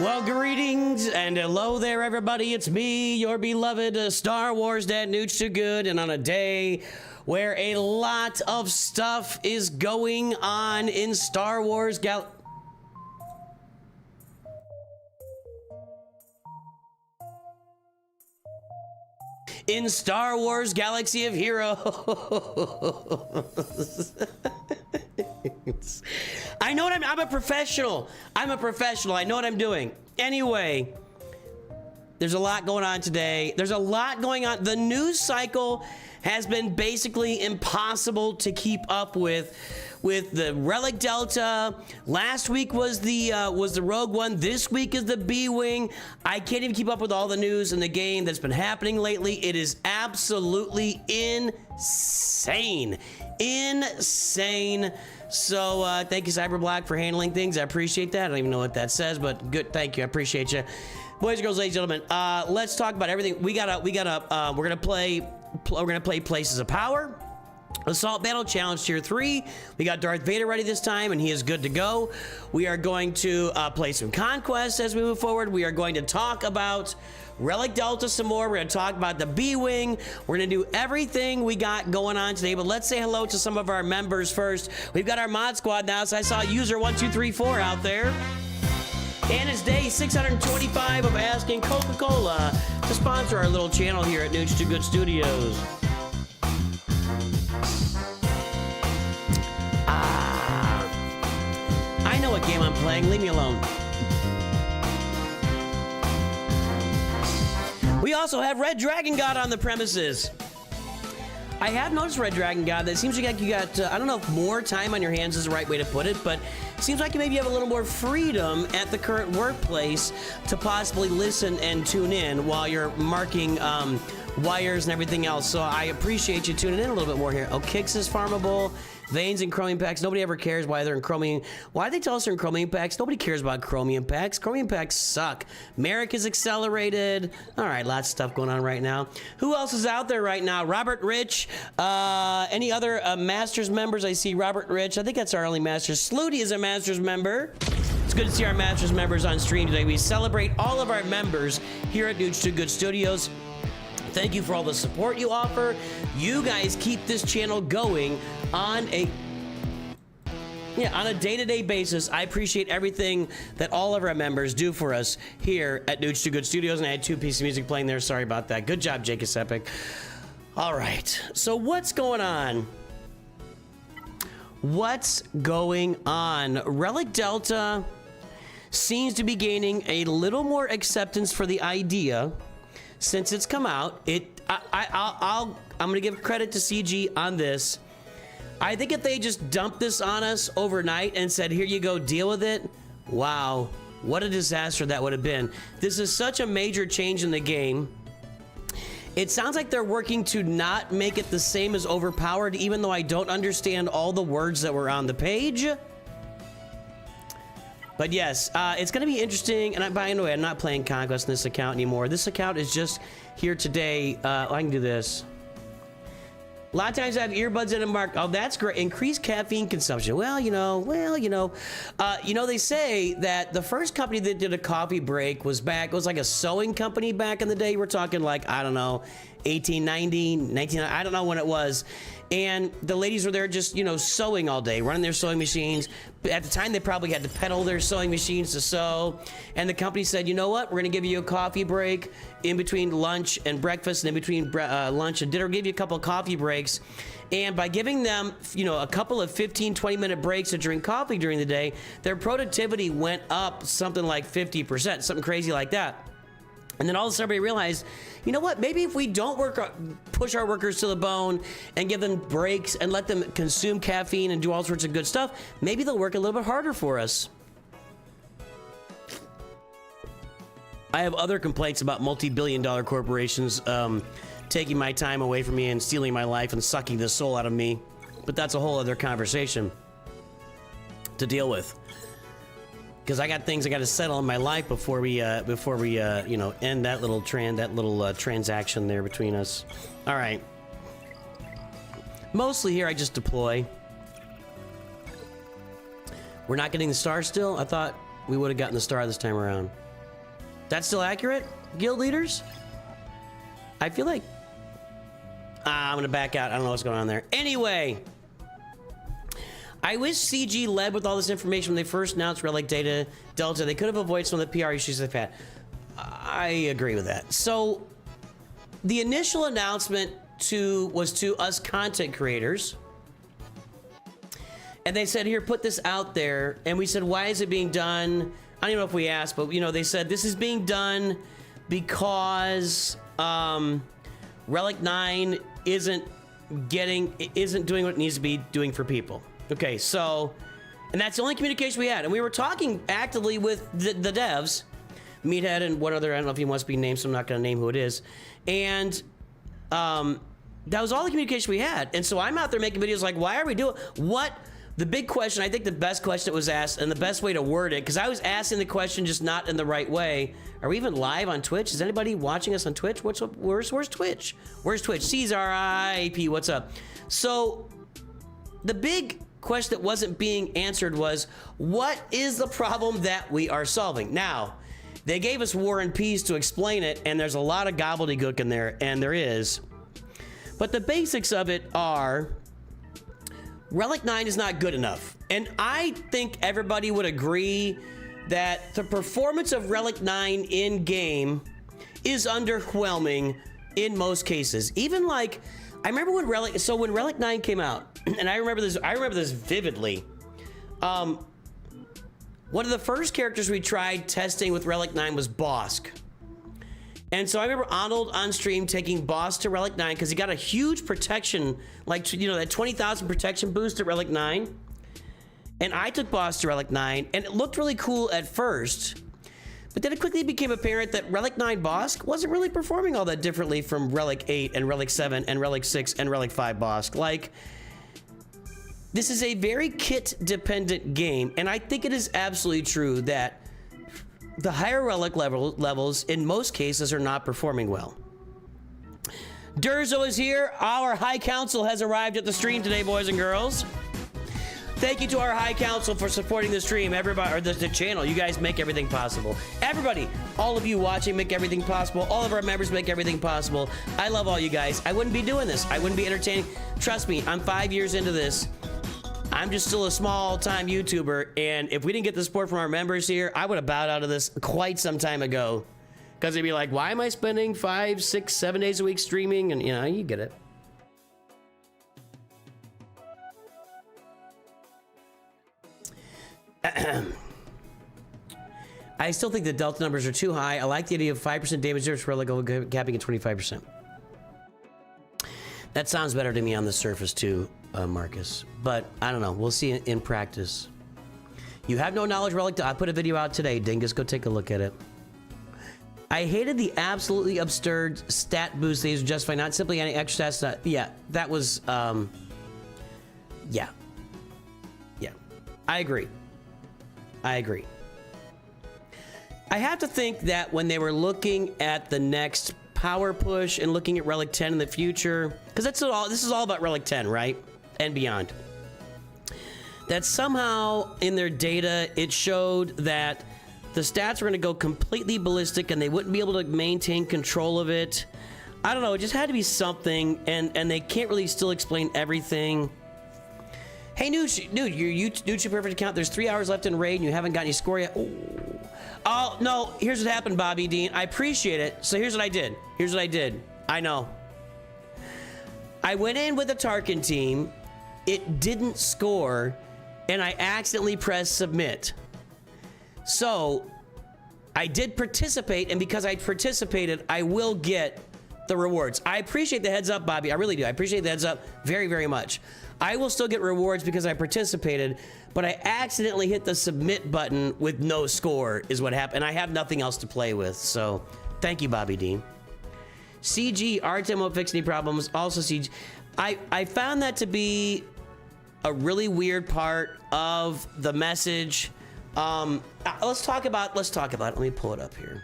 Well, greetings and hello there, everybody. It's me, your beloved Star Wars dad, Nooch2Gud, and on a day where a lot of stuff is going on in Star Wars Galaxy of Heroes. I know what I'm a professional. I'm a professional. I know what I'm doing. Anyway, there's a lot going on today. There's a lot going on. The news cycle has been basically impossible to keep up with the Relic Delta. Last week was the Rogue One. This week is the B-Wing. I can't even keep up with all the news in the game that's been happening lately. It is absolutely insane. Insane. So thank you, Cyberblack, for handling things. I appreciate that. I don't even know what that says, but good. Thank you. I appreciate you. Boys and girls, ladies and gentlemen, let's talk about everything. We're gonna play Places of Power. Assault Battle Challenge Tier 3. We got Darth Vader ready this time, and he is good to go. We are going to play some Conquest as we move forward. We are going to talk about Relic Delta some more. We're going to talk about the B-Wing. We're going to do everything we got going on today, but let's say hello to some of our members first. We've got our mod squad now, so I saw user 1234 out there. And it's day 625 of asking Coca-Cola to sponsor our little channel here at Nooch2Gud Studios. I know what game I'm playing. Leave me alone. We also have Red Dragon God on the premises. I have noticed, Red Dragon God, that it seems like you got, I don't know if more time on your hands is the right way to put it, but it seems like you maybe have a little more freedom at the current workplace to possibly listen and tune in while you're marking wires and everything else. So I appreciate you tuning in a little bit more here. Oh, Kix is farmable. Veins and chromium packs. Nobody ever cares why they're in chromium. Why do they tell us they're in chromium packs? Nobody cares about chromium packs. Chromium packs suck. Merrick is accelerated. All right, lots of stuff going on right now. Who else is out there right now? Robert Rich. Any other Masters members? I see Robert Rich. I think that's our only Masters. Slooty is a Masters member. It's good to see our Masters members on stream today. We celebrate all of our members here at Nooch2Gud Studios. Thank you for all the support you offer. You guys keep this channel going on a day-to-day basis. I appreciate everything that all of our members do for us here at Nooch2Gud Studios. And I had 2 pieces of music playing there. Sorry about that. Good job, Jake is Epic. All right. So what's going on? What's going on? Relic Delta seems to be gaining a little more acceptance for the idea. Since it's come out, I'm gonna give credit to CG on this. I think if they just dumped this on us overnight and said, here you go, deal with it. Wow, what a disaster that would have been. This is such a major change in the game. It sounds like they're working to not make it the same as Overpowered, even though I don't understand all the words that were on the page. But yes, it's going to be interesting. And by the way, I'm not playing Conquest in this account anymore. This account is just here today. I can do this. A lot of times I have earbuds in and mark. Oh, that's great. Increased caffeine consumption. Well, you know, they say that the first company that did a coffee break was back. It was like a sewing company back in the day. We're talking like, I don't know, 1890, 1990. I don't know when it was. And the ladies were there just, you know, sewing all day, running their sewing machines. At the time, they probably had to pedal their sewing machines to sew. And the company said, you know what? We're going to give you a coffee break in between lunch and breakfast, and in between lunch and dinner. We'll give you a couple of coffee breaks. And by giving them, you know, a couple of 15, 20-minute breaks to drink coffee during the day, their productivity went up something like 50%, something crazy like that. And then all of a sudden we realized, you know what, maybe if we don't push our workers to the bone and give them breaks and let them consume caffeine and do all sorts of good stuff, maybe they'll work a little bit harder for us. I have other complaints about multi-billion-dollar corporations taking my time away from me and stealing my life and sucking the soul out of me, but that's a whole other conversation to deal with. Because I got things I got to settle in my life before we you know, end that little transaction there between us. All right. Mostly here I just deploy. We're not getting the star still? I thought we would have gotten the star this time around. That's still accurate, guild leaders? I feel like... I'm gonna back out. I don't know what's going on there. Anyway, I wish CG led with all this information when they first announced Relic Data Delta. They could have avoided some of the PR issues they've had. I agree with that. So, the initial announcement was to us content creators. And they said, here, put this out there. And we said, why is it being done? I don't even know if we asked, but, you know, they said, this is being done because Relic 9 isn't doing what it needs to be doing for people. Okay, so, and that's the only communication we had. And we were talking actively with the devs, Meathead and one other, I don't know if he wants to be named, so I'm not going to name who it is. And that was all the communication we had. And so I'm out there making videos like, why are we doing, what? The big question, I think the best question that was asked and the best way to word it, because I was asking the question just not in the right way. Are we even live on Twitch? Is anybody watching us on Twitch? What's up? Where's Twitch? Where's Twitch? CZRIP, what's up? So the big question that wasn't being answered was, what is the problem that we are solving? Now, they gave us War and Peace to explain it, and there's a lot of gobbledygook in there, and there is. But the basics of it are, Relic 9 is not good enough. And I think everybody would agree that the performance of Relic 9 in-game is underwhelming in most cases. Even like, I remember when Relic 9 came out, and I remember this vividly. One of the first characters we tried testing with Relic 9 was Bosk. And so I remember Arnold on stream taking Boss to Relic 9 because he got a huge protection, like, you know, that 20,000 protection boost at Relic 9. And I took Boss to Relic 9, and it looked really cool at first. But then it quickly became apparent that Relic 9 Bosk wasn't really performing all that differently from Relic 8 and Relic 7 and Relic 6 and Relic 5 Bosk. Like, this is a very kit-dependent game, and I think it is absolutely true that the higher relic levels, in most cases, are not performing well. Durzo is here. Our High Council has arrived at the stream today, boys and girls. Thank you to our High Council for supporting the stream, everybody, or the channel. You guys make everything possible. Everybody, all of you watching make everything possible. All of our members make everything possible. I love all you guys. I wouldn't be doing this. I wouldn't be entertaining. Trust me, I'm 5 years into this. I'm just still a small-time YouTuber, and if we didn't get the support from our members here, I would have bowed out of this quite some time ago. Because they'd be like, why am I spending 5, 6, 7 days a week streaming? And, you know, you get it. I still think the Delta numbers are too high. I like the idea of 5% damage versus Relic capping at 25%. That sounds better to me on the surface too, Marcus. But I don't know. We'll see in practice. You have no knowledge, Relic. I put a video out today. Dingus, go take a look at it. I hated the absolutely absurd stat boost they used Justify, not simply any extra stats. Yeah, that was, yeah. I agree. I have to think that when they were looking at the next power push and looking at Relic 10 in the future, because this is all about Relic 10, right? And beyond. That somehow in their data, it showed that the stats were going to go completely ballistic and they wouldn't be able to maintain control of it. I don't know, it just had to be something, and they can't really still explain everything. Hey, Nooch, dude, your Nooch2Gud perfect account, there's 3 hours left in raid and you haven't got any score yet. Oh, no, here's what happened, Bobby Dean. I appreciate it. So here's what I did. I know. I went in with a Tarkin team. It didn't score, and I accidentally pressed submit. So I did participate, and because I participated, I will get the rewards. I appreciate the heads up, Bobby. I really do. I appreciate the heads up very, very much. I will still get rewards because I participated, but I accidentally hit the submit button with no score is what happened. And I have nothing else to play with. So thank you, Bobby Dean. CG, RTM won't fix any problems. Also CG. I found that to be a really weird part of the message. Let's talk about it. Let me pull it up here.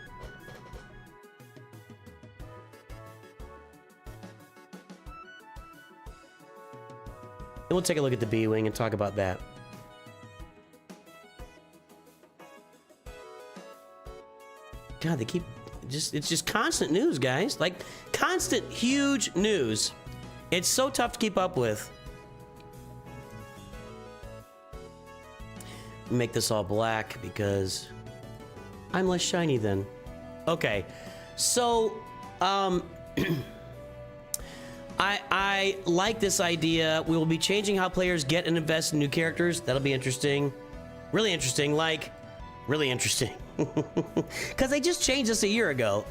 And we'll take a look at the B-Wing and talk about that. God, they keep it's just constant news, guys. Like constant huge news. It's so tough to keep up with. Make this all black because I'm less shiny then. Okay. So, I like this idea. We will be changing how players get and invest in new characters. That'll be interesting. Really interesting. Like, really interesting. Because they just changed this a year ago.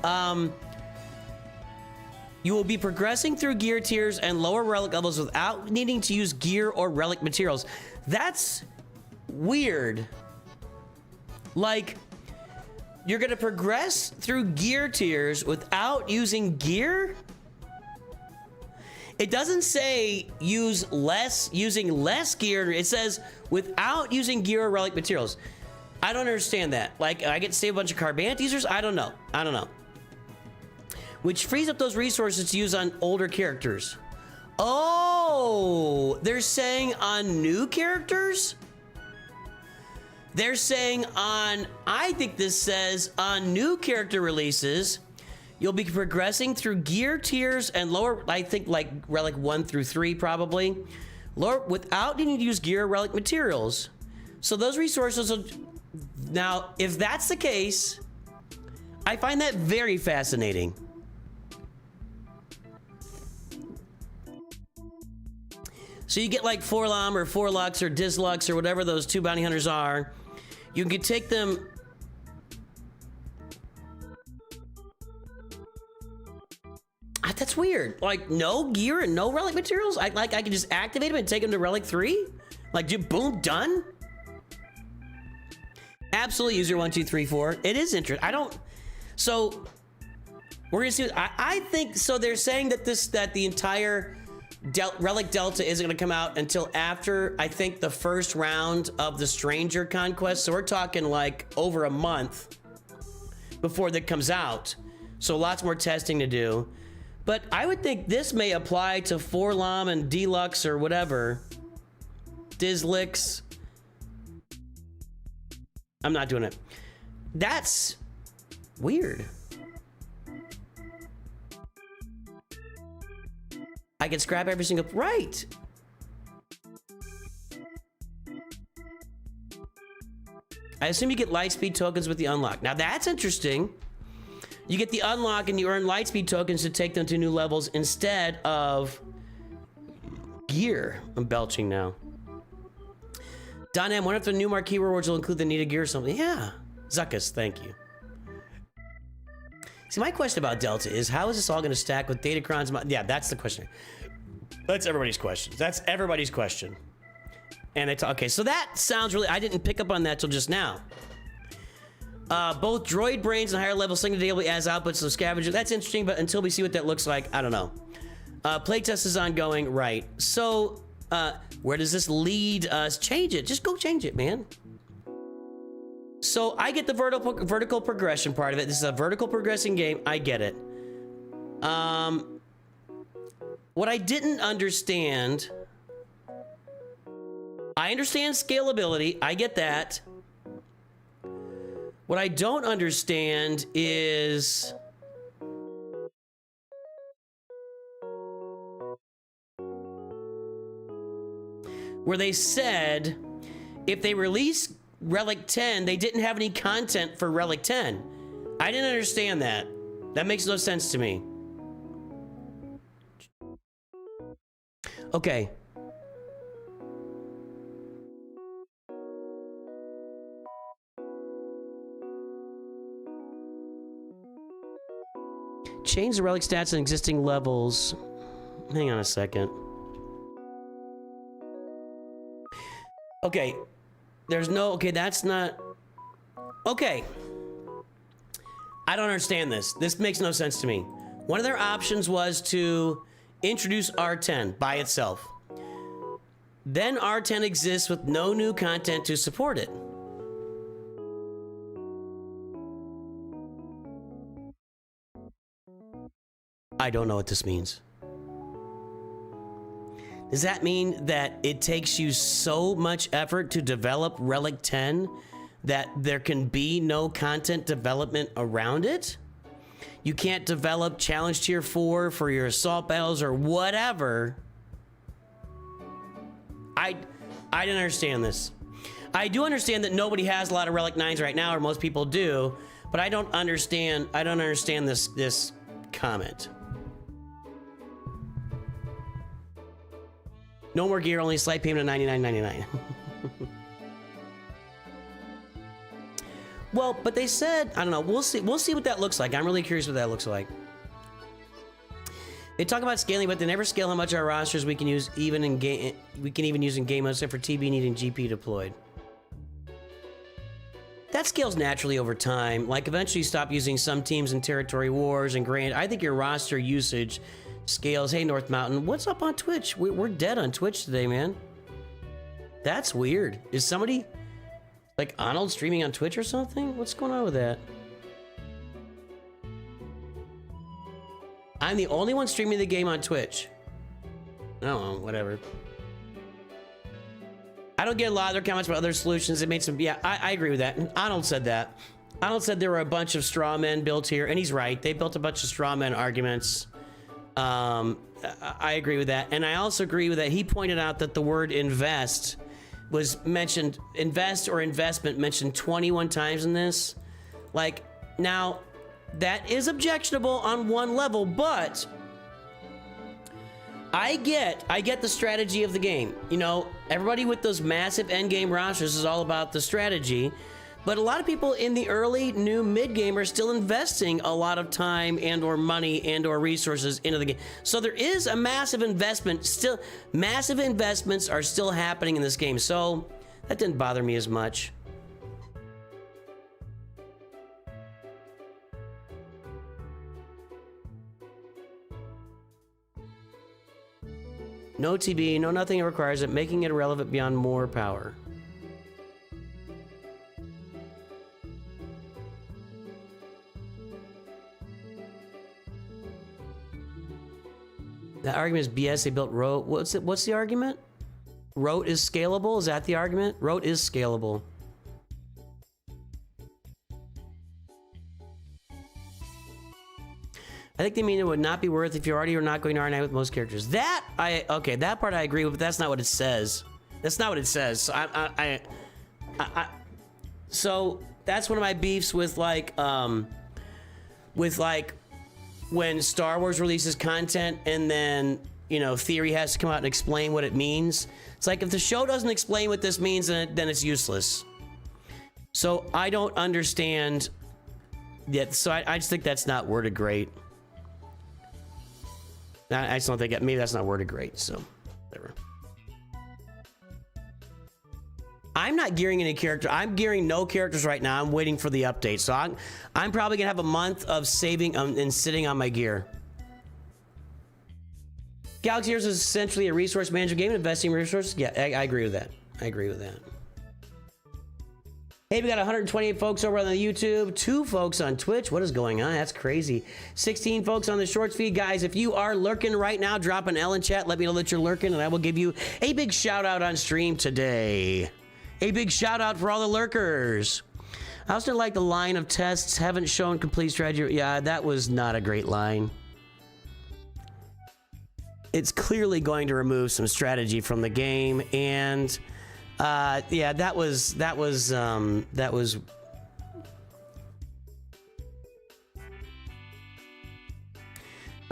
You will be progressing through gear tiers and lower relic levels without needing to use gear or relic materials. That's weird. Like, you're gonna progress through gear tiers without using gear? It doesn't say using less gear. It says without using gear or relic materials. I don't understand that. Like, I get to save a bunch of Carbant users? I don't know. I don't know. Which frees up those resources to use on older characters. Oh, they're saying on new characters? They're saying on, I think this says on new character releases, you'll be progressing through gear tiers and lower, I think like relic 1 through 3 probably, lower without needing to use gear or relic materials. So those resources will, now if that's the case, I find that very fascinating. So you get like 4 Lom or 4 Lux or Dislux or whatever those 2 bounty hunters are. You can take them. That's weird. Like no gear and no relic materials. I can just activate them and take them to relic 3. Like boom, done. Absolutely, user 1, 2, 3, 4. It is interesting. I don't. So we're gonna see. I think so. They're saying that the entire Relic Delta isn't going to come out until after, I think, the first round of the Stranger Conquest. So we're talking like over a month before that comes out. So lots more testing to do. But I would think this may apply to 4 Lom and Deluxe or whatever. Dislix. I'm not doing it. That's weird. I can scrap every single, right. I assume you get lightspeed tokens with the unlock. Now that's interesting. You get the unlock and you earn lightspeed tokens to take them to new levels instead of gear. I'm belching now. Don M, wonder if the new marquee rewards will include the needed gear or something. Yeah. Zuckus, thank you. See, my question about Delta is how is this all going to stack with Datacron's? Yeah, that's the question. That's everybody's question. That's everybody's question. And it's okay. So that sounds really. I didn't pick up on that till just now. Both droid brains and higher level signal daily as outputs of scavenger. That's interesting, but until we see what that looks like, I don't know. Playtest is ongoing, right? So where does this lead us? Change it. Just go change it, man. So I get the vertical progression part of it. This is a vertical progressing game. I get it. What I didn't understand, I understand scalability. I get that. What I don't understand is where they said if they release Relic 10, they didn't have any content for Relic 10. I didn't understand that. That makes no sense to me. Okay. Change the relic stats in existing levels. Hang on a second. Okay. There's no, okay, that's not, okay. I don't understand this. This makes no sense to me. One of their options was to introduce R10 by itself. Then R10 exists with no new content to support it. I don't know what this means. Does that mean that it takes you so much effort to develop Relic 10 that there can be no content development around it. You can't develop challenge tier 4 for your assault battles or whatever. I didn't understand this. I do understand that nobody has a lot of Relic 9s right now, or most people do, but I don't understand this comment. No more gear, only slight payment of $99.99. Well, but they said, I don't know, we'll see what that looks like. I'm really curious what that looks like. They talk about scaling, but they never scale how much our rosters we can use even in game. We can even use in game mode, except for TB needing GP deployed. That scales naturally over time. Like eventually, you stop using some teams in territory wars and grand. I think your roster usage scales. Hey, North Mountain, what's up on Twitch? We're dead on Twitch today, man. That's weird. Is somebody like Arnold streaming on Twitch or something? What's going on with that? I'm the only one streaming the game on Twitch. I don't know, whatever. I don't get a lot of their comments about other solutions. It made some, yeah, I agree with that. Arnold said that. Arnold said there were a bunch of straw men built here, and he's right. They built a bunch of straw men arguments. I agree with that. And I also agree with that. He pointed out that the word invest was mentioned, invest or investment mentioned 21 times in this. Like, now, that is objectionable on one level, but I get the strategy of the game. You know, everybody with those massive end game rosters is all about the strategy, but a lot of people in the early new mid game are still investing a lot of time and or money and or resources into the game. So there is a massive investment still. Massive investments are still happening in this game. So that didn't bother me as much. No TB, no nothing requires it, making it irrelevant beyond more power. That argument is BS. They built Rote. What's the argument? Rote is scalable? Is that the argument? Rote is scalable. I think they mean it would not be worth if you already are not going to R9 with most characters. Okay, that part I agree with, but that's not what it says. That's not what it says. So that's one of my beefs with like when Star Wars releases content and then, you know, Theory has to come out and explain what it means. It's like if the show doesn't explain what this means, then it's useless. So I don't understand yet. So I just think that's not worded great. I just don't think maybe that's not worded great, so whatever. I'm not gearing any character. I'm gearing no characters right now. I'm waiting for the update. So I'm probably gonna have a month of saving and sitting on my gear. Galaxy Heroes is essentially a resource management game, investing resources. Yeah, I agree with that. I agree with that. Hey, we got 128 folks over on the YouTube, 2 folks on Twitch. What is going on? That's crazy. 16 folks on the shorts feed. Guys, if you are lurking right now, drop an L in chat. Let me know that you're lurking, and I will give you a big shout out on stream today. A big shout out for all the lurkers. I also like the line of tests haven't shown complete strategy. Yeah, that was not a great line. It's clearly going to remove some strategy from the game, and yeah, that was now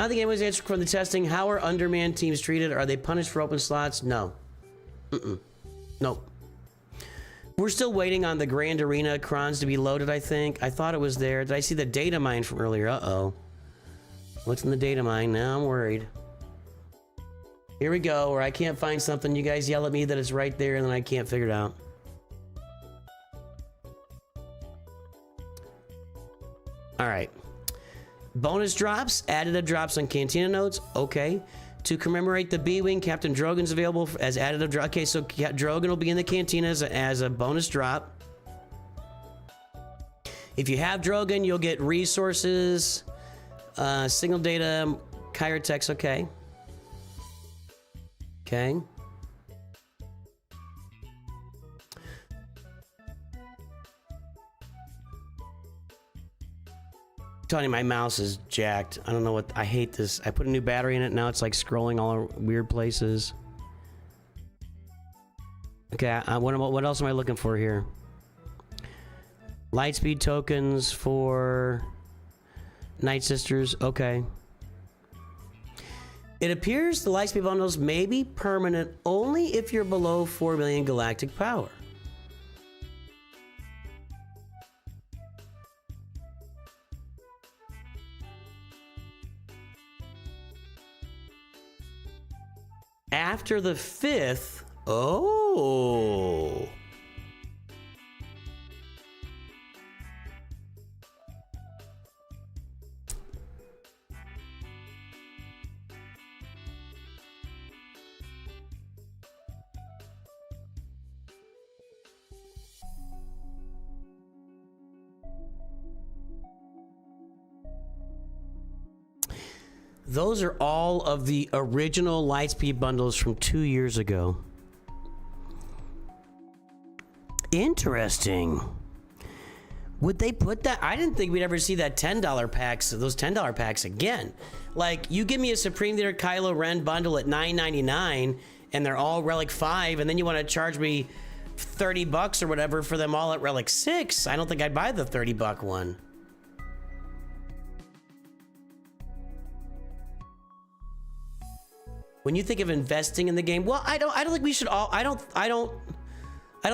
the game was answered from the testing. How are undermanned teams treated? Are they punished for open slots? No. Nope. We're still waiting on the Grand Arena crons to be loaded, I think. I thought it was there. Did I see the data mine from earlier? Uh-oh. What's in the data mine? Now I'm worried. Here we go, where I can't find something. You guys yell at me that it's right there, and then I can't figure it out. All right. Bonus drops, additive drops on Cantina notes. Okay. To commemorate the B-Wing, Captain Drogon's available as additive drop. Okay, so Drogon will be in the Cantina as a bonus drop. If you have Drogon, you'll get resources, signal data, Kyrotex. Okay. Okay. Tony, my mouse is jacked. I don't know what, I hate this. I put a new battery in it, now it's like scrolling all weird places. Okay, what else am I looking for here? Lightspeed tokens for Night Sisters, okay. It appears the Lightspeed bundles may be permanent only if you're below 4 million galactic power. After the 5th, oh. Those are all of the original Lightspeed bundles from 2 years ago. Interesting. Would they put that? I didn't think we'd ever see that $10 packs, those $10 packs again. Like, you give me a Supreme Leader Kylo Ren bundle at $9.99 and they're all Relic 5, and then you want to charge me 30 bucks or whatever for them all at Relic 6. I don't think I'd buy the 30 buck one. When you think of investing in the game, well, I don't think we should all, I don't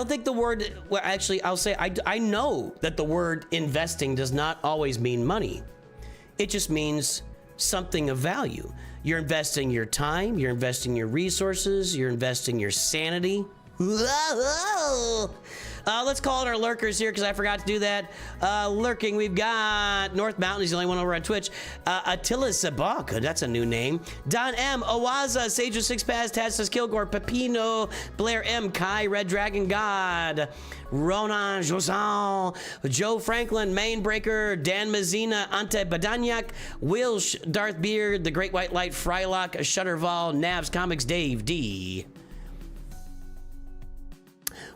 think the word, well, actually, I'll say, I know that the word investing does not always mean money. It just means something of value. You're investing your time, you're investing your resources, you're investing your sanity. Let's call it our lurkers here because I forgot to do that. Lurking, we've got North Mountain, he's the only one over on Twitch. Attila Sabaka, that's a new name. Don M, Owaza, Sage of Six Paths, Tassus Kilgore, Pepino, Blair M, Kai, Red Dragon God, Ronan Josan, Joe Franklin, Mainbreaker, Dan Mazina, Ante Badanyak, Wilsh, Darth Beard, The Great White Light, Frylock, Shutterval, Navs Comics, Dave D.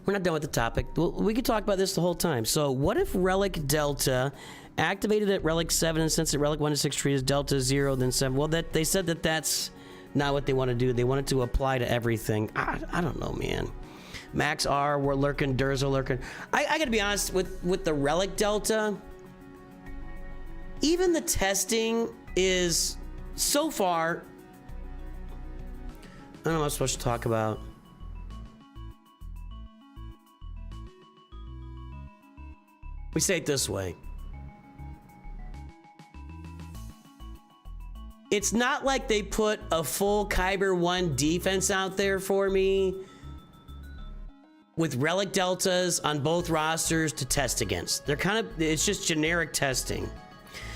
We're not done with the topic. We could talk about this the whole time. So what if Relic Delta activated at Relic 7 and since at Relic 1 to 6 tree is Delta 0, then 7? Well, they said that that's not what they want to do. They want it to apply to everything. I don't know, man. Max R, we're lurking, Durzo lurking. I gotta be honest, with the Relic Delta, even the testing is, so far, I don't know what I'm supposed to talk about. We say it this way. It's not like they put a full Kyber 1 defense out there for me with Relic Deltas on both rosters to test against. They're kind of, it's just generic testing.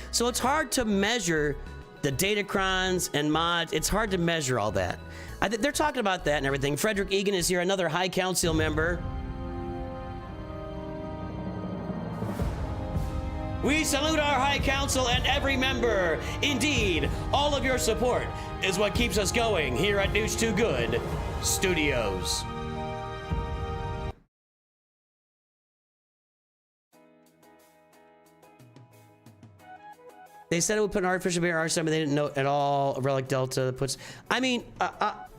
So it's hard to measure the datacrons and mods. It's hard to measure all that. They're talking about that and everything. Frederick Egan is here, another High Council member. We salute our High Council and every member. Indeed, all of your support is what keeps us going here at Nooch2Gud Studios. They said it would put an artificial barrier R7, but they didn't know at all Relic Delta that puts... I mean,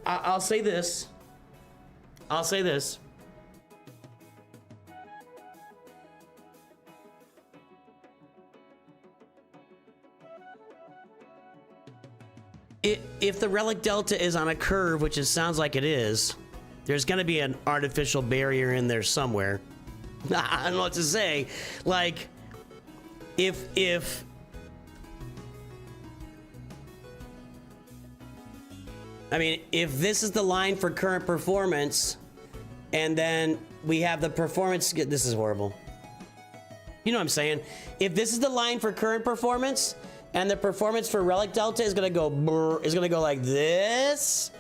I'll say this. I'll say this. If the Relic Delta is on a curve, which it sounds like it is, there's going to be an artificial barrier in there somewhere. I don't know what to say. Like, if I mean, if this is the line for current performance, and then we have the performance, this is horrible. You know what I'm saying? If this is the line for current performance, and the performance for Relic Delta is gonna go like this,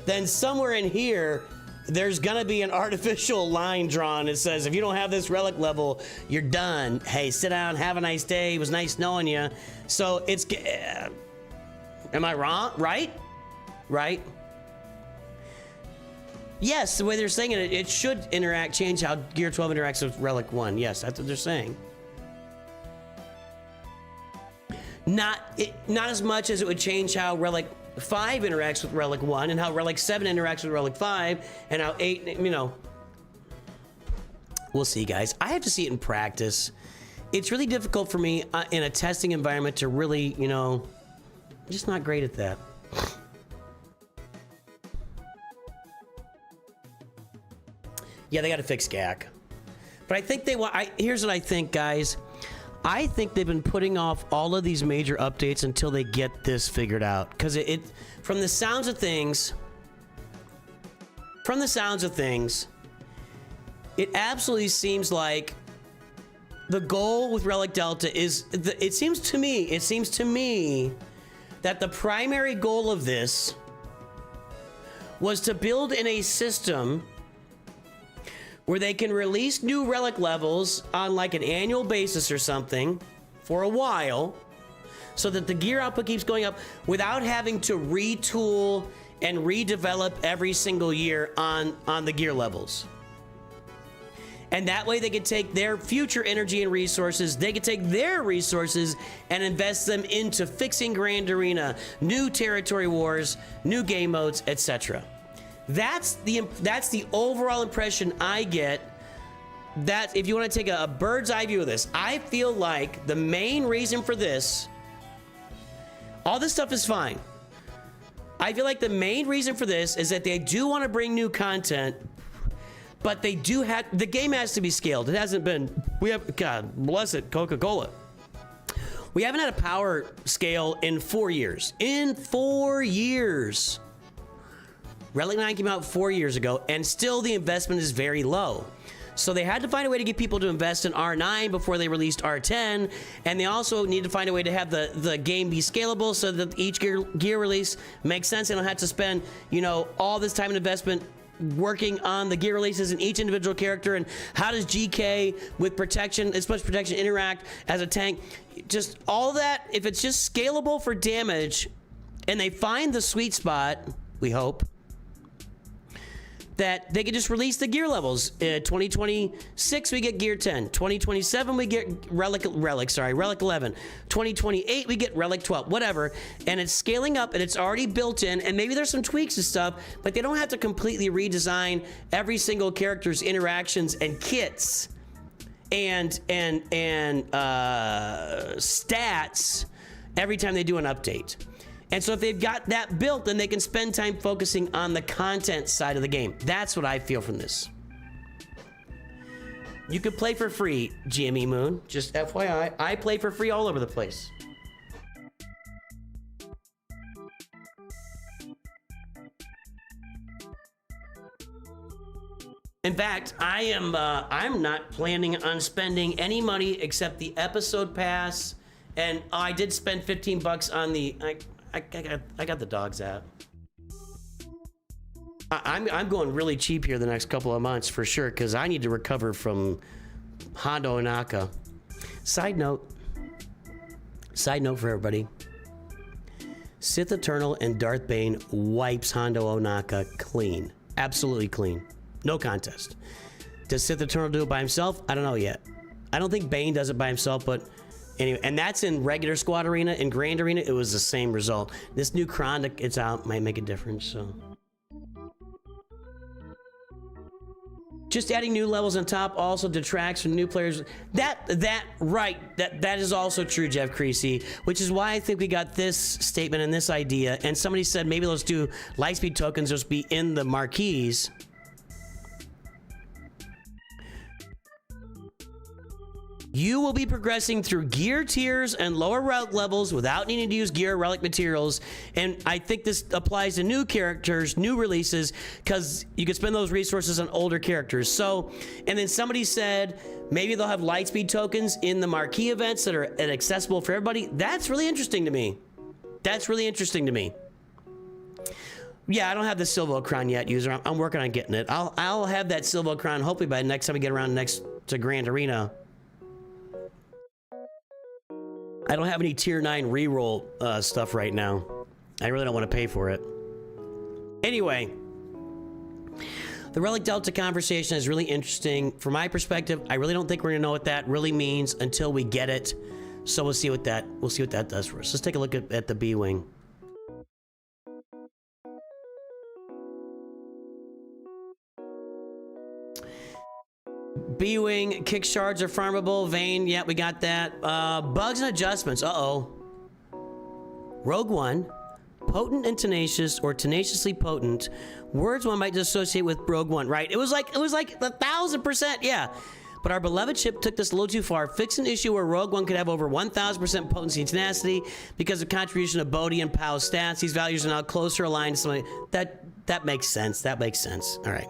then somewhere in here, there's gonna be an artificial line drawn that says, if you don't have this Relic level, you're done. Hey, sit down, have a nice day. It was nice knowing you. So it's, am I wrong? Right? Right? Yes, the way they're saying it, it should change how Gear 12 interacts with Relic 1. Yes, that's what they're saying. not as much as it would change how Relic 5 interacts with Relic 1 and how Relic 7 interacts with Relic 5 and how 8, you know. We'll see, guys. I have to see it in practice. It's really difficult for me in a testing environment to really, you know, I'm just not great at that. Yeah, they got to fix GAC. But I think they want, here's what I think, guys. I think they've been putting off all of these major updates until they get this figured out. Because from the sounds of things, it absolutely seems like the goal with Relic Delta is, it seems to me that the primary goal of this was to build in a system where they can release new Relic levels on like an annual basis or something for a while, so that the gear output keeps going up without having to retool and redevelop every single year on the gear levels. And that way they could take their future energy and resources, they could take their resources and invest them into fixing Grand Arena, new territory wars, new game modes, etc. That's the overall impression I get. That if you want to take a bird's eye view of this, I feel like the main reason for this, all this stuff is fine. I feel like the main reason for this is that they do want to bring new content, but they do have, the game has to be scaled. It hasn't been, God bless it, Coca-Cola. We haven't had a power scale in 4 years. In 4 years. Relic 9 came out 4 years ago, and still the investment is very low. So they had to find a way to get people to invest in R9 before they released R10, and they also need to find a way to have the game be scalable so that each gear release makes sense. They don't have to spend, you know, all this time and investment working on the gear releases in each individual character, and how does GK with protection, as much protection, interact as a tank. Just all that, if it's just scalable for damage, and they find the sweet spot, we hope, that they could just release the gear levels. 2026 we get gear 10, 2027 we get Relic 11, 2028 we get Relic 12, whatever, and it's scaling up and it's already built in, and maybe there's some tweaks and stuff, but they don't have to completely redesign every single character's interactions and kits and stats every time they do an update. And so if they've got that built, then they can spend time focusing on the content side of the game. That's what I feel from this. You could play for free, GME Moon. Just FYI, I play for free all over the place. In fact, I'm not planning on spending any money except the episode pass, and I did spend 15 bucks on the. I got the dogs app. I'm going really cheap here the next couple of months for sure, because I need to recover from Hondo Onaka. Side note for everybody. Sith Eternal and Darth Bane wipes Hondo Onaka clean. Absolutely clean. No contest. Does Sith Eternal do it by himself? I don't know yet. I don't think Bane does it by himself, but anyway, and that's in regular squad arena. In Grand Arena, it was the same result. This new Kron that it's out might make a difference, so. Just adding new levels on top also detracts from new players. That is also true, Jeff Creasy, which is why I think we got this statement and this idea. And somebody said maybe let's do lightspeed tokens just be in the marquees. You will be progressing through gear tiers and lower relic levels without needing to use gear or relic materials. And I think this applies to new characters, new releases, because you can spend those resources on older characters. So, and then somebody said maybe they'll have lightspeed tokens in the marquee events that are accessible for everybody. That's really interesting to me. That's really interesting to me. Yeah, I don't have the Silvo Crown yet, user. I'm working on getting it. I'll have that Silvo Crown hopefully by the next time we get around next to Grand Arena. I don't have any tier 9 reroll stuff right now. I really don't want to pay for it. Anyway, the Relic Delta conversation is really interesting. From my perspective, I really don't think we're gonna know what that really means until we get it. So we'll see what that does for us. Let's take a look at the B-Wing. B-Wing, kick shards are farmable. Vane, yeah, we got that. Bugs and adjustments, uh-oh. Rogue One, potent and tenacious, or tenaciously potent. Words one might associate with Rogue One, right? It was like 1,000%, yeah. But our beloved ship took this a little too far. Fixed an issue where Rogue One could have over 1,000% potency and tenacity because of contribution of Bodhi and Pow's stats. These values are now closer aligned to something that makes sense. That makes sense. All right.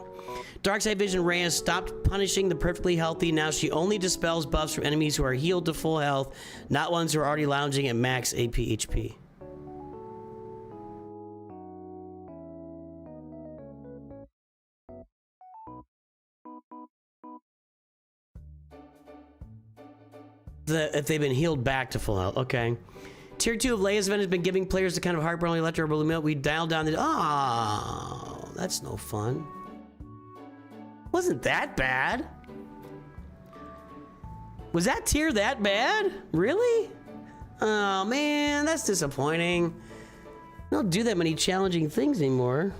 Darkside Vision Rey has stopped punishing the perfectly healthy. Now she only dispels buffs from enemies who are healed to full health, not ones who are already lounging at max AP HP. If they've been healed back to full health, okay. Tier 2 of Leia's event has been giving players the kind of heartburn only electrical milk. We dialed down the... Oh, that's no fun. Wasn't that bad? Was that tier that bad? Really? Oh man, that's disappointing. I don't do that many challenging things anymore.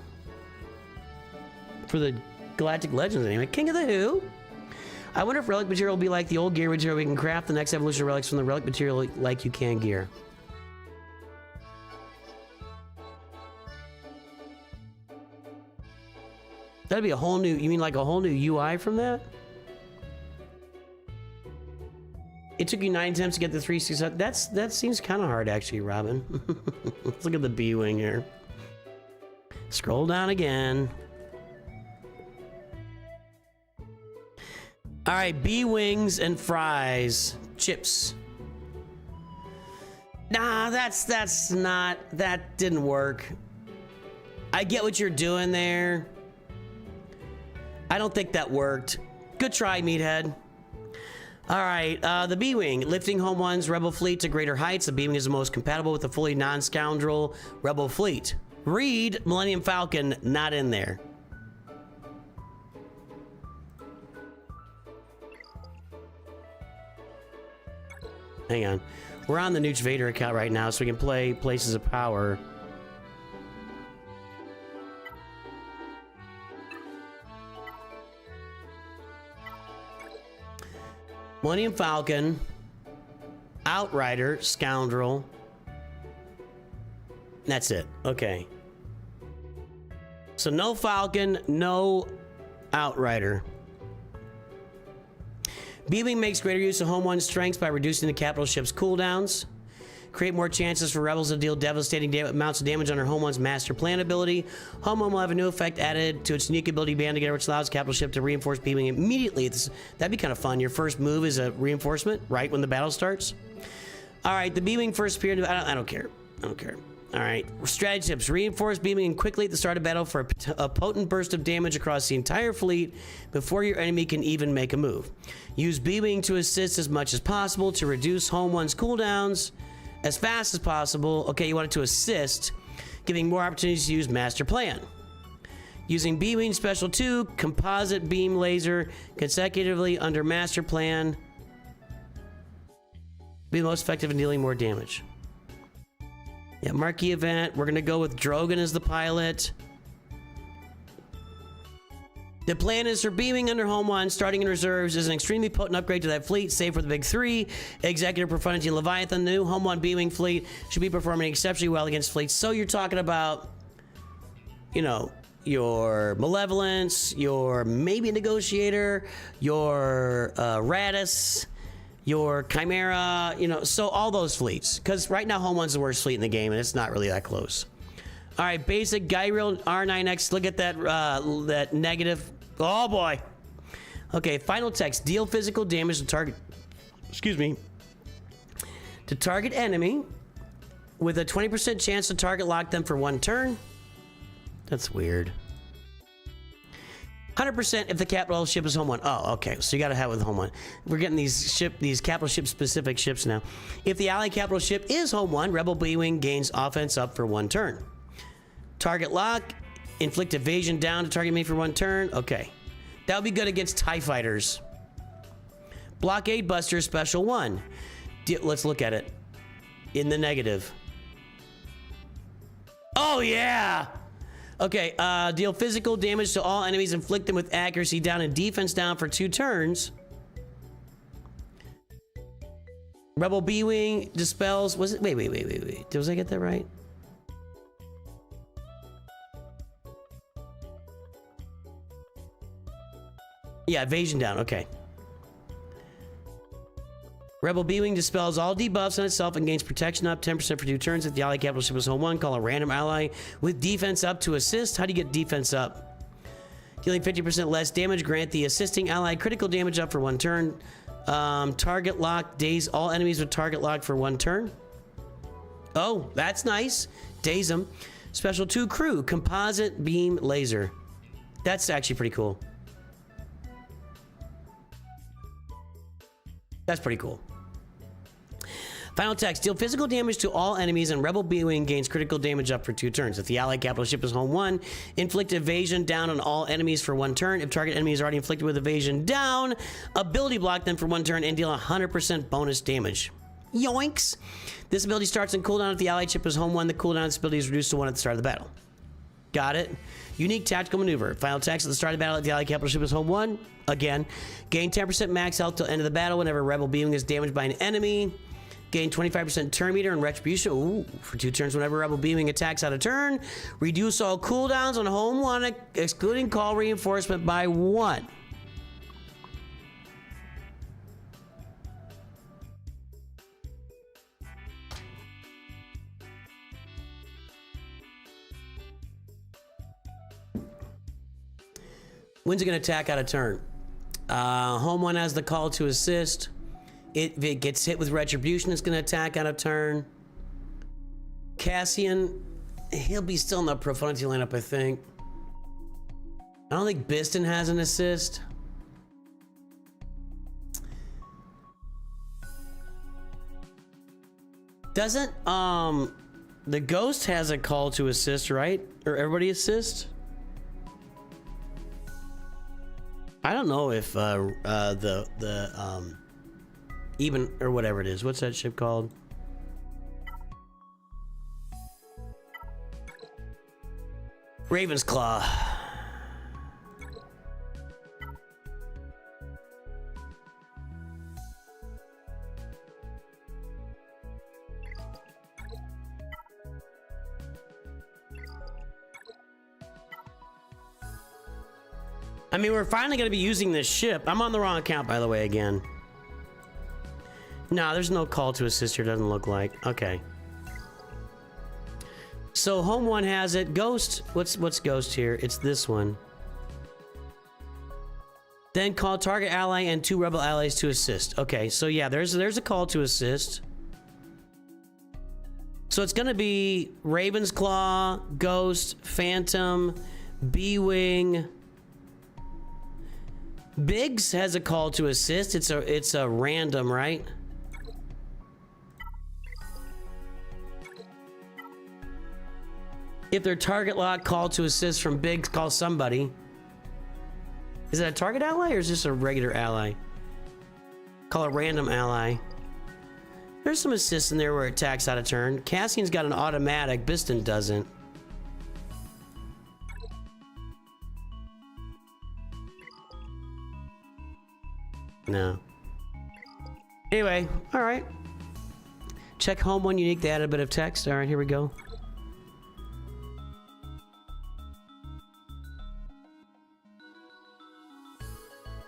For the Galactic Legends anyway. King of the Who? I wonder if relic material will be like the old gear material. We can craft the next evolution of relics from the relic material like you can gear. That'd be a whole new, you mean like a whole new UI from that? It took you 9 attempts to get the 360. That seems kind of hard actually, Robin. Let's look at the B-Wing here. Scroll down again. All right, B-Wings and fries. Chips. Nah, that didn't work. I get what you're doing there. I don't think that worked. Good try, meathead. All right, the B-Wing. Lifting home one's Rebel fleet to greater heights. The B-Wing is the most compatible with the fully non-scoundrel Rebel fleet. Read Millennium Falcon, not in there. Hang on. We're on the Nooch Vader account right now, so we can play Places of Power. Millennium Falcon, Outrider, Scoundrel. That's it. Okay. So no Falcon, no Outrider. B-Wing makes greater use of Home One's strengths by reducing the capital ship's cooldowns. Create more chances for rebels to deal devastating amounts of damage on her Home One's Master Plan ability. Home One will have a new effect added to its unique ability band together, which allows capital ship to reinforce B-Wing immediately. That'd be kind of fun. Your first move is a reinforcement, right when the battle starts. All right, the B-Wing first appeared. I don't care. I don't care. All right, strategy tips. Reinforce B-Wing quickly at the start of battle for a potent burst of damage across the entire fleet before your enemy can even make a move. Use B-Wing to assist as much as possible to reduce Home One's cooldowns as fast as possible. Okay, you want it to assist, giving more opportunities to use Master Plan. Using B-Wing Special 2, Composite Beam Laser, consecutively under Master Plan. Be the most effective in dealing more damage. Yeah, marquee event. We're going to go with Drogon as the pilot. The plan is for B-Wing under Home One, starting in reserves, is an extremely potent upgrade to that fleet, save for the big three. Executive Profundity and Leviathan. The new Home One B-Wing fleet should be performing exceptionally well against fleets. So you're talking about, you know, your Malevolence, your maybe Negotiator, your Radis, your Chimera, you know, so all those fleets. Because right now Home One's the worst fleet in the game, and it's not really that close. All right, basic Gyrail R9X. Look at that that negative. Oh boy. Okay, final text. Deal physical damage to target. Excuse me. To target enemy with a 20% chance to target lock them for 1 turn. That's weird. 100% if the capital ship is Home One. Oh, okay. So you got to have it with Home One. We're getting these capital ship specific ships now. If the allied capital ship is Home One, Rebel B-Wing gains offense up for 1 turn. Target lock, inflict evasion down to target me for 1 turn. Okay. That would be good against TIE fighters. Blockade Buster Special 1. Let's look at it. In the negative. Oh, yeah! Okay, deal physical damage to all enemies, inflict them with accuracy down and defense down for 2 turns. Rebel B-Wing dispels... Was it... Wait. Did I get that right? Yeah, evasion down. Okay. Rebel B-Wing dispels all debuffs on itself and gains protection up 10% for 2 turns. If the ally capital ship is home 1, call a random ally with defense up to assist. How do you get defense up? Dealing 50% less damage, grant the assisting ally critical damage up for 1 turn. Target lock, daze all enemies with target lock for 1 turn. Oh, that's nice. Daze them. Special 2 crew, composite beam laser. That's actually pretty cool. That's pretty cool. Final text. Deal physical damage to all enemies and Rebel B-Wing gains critical damage up for 2 turns. If the allied capital ship is home 1, inflict evasion down on all enemies for 1 turn. If target enemy is already inflicted with evasion down, ability block them for 1 turn and deal 100% bonus damage. Yoinks! This ability starts in cooldown if the allied ship is home 1. The cooldown of this ability is reduced to 1 at the start of the battle. Got it. Unique tactical maneuver. Final text. At the start of the battle, if the allied capital ship is home 1, again, gain 10% max health till end of the battle whenever Rebel B-Wing is damaged by an enemy. Gain 25% turn meter and retribution. Ooh, for 2 turns whenever Rebel B-Wing attacks out of turn. Reduce all cooldowns on home 1, excluding call reinforcement by 1. When's it going to attack out of turn? Home 1 has the call to assist. If it gets hit with retribution, it's going to attack out of turn. Cassian, he'll be still in the Profundity lineup, I think. I don't think Biston has an assist. Doesn't, the Ghost has a call to assist, right? Or everybody assist? I don't know if even or whatever it is. What's that ship called? Raven's Claw. I mean, we're finally going to be using this ship. I'm on the wrong account, by the way, again. No, there's no call to assist here, doesn't look like. Okay. So, home 1 has it. Ghost, what's Ghost here? It's this one. Then call target ally and 2 rebel allies to assist. Okay, so yeah, there's a call to assist. So it's going to be Raven's Claw, Ghost, Phantom, B-Wing. Biggs has a call to assist. It's a random, right? If their target lock call to assist from Biggs, call somebody. Is that a target ally or is this a regular ally? Call a random ally. There's some assists in there where it attacks out of turn. Cassian's got an automatic. Biston doesn't. No. Anyway, all right. Check home 1 unique. They added a bit of text. All right, here we go.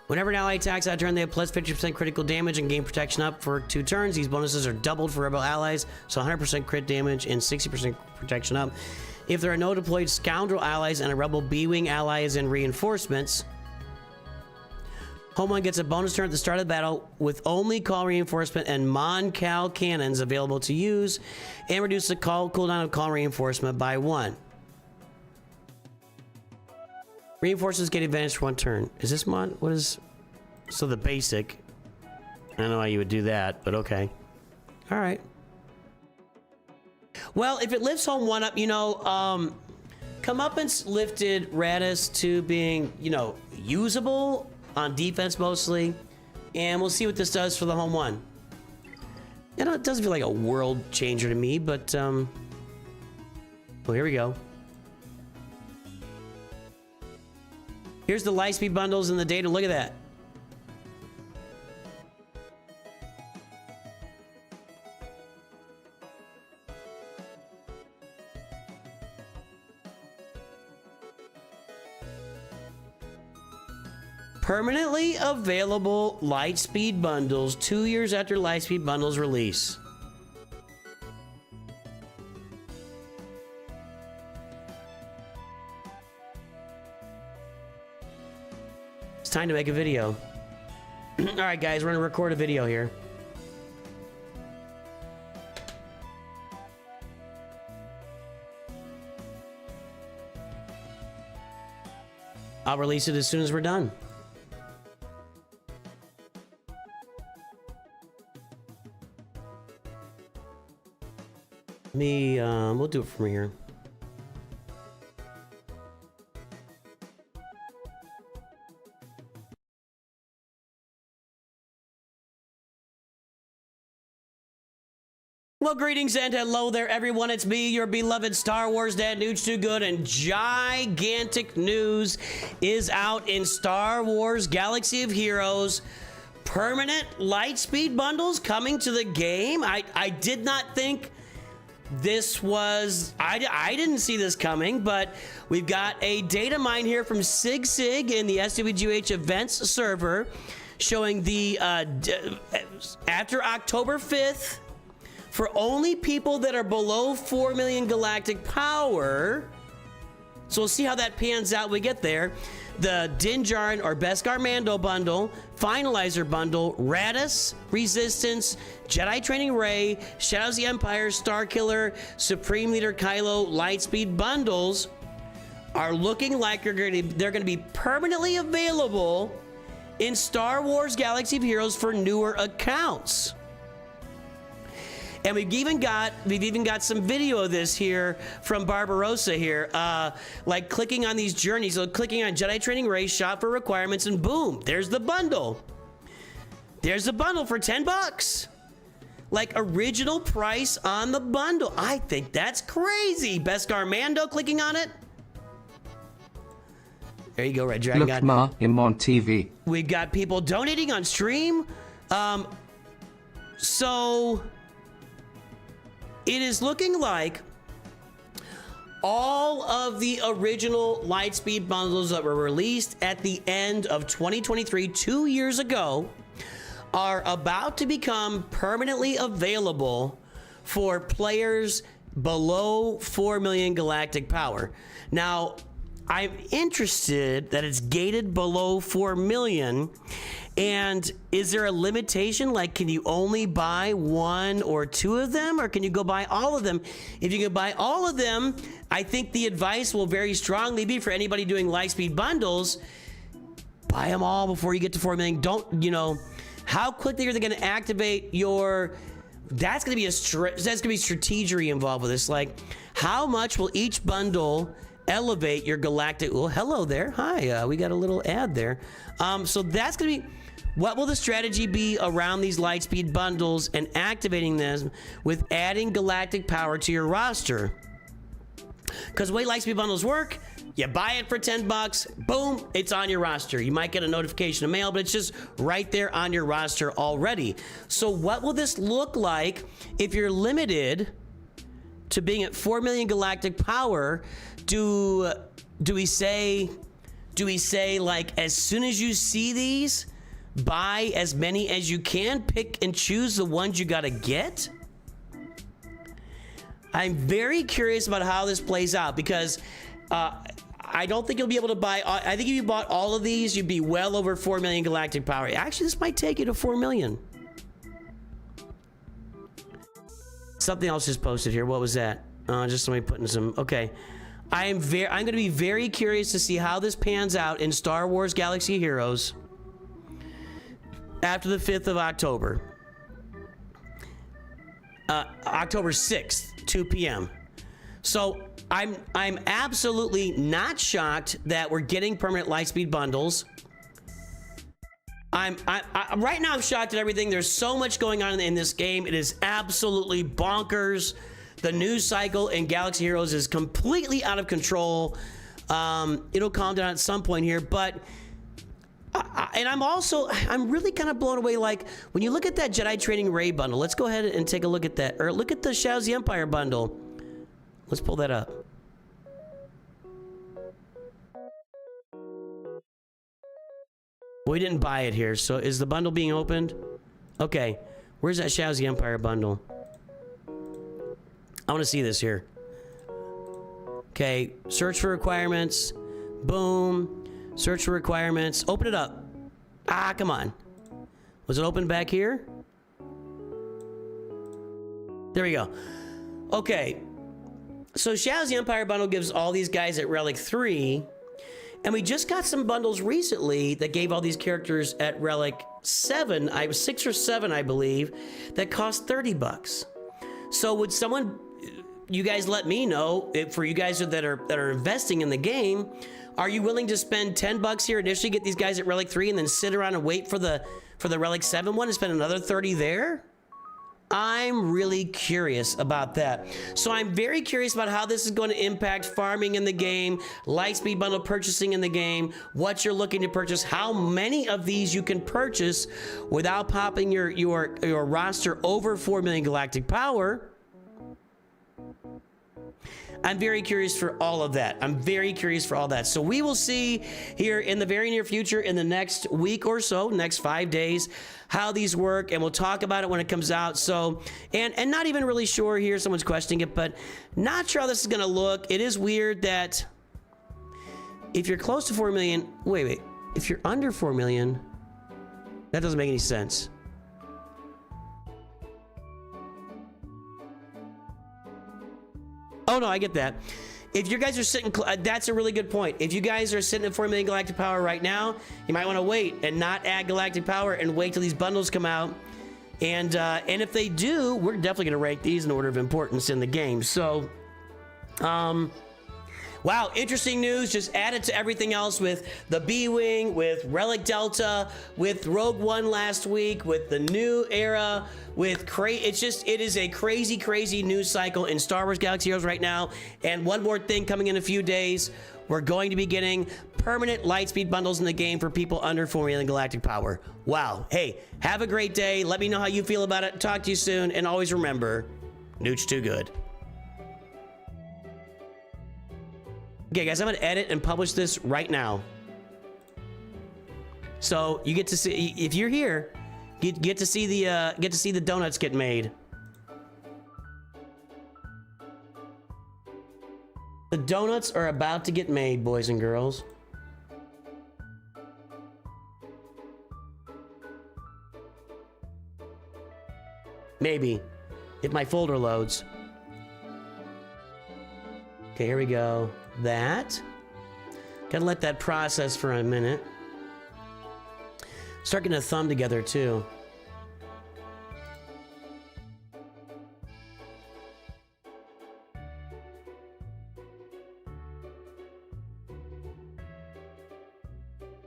Whenever an ally attacks out of turn, they have plus 50% critical damage and gain protection up for 2 turns. These bonuses are doubled for rebel allies, so 100% crit damage and 60% protection up. If there are no deployed scoundrel allies and a rebel B-Wing ally is in reinforcements, Home 1 gets a bonus turn at the start of the battle with only call reinforcement and Mon-Cal cannons available to use, and reduce the cooldown of call reinforcement by 1. Reinforcements get advantage for 1 turn. Is this mod? What is... So the basic. I don't know how you would do that, but okay. Alright. Well, if it lifts Home 1 up, you know, Comeuppance lifted Radis to being, you know, usable on defense mostly. And we'll see what this does for the Home 1. You know, it doesn't feel like a world changer to me, but well, here we go. Here's the Lightspeed bundles and the data. Look at that. Permanently available Lightspeed bundles 2 years after Lightspeed bundles release. It's time to make a video. All right, guys, we're gonna record a video here. I'll release it as soon as we're done. We'll do it from here. Well, greetings and hello there, everyone. It's me, your beloved Star Wars dad, Nooch2Gud, and gigantic news is out in Star Wars Galaxy of Heroes. Permanent Lightspeed bundles coming to the game. I did not think this was, I didn't see this coming, but we've got a data mine here from SigSig in the SWGH events server showing the after October 5th, for only people that are below 4 million galactic power. So we'll see how that pans out when we get there. The Din Djarin or Beskar Mando bundle, Finalizer bundle, Radis, Resistance, Jedi Training Rey, Shadows of the Empire, Starkiller, Supreme Leader Kylo, Lightspeed bundles are looking like they're going to be permanently available in Star Wars Galaxy of Heroes for newer accounts. And we've even got some video of this here from Barbarossa here, like clicking on these journeys, so clicking on Jedi Training Rey, shop for requirements, and boom, there's the bundle. There's the bundle for 10 bucks. Like original price on the bundle. I think that's crazy. Beskar Mando, clicking on it. There you go, Red Dragon God. Ma, I'm on TV. We've got people donating on stream. So it is looking like all of the original Lightspeed bundles that were released at the end of 2023, 2 years ago, are about to become permanently available for players below 4 million galactic power. Now, I'm interested that it's gated below 4 million. And is there a limitation? Like, can you only buy 1 or 2 of them, or can you go buy all of them? If you can buy all of them, I think the advice will very strongly be for anybody doing Lightspeed bundles, buy them all before you get to 4 million. Don't, you know, how quickly are they going to activate your, that's going to be strategery involved with this. Like, how much will each bundle elevate your galactic? Well, hello there. Hi, we got a little ad there. So that's going to be, what will the strategy be around these Lightspeed bundles and activating them with adding galactic power to your roster? Because the way Lightspeed bundles work, you buy it for 10 bucks, boom, it's on your roster. You might get a notification in mail, but it's just right there on your roster already. So what will this look like if you're limited to being at 4 million galactic power? Do we say like, as soon as you see these, buy as many as you can, pick and choose the ones you gotta get? I'm very curious about how this plays out, because I don't think you'll be able to buy, I think if you bought all of these, you'd be well over 4 million galactic power. Actually, this might take you to 4 million. Something else just posted here. What was that? Just somebody putting some, okay. I'm going to be very curious to see how this pans out in Star Wars Galaxy Heroes after the 5th of October. October 6th, 2 p.m. So I'm absolutely not shocked that we're getting permanent Lightspeed bundles Right now I'm shocked at everything. There's so much going on in this game. It is absolutely bonkers. The news cycle in Galaxy Heroes is completely out of control. It'll calm down at some point here, but and I'm really kind of blown away. Like when you look at that Jedi Training Ray bundle, let's go ahead and take a look at that. Or look at the Shadows of the Empire bundle. Let's pull that up. We didn't buy it here, so is the bundle being opened? Okay, where's that Shadows of the Empire bundle? I want to see this here. Okay, search for requirements. Boom. Search for requirements. Open it up. Ah, come on. Was it open back here? There we go. Okay. So Shadows of the Empire bundle gives all these guys at Relic 3. And we just got some bundles recently that gave all these characters at Relic 7, 6 or 7, I believe, that cost 30 bucks. So would someone, you guys let me know, if for you guys that are investing in the game, are you willing to spend 10 bucks here initially, get these guys at Relic 3 and then sit around and wait for the Relic 7 one and spend another 30 there? I'm really curious about that. So I'm very curious about how this is going to impact farming in the game, Lightspeed bundle purchasing in the game, what you're looking to purchase, how many of these you can purchase without popping your roster over 4 million galactic power. I'm very curious for all of that. I'm very curious for all that. So we will see here in the very near future, in the next week or so, next 5 days, how these work, and we'll talk about it when it comes out. So, and not even really sure here, someone's questioning it, but not sure how this is gonna look. It is weird that if you're close to 4 million, wait, if you're under 4 million, that doesn't make any sense. Oh no, I get that. If you guys are sitting, that's a really good point. If you guys are sitting at 4 million galactic power right now, you might want to wait and not add galactic power and wait till these bundles come out. And if they do, we're definitely going to rank these in order of importance in the game. So, wow, interesting news. Just added to everything else with the B-Wing, with Relic Delta, with Rogue One last week, with the new era, with it is a crazy news cycle in Star Wars Galaxy Heroes right now. And one more thing coming in a few days, we're going to be getting permanent Lightspeed bundles in the game for people under 4 million galactic power. Wow. Hey, have a great day. Let me know how you feel about it. Talk to you soon. And always remember, Nooch2Gud. Okay, guys, I'm gonna edit and publish this right now. So you get to see, if you're here, get to see the donuts get made. The donuts are about to get made, boys and girls. Maybe, if my folder loads. Okay, here we go. That. Gotta let that process for a minute. Start getting a thumb together too.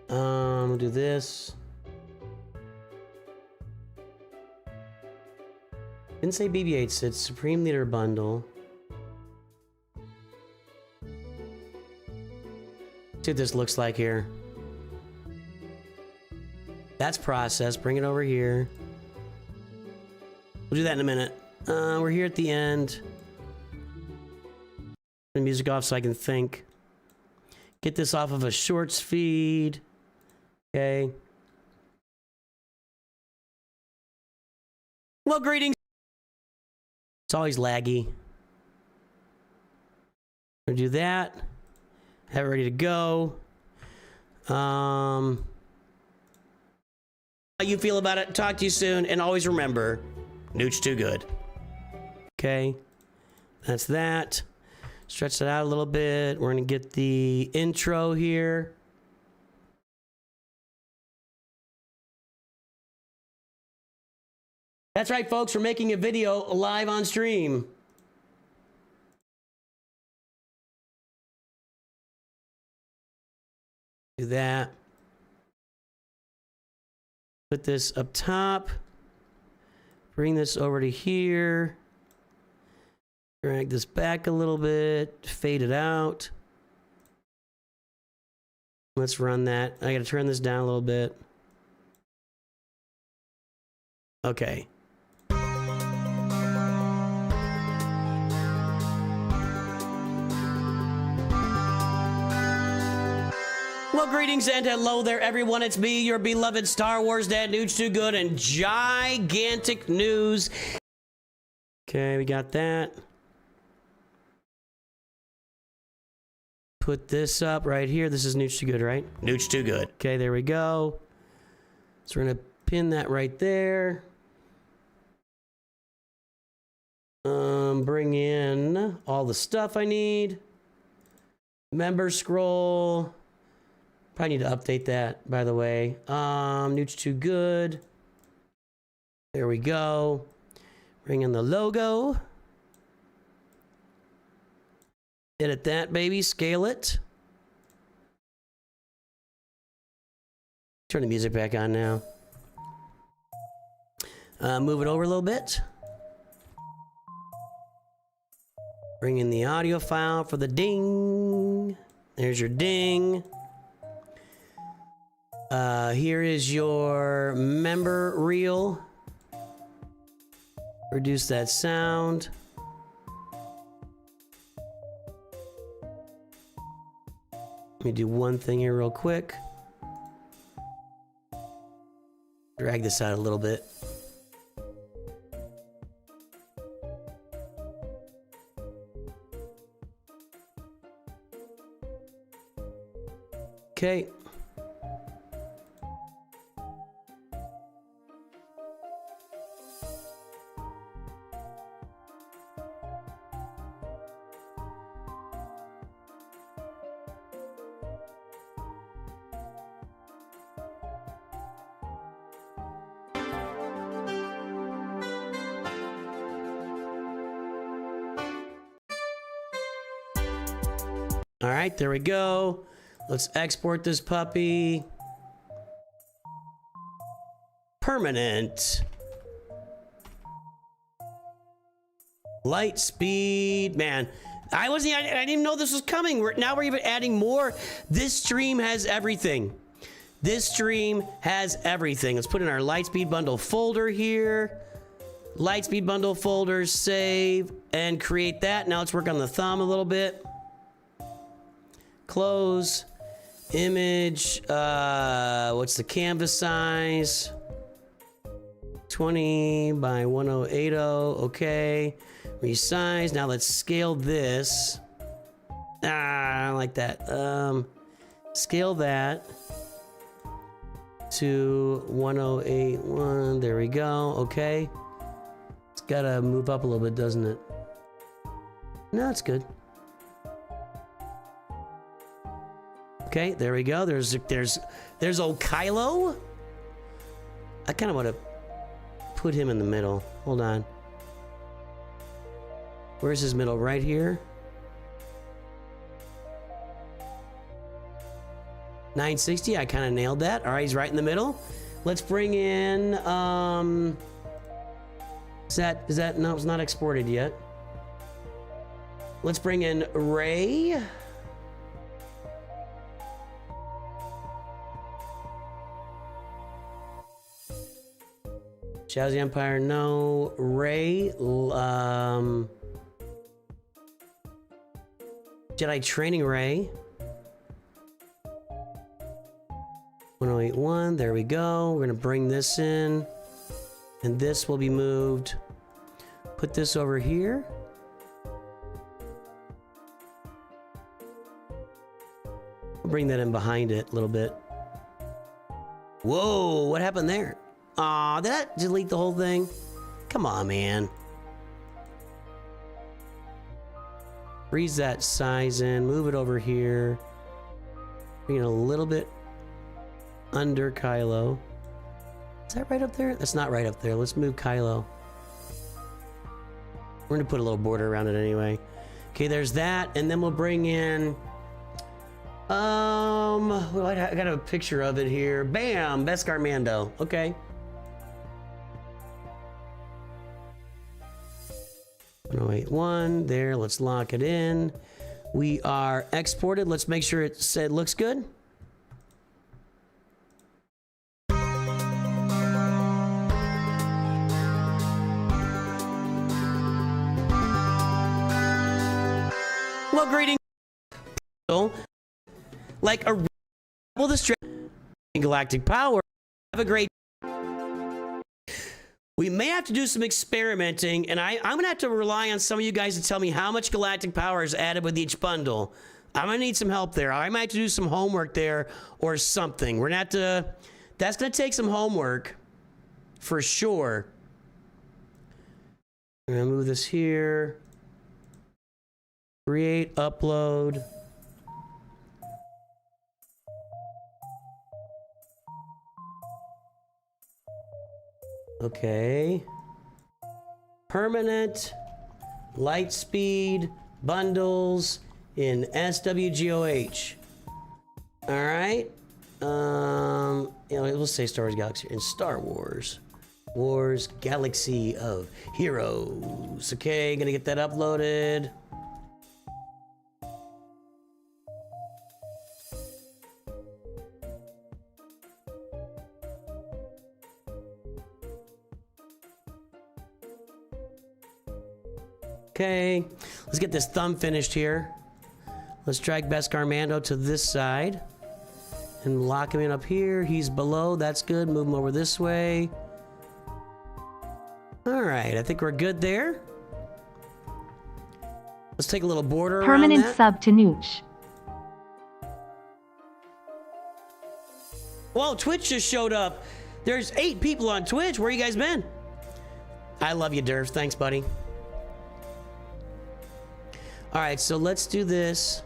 We'll do this. Didn't say BB-8, it's Supreme Leader Bundle. See what this looks like here. That's processed. Bring it over here. We'll do that in a minute. We're here at the end. Turn the music off so I can think. Get this off of a shorts feed. Okay. Well, greetings. It's always laggy. We'll do that. Have it ready to go. How you feel about it? Talk to you soon, and always remember, Nooch2Gud. Okay, that's that. Stretch it out a little bit. We're gonna get the intro here. That's right, folks. We're making a video live on stream. Do that. Put this up top. Bring this over to here. Drag this back a little bit. Fade it out. Let's run that. I gotta turn this down a little bit. Okay. Well, greetings and hello there, everyone. It's me, your beloved Star Wars dad, Nooch2Gud, and gigantic news. Okay, we got that. Put this up right here. This is Nooch2Gud, right? Nooch2Gud. Okay, there we go. So we're gonna pin that right there. Bring in all the stuff I need. Member scroll. Probably need to update that, by the way. Nooch2Gud. There we go. Bring in the logo. Edit that, baby. Scale it. Turn the music back on now. Move it over a little bit. Bring in the audio file for the ding. There's your ding. Here is your member reel. Reduce that sound. Let me do one thing here real quick. Drag this out a little bit. Okay. All right, there we go. Let's export this puppy. Permanent. Light speed, man. I didn't even know this was coming. Now we're even adding more. This stream has everything. This stream has everything. Let's put in our Lightspeed bundle folder here. Lightspeed bundle folder, save, and create that. Now let's work on the thumb a little bit. Close. Image. What's the canvas size? 20 by 1080. Okay. Resize. Now let's scale this. I don't like that. Scale that to 1081. There we go. Okay. It's gotta move up a little bit, doesn't it? No, it's good. Okay, there we go. There's old Kylo. I kind of want to put him in the middle. Hold on. Where's his middle? Right here. 960. I kind of nailed that. All right, he's right in the middle. Let's bring in. Is that? No, it's not exported yet. Let's bring in Rey. Shadows of the Empire, no. Rey, Jedi Training Rey. 1081, there we go. We're gonna bring this in, and this will be moved. Put this over here. I'll bring that in behind it a little bit. Whoa, what happened there? Aw, did that delete the whole thing? Come on, man. Freeze that size in, move it over here. Bring it a little bit under Kylo. Is that right up there? That's not right up there. Let's move Kylo. We're gonna put a little border around it anyway. Okay, there's that, and then we'll bring in well, I got a picture of it here. Bam! Beskar Mando. Okay. 1081 there. Let's lock it in. We are exported. Let's make sure it said looks good. Well, greetings. Like a well, the galactic power. Have a great. We may have to do some experimenting, and I'm gonna have to rely on some of you guys to tell me how much galactic power is added with each bundle. I'm gonna need some help there. I might have to do some homework there or something. We're gonna have to. That's gonna take some homework, for sure. I'm gonna move this here. Create, upload. Okay. Permanent light speed bundles in SWGOH. All right. We'll say Star Wars Galaxy in Star Wars. Wars Galaxy of Heroes. Okay, gonna get that uploaded. Okay, let's get this thumb finished here. Let's drag Beskar Mando to this side and lock him in up here. He's below, that's good. Move him over this way. All right, I think we're good there. Let's take a little border Permanent around that. sub to Nooch. Whoa, Twitch just showed up. There's 8 people on Twitch. Where you guys been? I love you, Durf. Thanks, buddy. All right, so let's do this.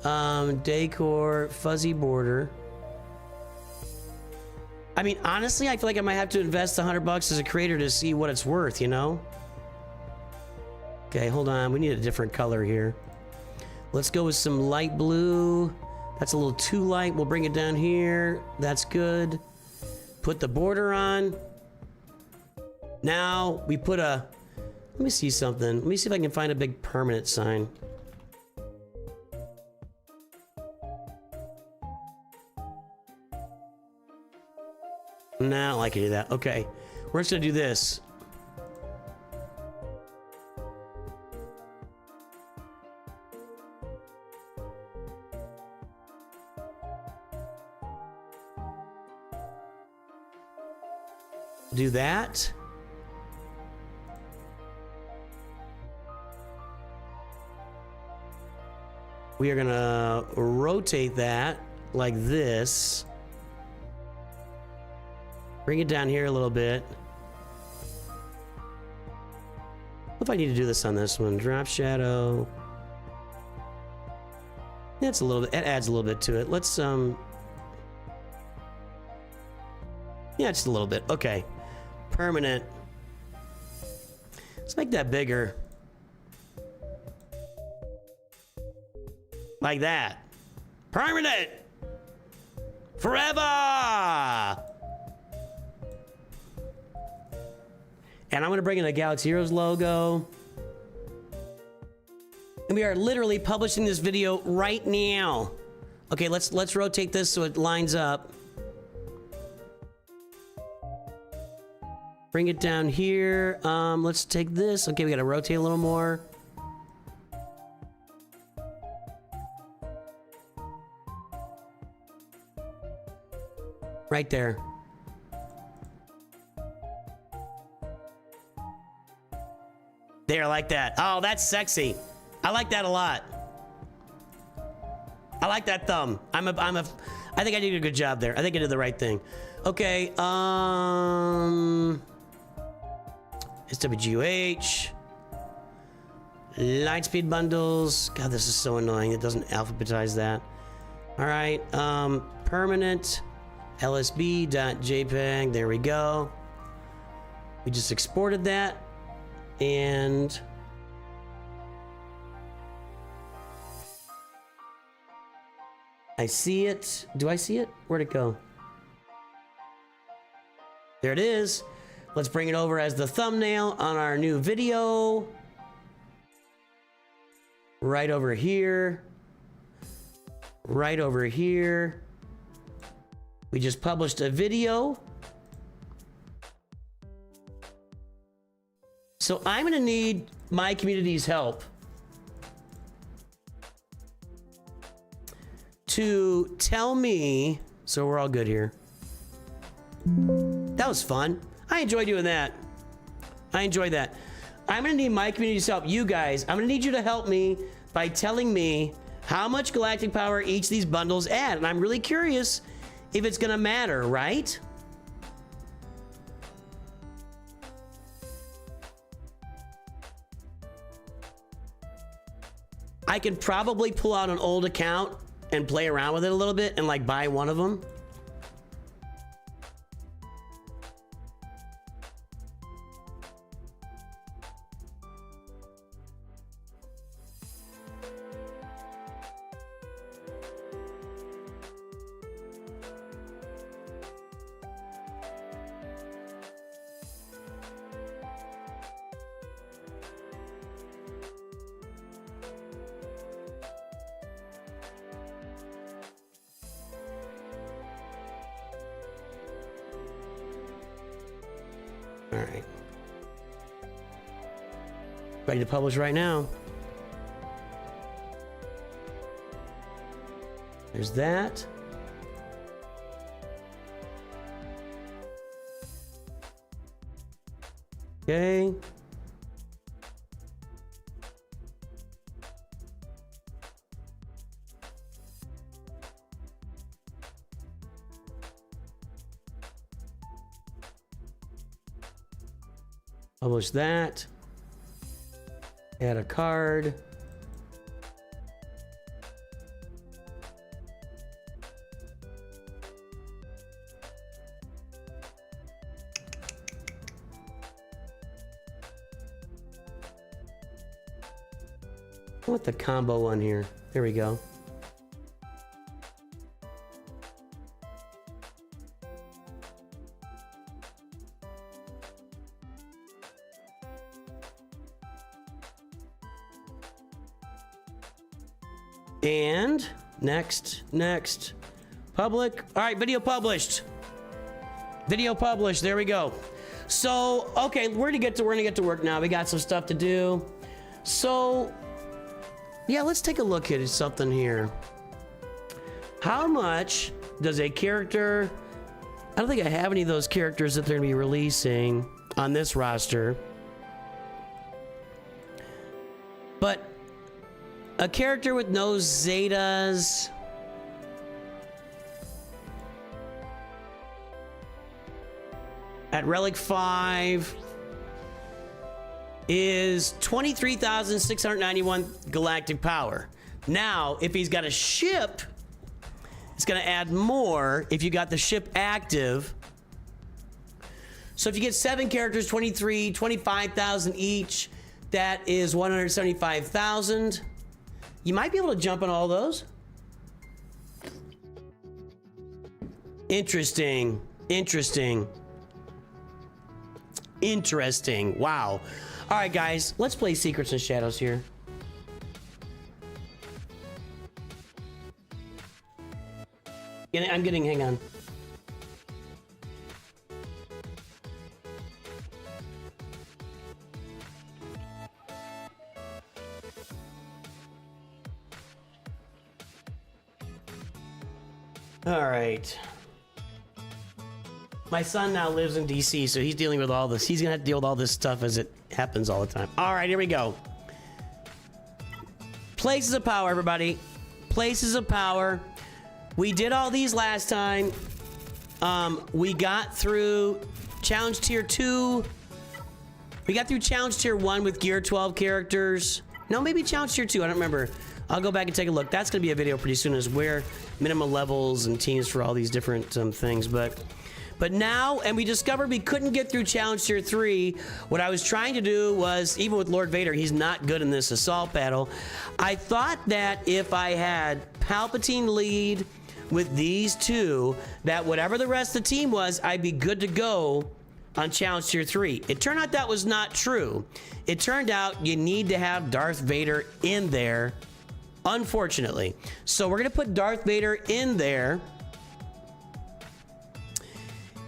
Decor, fuzzy border. I mean, honestly, I feel like I might have to invest $100 as a creator to see what it's worth, you know? Okay, hold on. We need a different color here. Let's go with some light blue. That's a little too light. We'll bring it down here. That's good. Put the border on. Now we put a... Let me see something. Let me see if I can find a big permanent sign. No, I don't like any of that. Okay. We're just gonna do this. Do that. We are gonna rotate that like this. Bring it down here a little bit. What if I need to do this on this one? Drop shadow. That's a little bit, it adds a little bit to it. Let's yeah, just a little bit. Okay. Permanent. Let's make that bigger. Like that. Permanent. Forever. And I'm going to bring in a Galaxy Heroes logo. And we are literally publishing this video right now. Okay, let's rotate this so it lines up. Bring it down here. Let's take this. Okay, we got to rotate a little more. Right there. There, like that. Oh, that's sexy. I like that a lot. I like that thumb. I think I did a good job there. I think I did the right thing. Okay, SWGOH. Lightspeed bundles. God, this is so annoying. It doesn't alphabetize that. All right, permanent lsb.jpg. There we go. We just exported that. And I see it. Do I see it? Where'd it go? There it is. Let's bring it over as the thumbnail on our new video. Right over here. Right over here. We just published a video. So I'm gonna need my community's help to tell me, so we're all good here. That was fun. I enjoy doing that. I enjoyed that. I'm gonna need my community's help. You guys, I'm gonna need you to help me by telling me how much galactic power each of these bundles add. And I'm really curious if it's gonna matter, right? I could probably pull out an old account and play around with it a little bit and like buy one of them. All right. Ready to publish right now. There's that. Okay. Publish that. Add a card. I want the combo one here. There we go. And next, public. All right, video published. Video published. There we go. So, okay, we're gonna get to work now. We got some stuff to do. So, yeah, let's take a look at something here. How much does a character? I don't think I have any of those characters that they're gonna be releasing on this roster. But a character with no Zetas. At Relic 5 is 23,691 galactic power. Now, if he's got a ship, it's gonna add more if you got the ship active. So if you get 7 characters, 25,000 each, that is 175,000. You might be able to jump on all those. Interesting. Wow. All right, guys, let's play Secrets and Shadows here. Hang on. All right. My son now lives in DC, so he's dealing with all this. He's gonna have to deal with all this stuff as it happens all the time. All right, here we go. Places of power, everybody. Places of power. We did all these last time. We got through Challenge Tier 2. We got through Challenge Tier 1 with Gear 12 characters. No, maybe Challenge Tier 2, I don't remember. I'll go back and take a look. That's gonna be a video pretty soon, is where minimum levels and teams for all these different things. But now, and we discovered we couldn't get through Challenge Tier 3. What I was trying to do was, even with Lord Vader, he's not good in this assault battle. I thought that if I had Palpatine lead with these two, that whatever the rest of the team was, I'd be good to go on challenge tier 3. It turned out that was not true. It turned out you need to have Darth Vader in there, unfortunately. So we're gonna put Darth Vader in there.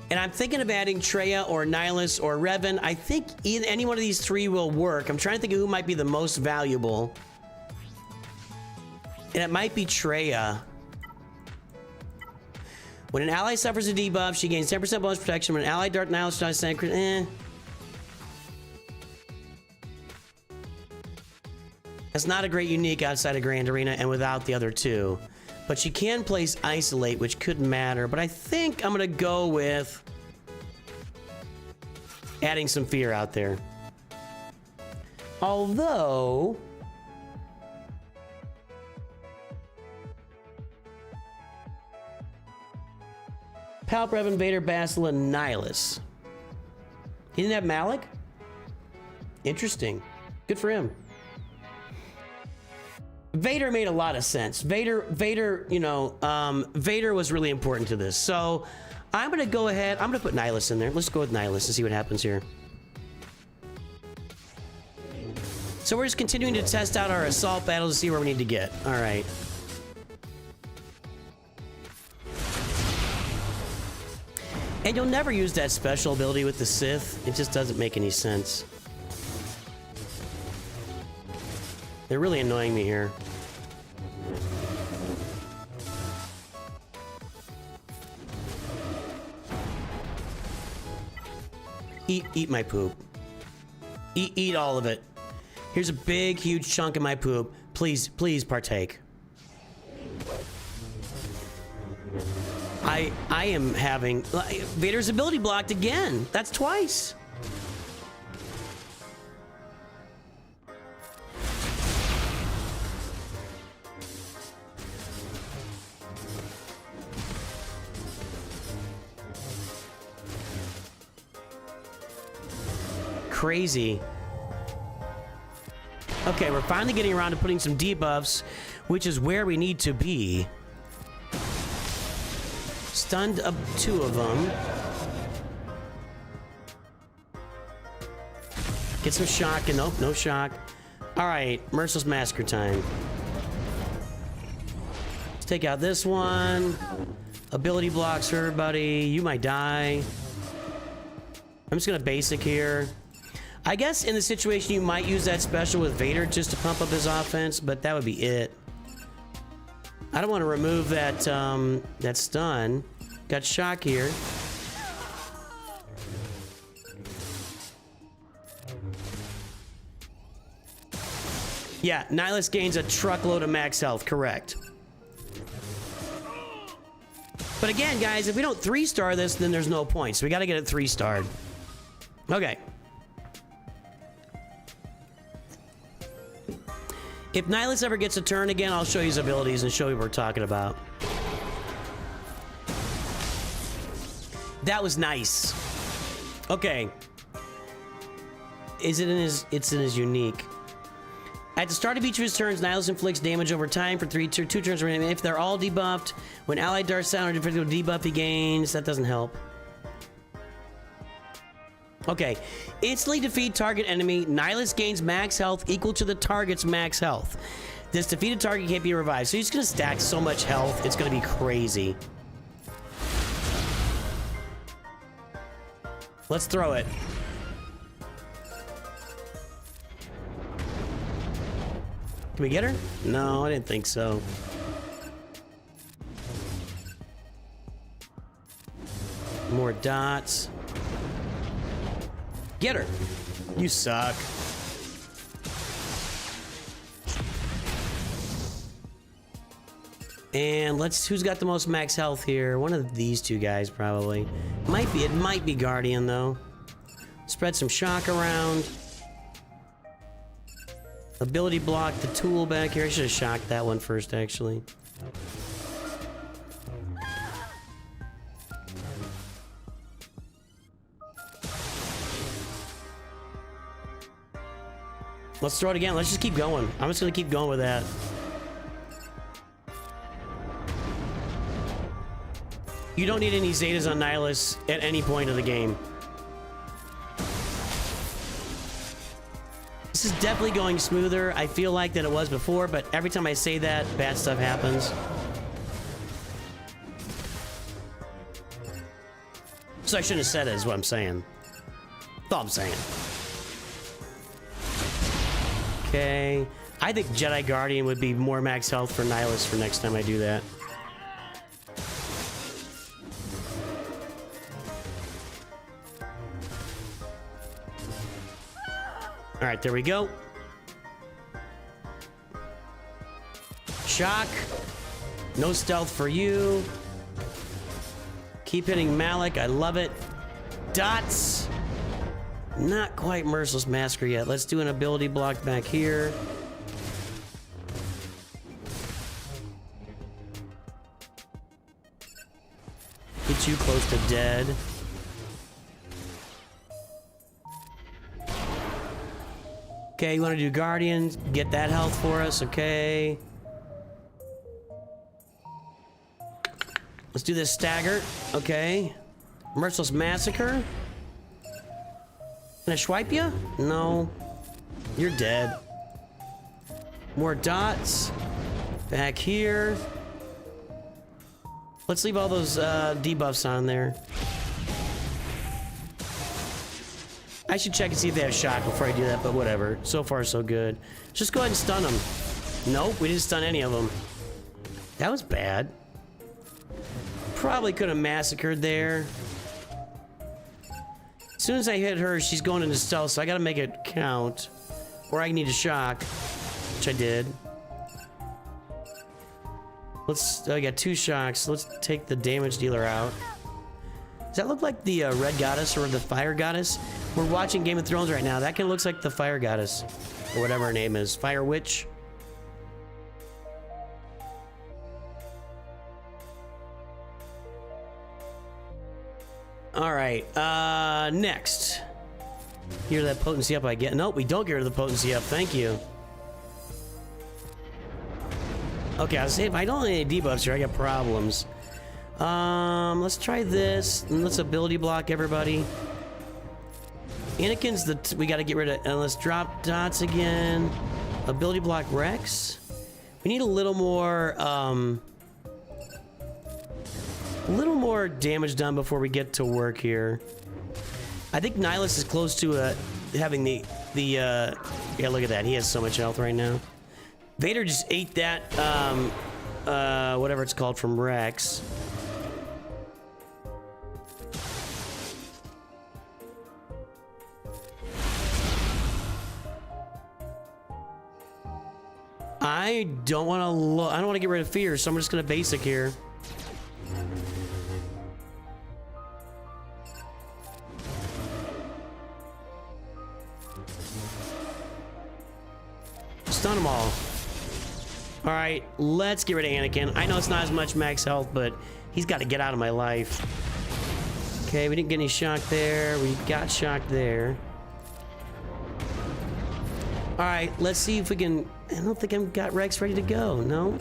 And I'm thinking of adding Traya or Nihilus or Revan. I think any one of these three will work. I'm trying to think of who might be the most valuable. And it might be Traya. When an ally suffers a debuff, she gains 10% bonus protection. When an ally Darth Nihilus dies, That's not a great unique outside of Grand Arena and without the other two. But she can place Isolate, which could matter. But I think I'm going to go with adding some fear out there. Although... Palp, Revan, Vader, Bastila, Nihilus. He didn't have Malik? Interesting. Good for him. Vader made a lot of sense. Vader, you know, Vader was really important to this. So I'm gonna go ahead. I'm gonna put Nihilus in there. Let's go with Nihilus and see what happens here. So we're just continuing to test out our assault battles to see where we need to get. All right. And you'll never use that special ability with the Sith. It just doesn't make any sense. They're really annoying me here. Eat my poop. Eat all of it. Here's a big, huge chunk of my poop. Please, please partake. I am having Vader's ability blocked again. That's twice. Crazy. Okay, we're finally getting around to putting some debuffs, which is where we need to be. Stunned up 2 of them. Get some shock, and nope, no shock. All right, Merciless Massacre time. Let's take out this one. Ability blocks for everybody. You might die. I'm just gonna basic here. I guess in the situation you might use that special with Vader just to pump up his offense, but that would be it. I don't want to remove that that stun. Got shock here. Yeah, Nihilus gains a truckload of max health, correct. But again, guys, if we don't 3-star this, then there's no point. So we got to get it 3-starred. Okay. If Nihilus ever gets a turn again, I'll show you his abilities and show you what we're talking about. That was nice. Okay. Is it in his... It's in his unique. At the start of each of his turns, Nihilus inflicts damage over time for 2 turns. If they're all debuffed, when allied Darth Sound or different debuff he gains, that doesn't help. Okay, instantly defeat target enemy. Nihilus gains max health equal to the target's max health. This defeated target can't be revived. So he's gonna stack so much health, it's gonna be crazy. Let's throw it. Can we get her? No, I didn't think so. More dots. Get her. You suck. And let's... Who's got the most max health here? One of these two guys, probably. It might be Guardian, though. Spread some shock around. Ability block the tool back here. I should have shocked that one first, actually. Let's throw it again. Let's just keep going. I'm just gonna keep going with that. You don't need any Zetas on Nihilus at any point of the game. This is definitely going smoother. I feel like that it was before, but every time I say that, bad stuff happens. So I shouldn't have said it, is what I'm saying. That's all I'm saying. Okay. I think Jedi Guardian would be more max health for Nihilus for next time I do that. Alright, there we go. Shock. No stealth for you. Keep hitting Malik. I love it. Dots. Not quite Merciless Massacre yet. Let's do an ability block back here. Get you close to dead. Okay, you want to do Guardian? Get that health for us, okay. Let's do this stagger, okay. Merciless Massacre. Can I swipe you? No. You're dead. More dots. Back here. Let's leave all those debuffs on there. I should check and see if they have shock before I do that, but whatever. So far, so good. Just go ahead and stun them. Nope, we didn't stun any of them. That was bad. Probably could have massacred there. As soon as I hit her, she's going into stealth, so I gotta make it count. Or I need a shock, which I did. I got 2 shocks. Let's take the damage dealer out. Does that look like the red goddess or the fire goddess? We're watching Game of Thrones right now. That kind of looks like the fire goddess, or whatever her name is. Fire witch. All right, next. Gear that potency up I get. Nope, we don't get rid of the potency up. Thank you. Okay, I was saying, if I don't have any debuffs here, I got problems. Let's try this. And let's ability block everybody. Anakin's we gotta get rid of, and let's drop dots again. Ability block Rex. We need a little more damage done before we get to work here. I think Nihilus is close to having yeah, look at that. He has so much health right now. Vader just ate that whatever it's called from Rex. I don't want to get rid of fear, so I'm just gonna basic here. Stun them all. All right, let's get rid of Anakin. I know it's not as much max health, but he's got to get out of my life. Okay, we didn't get any shock there. We got shock there. All right, let's see if we can. I don't think I've got Rex ready to go. No.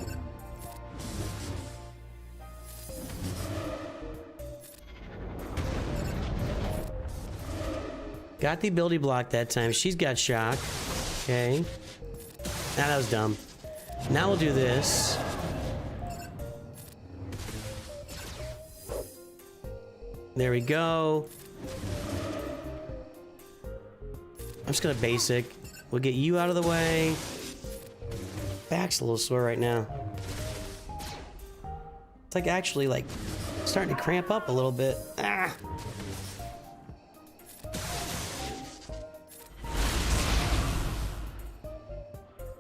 Got the ability block that time. She's got shock. Okay. Nah, that was dumb. Now we'll do this. There we go. I'm just gonna basic. We'll get you out of the way. Back's a little sore right now. It's like actually like starting to cramp up a little bit. Ah.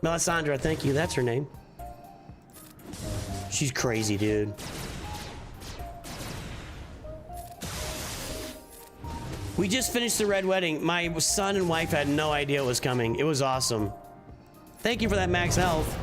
Melisandre, thank you. That's her name. She's crazy, dude. We just finished the Red Wedding. My son and wife had no idea it was coming. It was awesome. Thank you for that max health.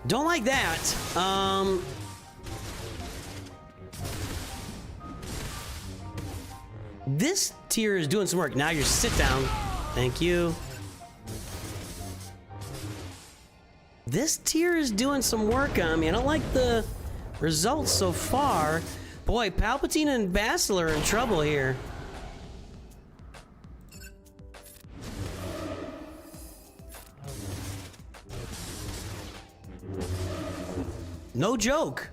Don't like that. this tier is doing some work. Now you're sit down. Thank you. This tier is doing some work on me. I don't like the results so far. Boy, Palpatine and Bastila are in trouble here. No joke.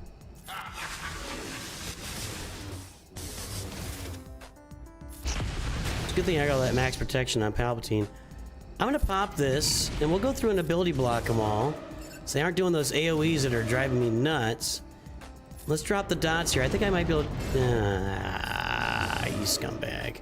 It's a good thing I got that max protection on Palpatine. I'm gonna pop this, and we'll go through and ability block them all. So they aren't doing those AoEs that are driving me nuts. Let's drop the dots here. I think I might be able to... you scumbag.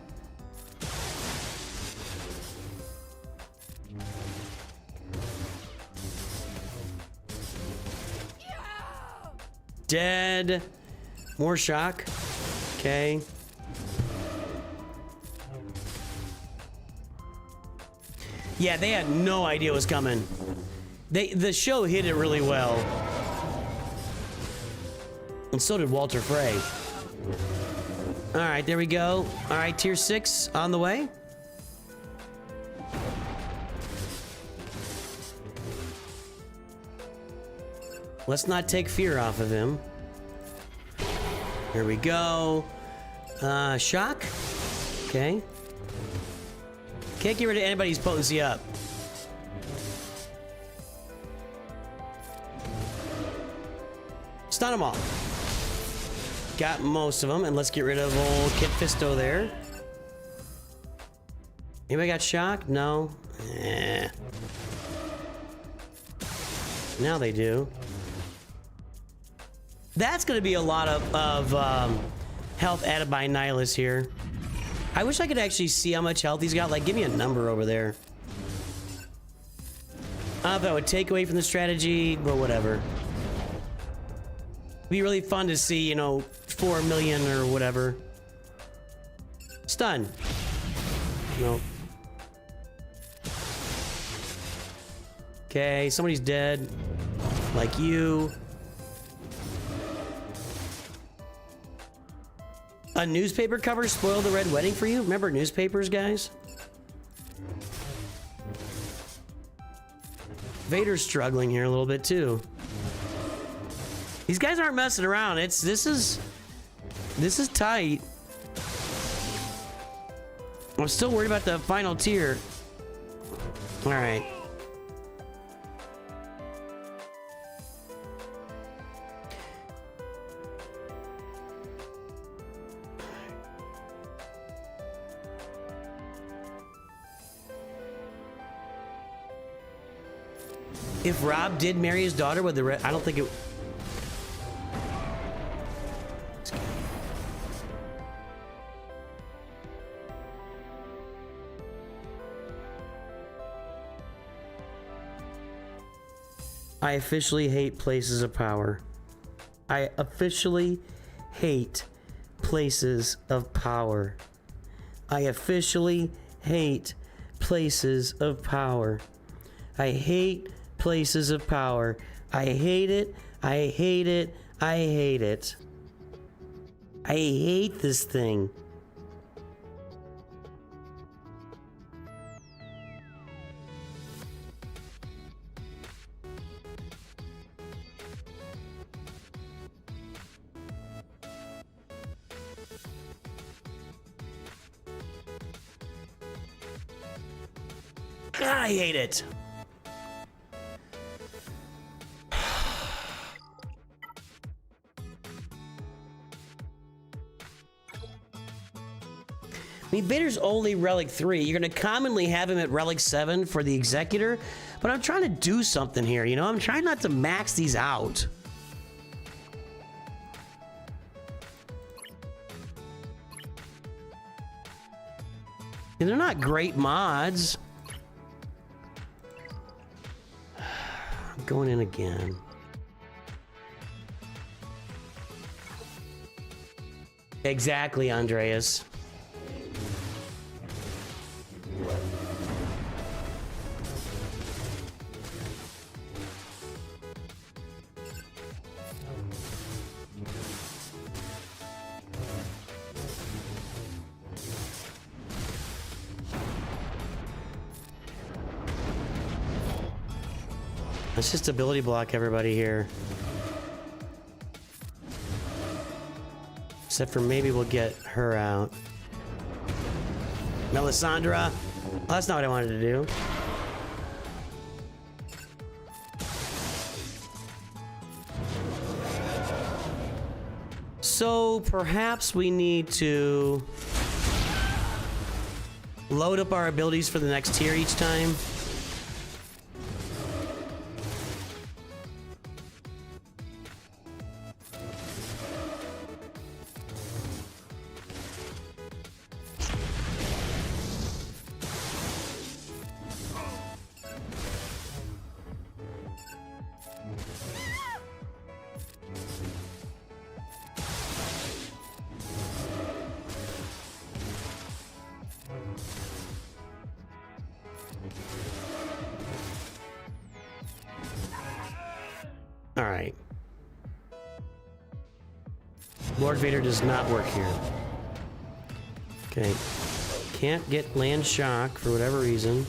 Dead. More shock. Okay. Yeah, they had no idea what was coming. The show hit it really well. And so did Walter Frey. All right, there we go. All right, tier 6 on the way. Let's not take fear off of him. Here we go. Shock. Okay. Can't get rid of anybody's potency up. Stun them all. Got most of them, and let's get rid of old Kit Fisto there. Anybody got shock? No. Eh. Now they do. That's going to be a lot of health added by Nihilus here. I wish I could actually see how much health he's got. Like, give me a number over there. I don't know if that would take away from the strategy, but whatever. It'd be really fun to see, you know, 4 million or whatever. Stun. Nope. Okay, somebody's dead. Like you. A newspaper cover spoiled the red wedding for you? Remember newspapers, guys? Vader's struggling here a little bit too. These guys aren't messing around. This is tight. I'm still worried about the final tier. All right. If Rob did marry his daughter with the red, I don't think it. I officially hate places of power. I officially hate places of power. I officially hate places of power. I hate places of power. I hate it. I hate it. I hate it. I hate this thing. I hate it. I mean, Vader's only Relic 3. You're going to commonly have him at Relic 7 for the Executor, but I'm trying to do something here, you know? I'm trying not to max these out. And they're not great mods. I'm going in again. Exactly, Andreas. Let's just ability block everybody here. Except for maybe we'll get her out. Melisandre. Oh, that's not what I wanted to do. So perhaps we need to load up our abilities for the next tier each time. All right. Lord Vader does not work here. Okay. Can't get land shock for whatever reason.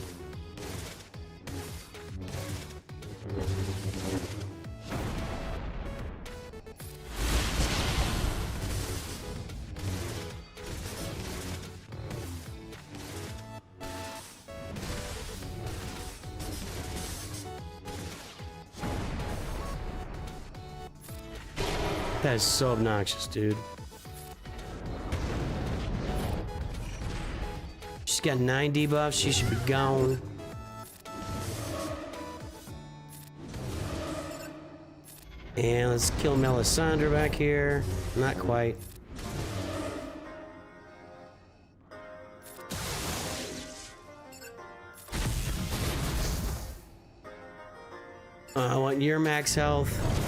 That is so obnoxious, dude. She's got 9 debuffs. She should be gone. And let's kill Melisandre back here. Not quite. I want your max health.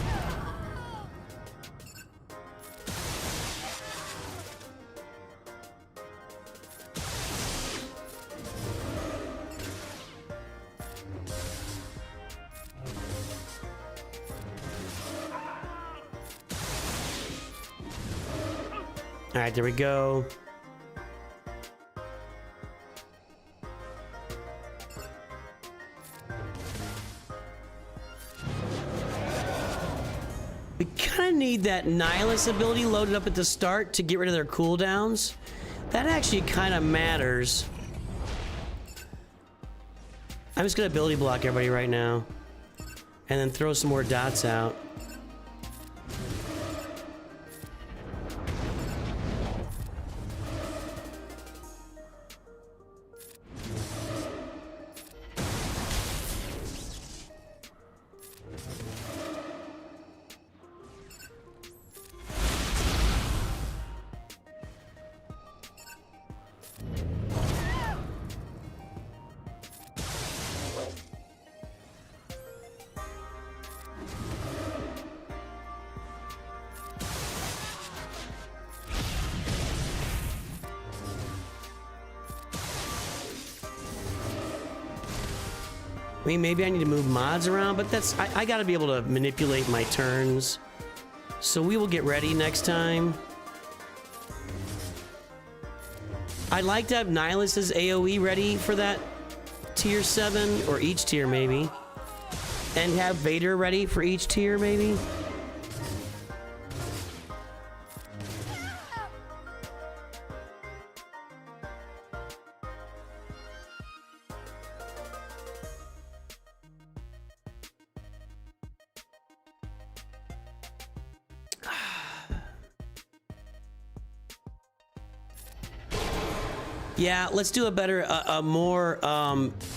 All right, there we go. We kind of need that Nihilus ability loaded up at the start to get rid of their cooldowns. That actually kind of matters. I'm just gonna ability block everybody right now. And then throw some more dots out. I mean, maybe I need to move mods around, but that's... I gotta be able to manipulate my turns. So we will get ready next time. I'd like to have Nihilus's AoE ready for that tier 7, or each tier maybe. And have Vader ready for each tier maybe. Yeah, let's do a better, a more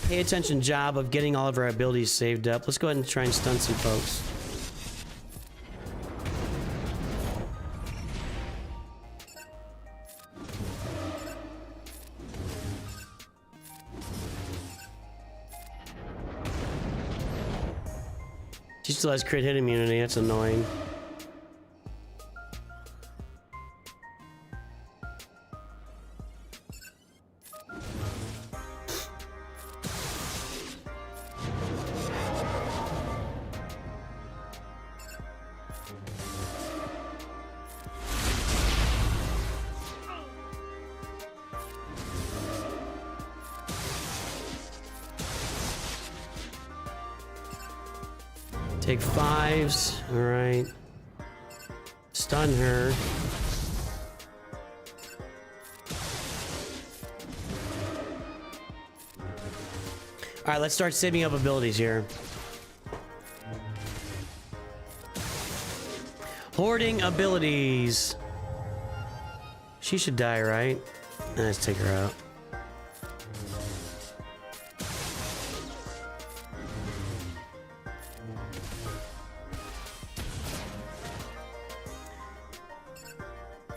pay attention job of getting all of our abilities saved up. Let's go ahead and try and stun some folks. She still has crit hit immunity, that's annoying. Take 5s. All right. Stun her. All right, let's start saving up abilities here. Hoarding abilities. She should die, right? Let's take her out.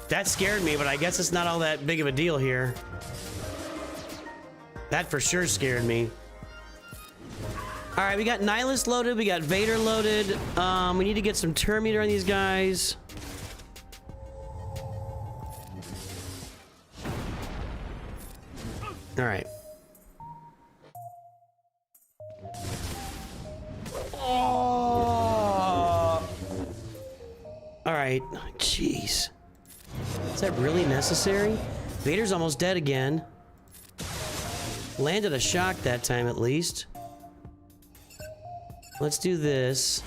That scared me, but I guess it's not all that big of a deal here. That for sure scared me. All right, we got Nihilist loaded, we got Vader loaded. We need to get some turn meter on these guys. All right. Oh. All right, jeez. Is that really necessary? Vader's almost dead again. Landed a shock that time at least. Let's do this.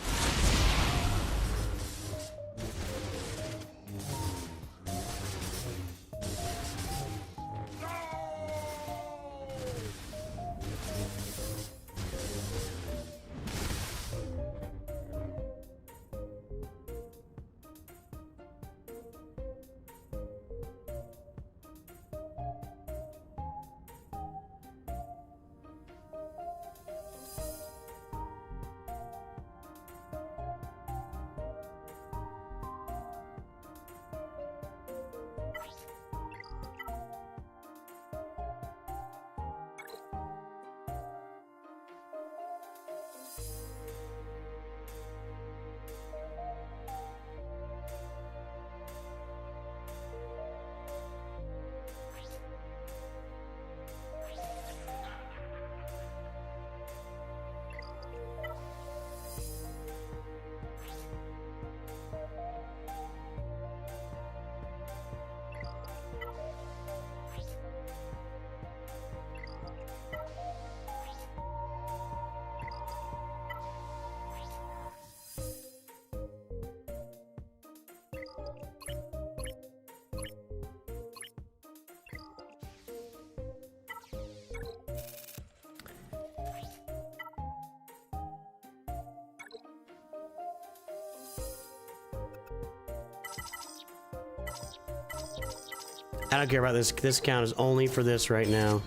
I don't care about this. This count is only for this right now.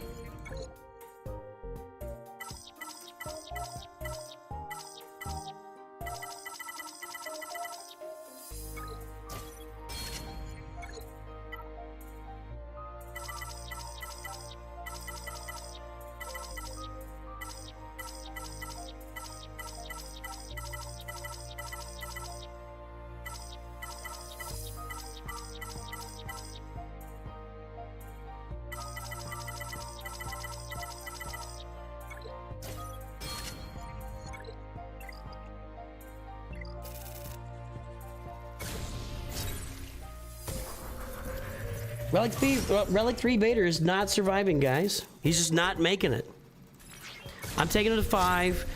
Relic 3 Vader is not surviving, guys. He's just not making it. I'm taking it to 5.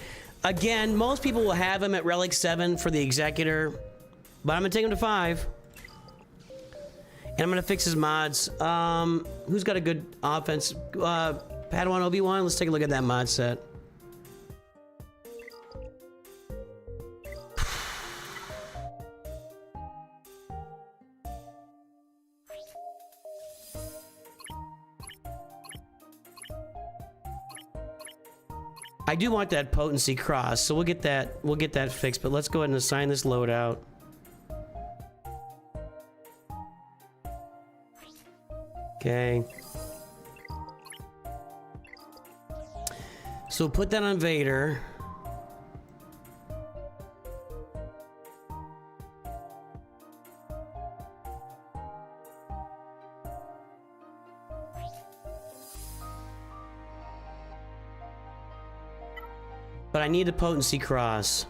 Again, most people will have him at Relic 7 for the Executor, but I'm gonna take him to 5. And I'm gonna fix his mods. Who's got a good offense? Padawan Obi-Wan, let's take a look at that mod set. I do want that potency cross, so we'll get that fixed, but let's go ahead and assign this loadout. Okay. So put that on Vader. But I need a potency cross.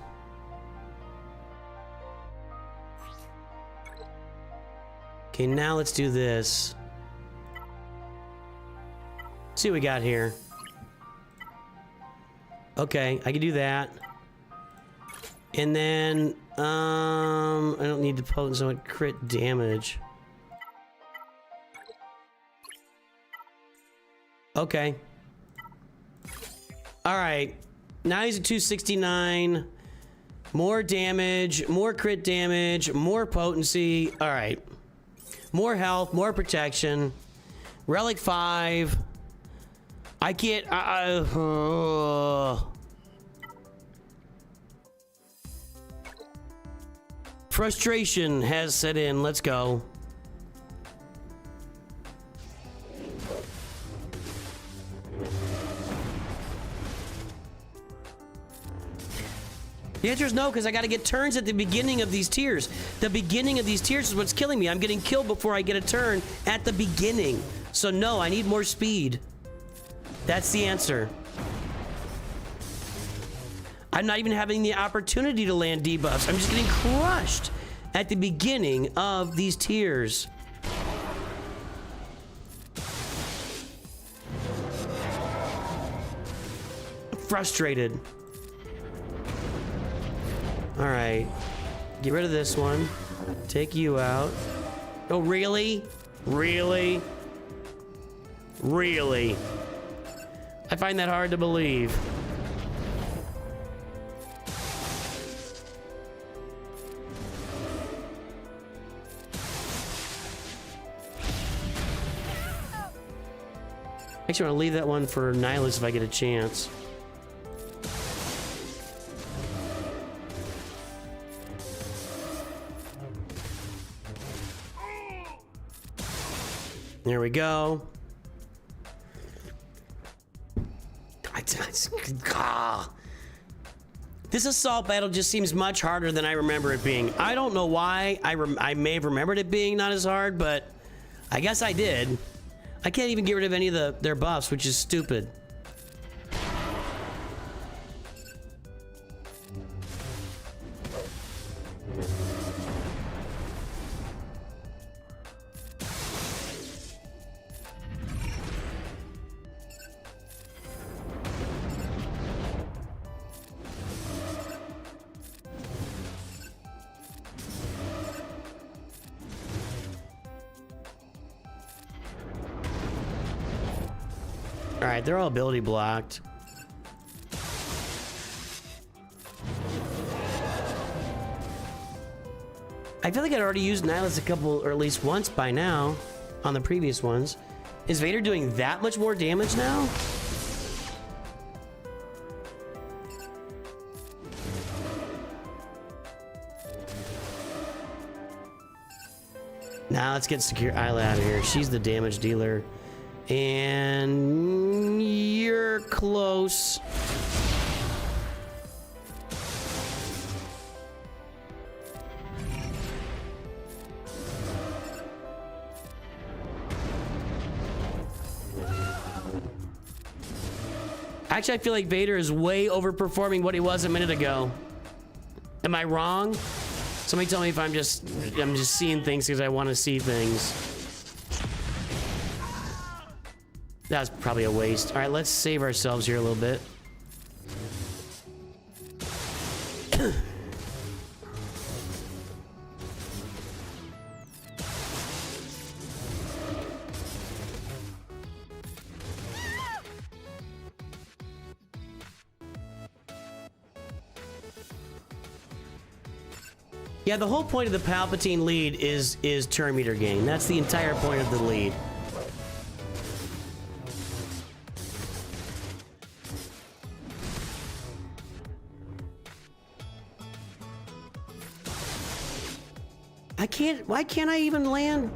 Okay, now let's do this. Let's see what we got here. Okay, I can do that. And then, I don't need the potent, so it crit damage. Okay. Alright. Now he's at 269. More damage, more crit damage, more potency. Alright. More health, more protection. Relic 5. I can't... Frustration has set in. Let's go. The answer is no, because I got to get turns at the beginning of these tiers. The beginning of these tiers is what's killing me. I'm getting killed before I get a turn at the beginning. So no, I need more speed. That's the answer. I'm not even having the opportunity to land debuffs. I'm just getting crushed at the beginning of these tiers. Frustrated. All right, get rid of this one. Take you out. Oh, really? Really? Really? I find that hard to believe. Actually, I want to leave that one for Nihilus if I get a chance. There we go. This assault battle just seems much harder than I remember it being. I don't know why. I may have remembered it being not as hard, but I guess I did. I can't even get rid of any of their buffs, which is stupid. Alright, they're all ability blocked. I feel like I'd already used Nihilus a couple, or at least once by now, on the previous ones. Is Vader doing that much more damage now? Now let's get Secure Isla out of here. She's the damage dealer. And you're close. Actually, I feel like Vader is way overperforming what he was a minute ago. Am I wrong? Somebody tell me if I'm just seeing things because I want to see things. That was probably a waste. All right, let's save ourselves here a little bit. Yeah, the whole point of the Palpatine lead is turn meter gain. That's the entire point of the lead. Why can't I even land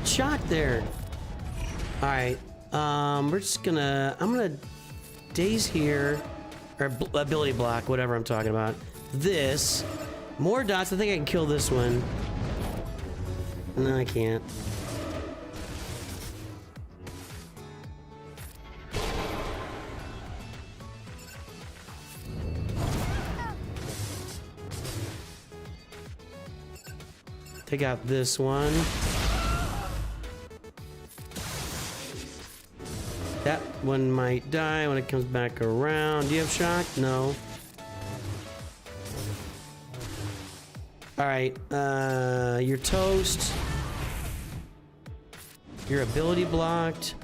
shot there? All right, I'm gonna daze here, or ability block, whatever I'm talking about. This, more dots. I think I can kill this one. No, I can't. Take out this one. That one might die when it comes back around. Do you have shock? No. All right, you're toast. Your ability blocked.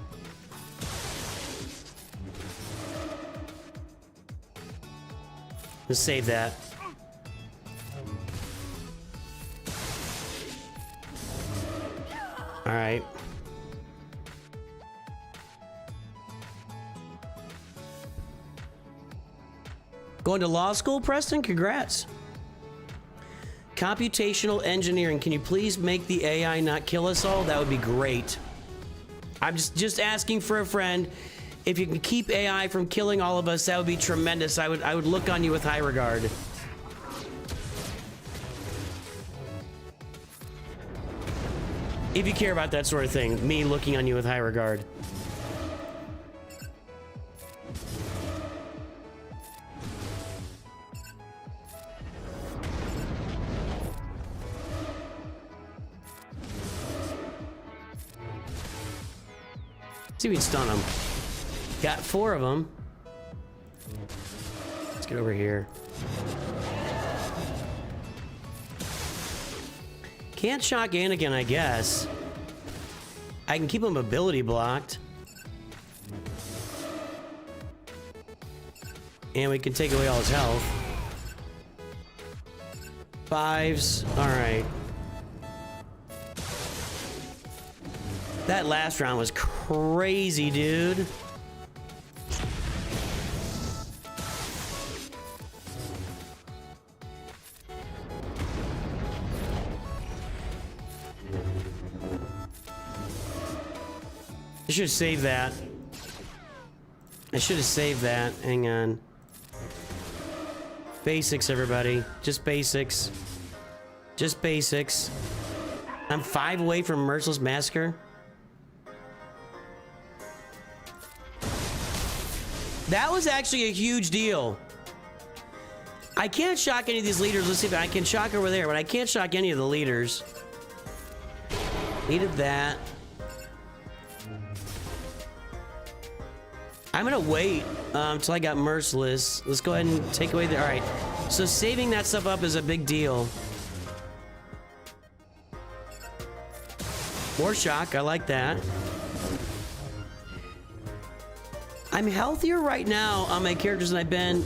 Let's save that. All right. Going to law school, Preston? Congrats. Computational engineering. Can you please make the AI not kill us all? That would be great. I'm just asking for a friend. If you can keep AI from killing all of us, that would be tremendous. I would look on you with high regard. If you care about that sort of thing, me looking on you with high regard. See if we can stun them. Got 4 of them. Let's get over here. Can't shock Anakin, I guess. I can keep him ability blocked. And we can take away all his health. 5s. Alright. That last round was crazy, dude. I should have saved that. I should have saved that. Hang on. Basics, everybody. Just basics. Just basics. I'm 5 away from Merciless Massacre. That was actually a huge deal. I can't shock any of these leaders. Let's see if I can shock over there, but I can't shock any of the leaders. Needed that. I'm gonna wait until I got Merciless. Let's go ahead and take away the... All right. So saving that stuff up is a big deal. More shock. I like that. I'm healthier right now on my characters than I've been.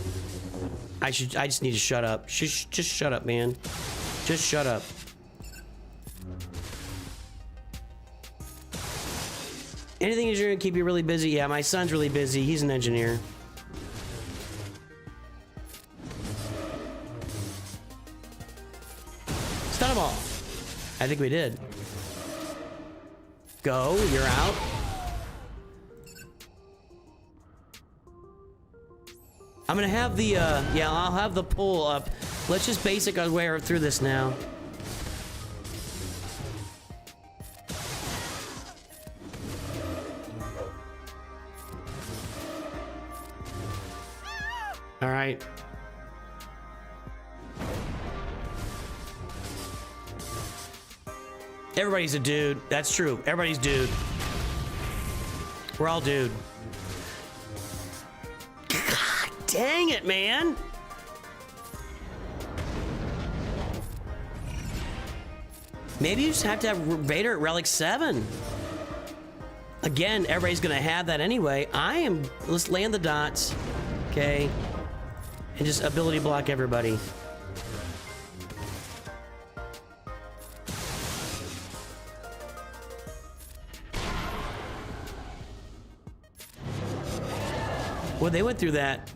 I just need to shut up. Just shut up, man. Just shut up. Anything is going to keep you really busy? Yeah, my son's really busy. He's an engineer. Stun them all. I think we did. Go, you're out. I'm gonna have the, yeah, I'll have the pull up. Let's just basic our way through this now. All right. Everybody's a dude. That's true. Everybody's dude. We're all dude. God dang it, man. Maybe you just have to have Vader at Relic 7. Again, everybody's gonna have that anyway. Let's land the dots. Okay. And just ability block everybody. Well, they went through that.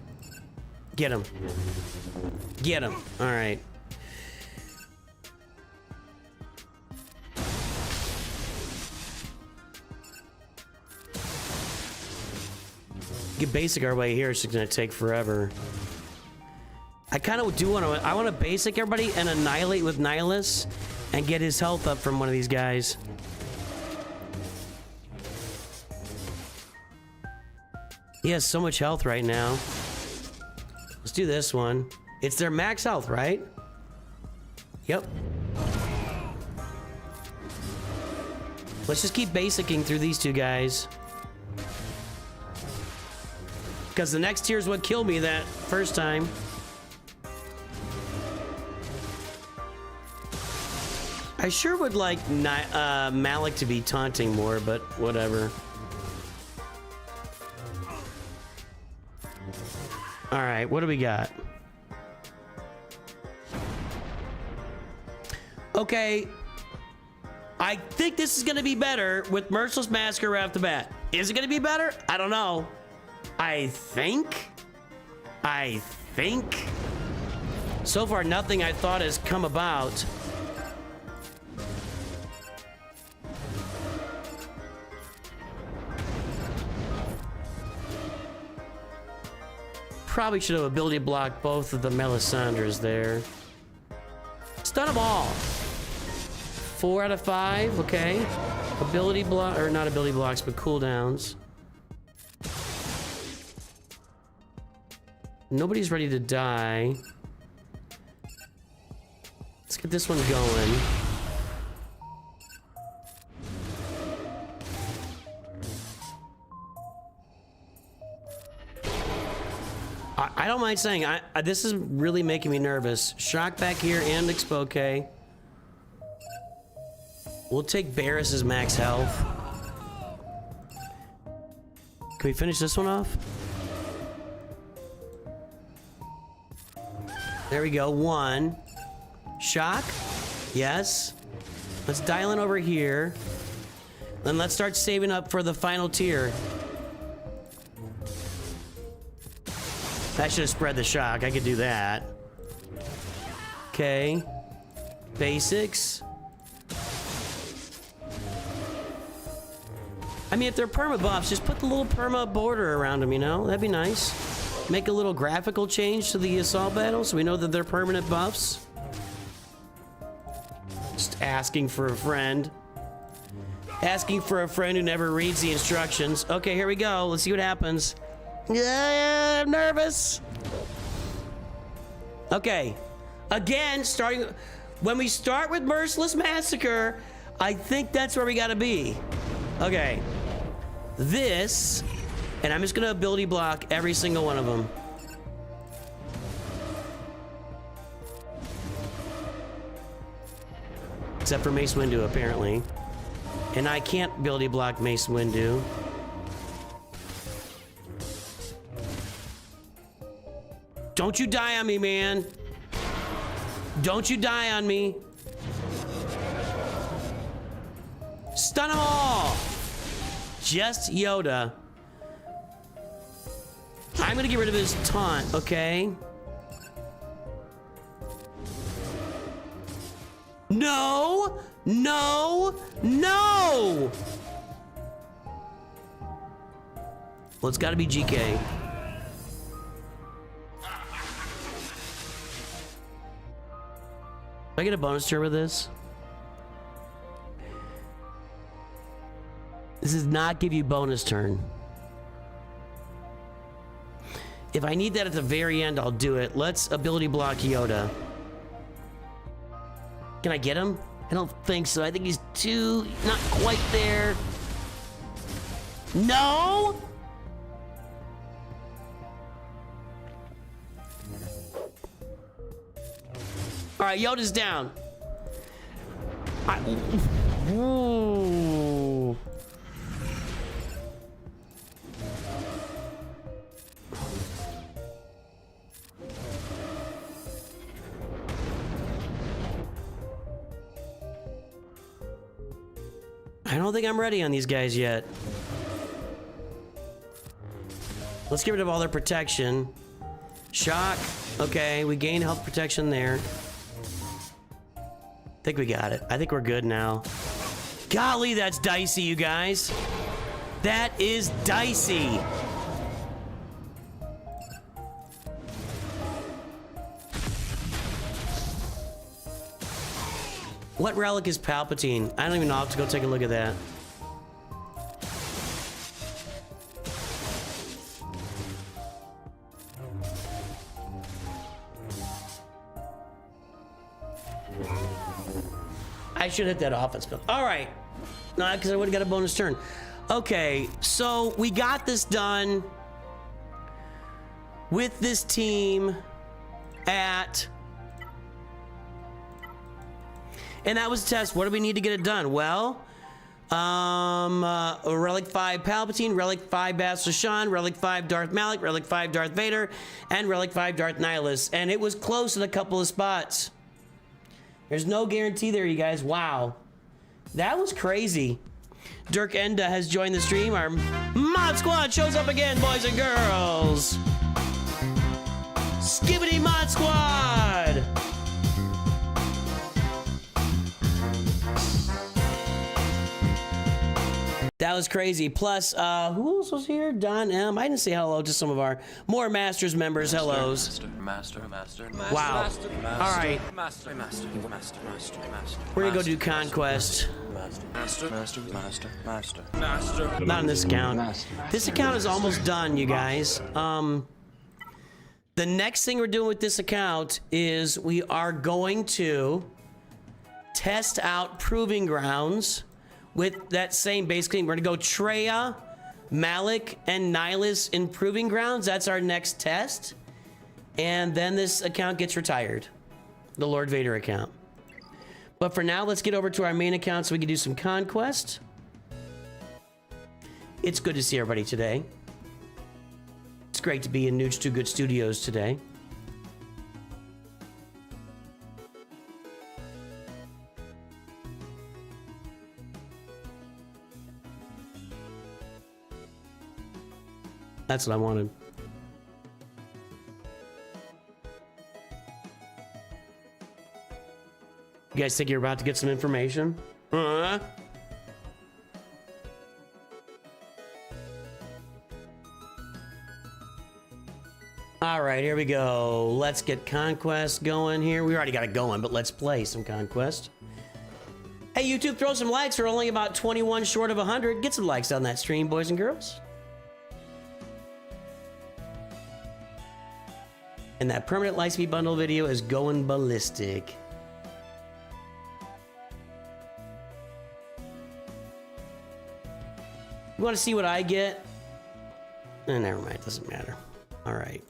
Get him. Get him. All right. Get basic our way here. It's gonna take forever. I kind of do want to. I want to basic everybody and annihilate with Nihilus and get his health up from one of these guys. He has so much health right now. Let's do this one. It's their max health, right? Yep. Let's just keep basicking through these two guys. Because the next tier is what killed me that first time. I sure would like Malik to be taunting more, but whatever. All right, what do we got? Okay, I think this is gonna be better with Merciless Massacre right off the bat. Is it gonna be better? I don't know. I think. So far, nothing I thought has come about. Probably should have ability blocked both of the Melisandres there. Stun them all. 4 out of 5, okay. Ability block, or not ability blocks, but cooldowns. Nobody's ready to die. Let's get this one going. I don't mind saying, this is really making me nervous. Shock back here and Expoke. We'll take Barris's max health. Can we finish this one off? There we go, 1. Shock, yes. Let's dial in over here. Then let's start saving up for the final tier. That should have spread the shock. I could do that. Okay. Basics. I mean, if they're perma buffs, just put the little perma border around them, you know? That'd be nice. Make a little graphical change to the assault battle so we know that they're permanent buffs. Just asking for a friend. Asking for a friend who never reads the instructions. Okay, here we go. Let's see what happens. Yeah, I'm nervous. Okay. Again, when we start with Merciless Massacre, I think that's where we gotta be. Okay. This, and I'm just gonna ability block every single one of them. Except for Mace Windu, apparently. And I can't ability block Mace Windu. Don't you die on me, man. Don't you die on me. Stun them all. Just Yoda. I'm gonna get rid of his taunt, okay? No! No! No! Well, it's gotta be GK. Do I get a bonus turn with this? This does not give you bonus turn. If I need that at the very end, I'll do it. Let's ability block Yoda. Can I get him? I don't think so. I think he's not quite there. No! All right, Yoda's down. Ooh. I don't think I'm ready on these guys yet. Let's get rid of all their protection. Shock. Okay, we gain health protection there. I think we got it. I think we're good now. Golly, that's dicey, you guys. That is dicey. What relic is Palpatine? I don't even know. I'll have to go take a look at that. I should hit that offense build. All right. No, because I would have got a bonus turn. Okay, so we got this done with this team at... And that was a test. What do we need to get it done? Well, Relic 5 Palpatine, Relic 5 Bastila Shan, Relic 5 Darth Malik, Relic 5 Darth Vader, and Relic 5 Darth Nihilus. And it was close in a couple of spots. There's no guarantee there, you guys. Wow. That was crazy. Dirk Enda has joined the stream. Our mod squad shows up again, boys and girls. Skibbity mod squad. That was crazy. Plus, who else was here? Don M. I didn't say hello to some of our more Masters members. Hellos. Master. Wow. All right. Master. We're gonna go do Conquest. Master. Not on this account. This account is almost done, you guys. The next thing we're doing with this account is we are going to test out Proving Grounds with that same base clean. We're gonna go Traya, Malik, and Nihilus in Proving Grounds. That's our next test. And then this account gets retired. The Lord Vader account. But for now, let's get over to our main account so we can do some Conquest. It's good to see everybody today. It's great to be in Nooch2Gud Studios today. That's what I wanted. You guys think you're about to get some information? All right, here we go. Let's get Conquest going here. We already got it going, but let's play some Conquest. Hey, YouTube, throw some likes. We're only about 21 short of 100. Get some likes on that stream, boys and girls. And that permanent Lightspeed bundle video is going ballistic. You want to see what I get? Never mind, it doesn't matter. All right.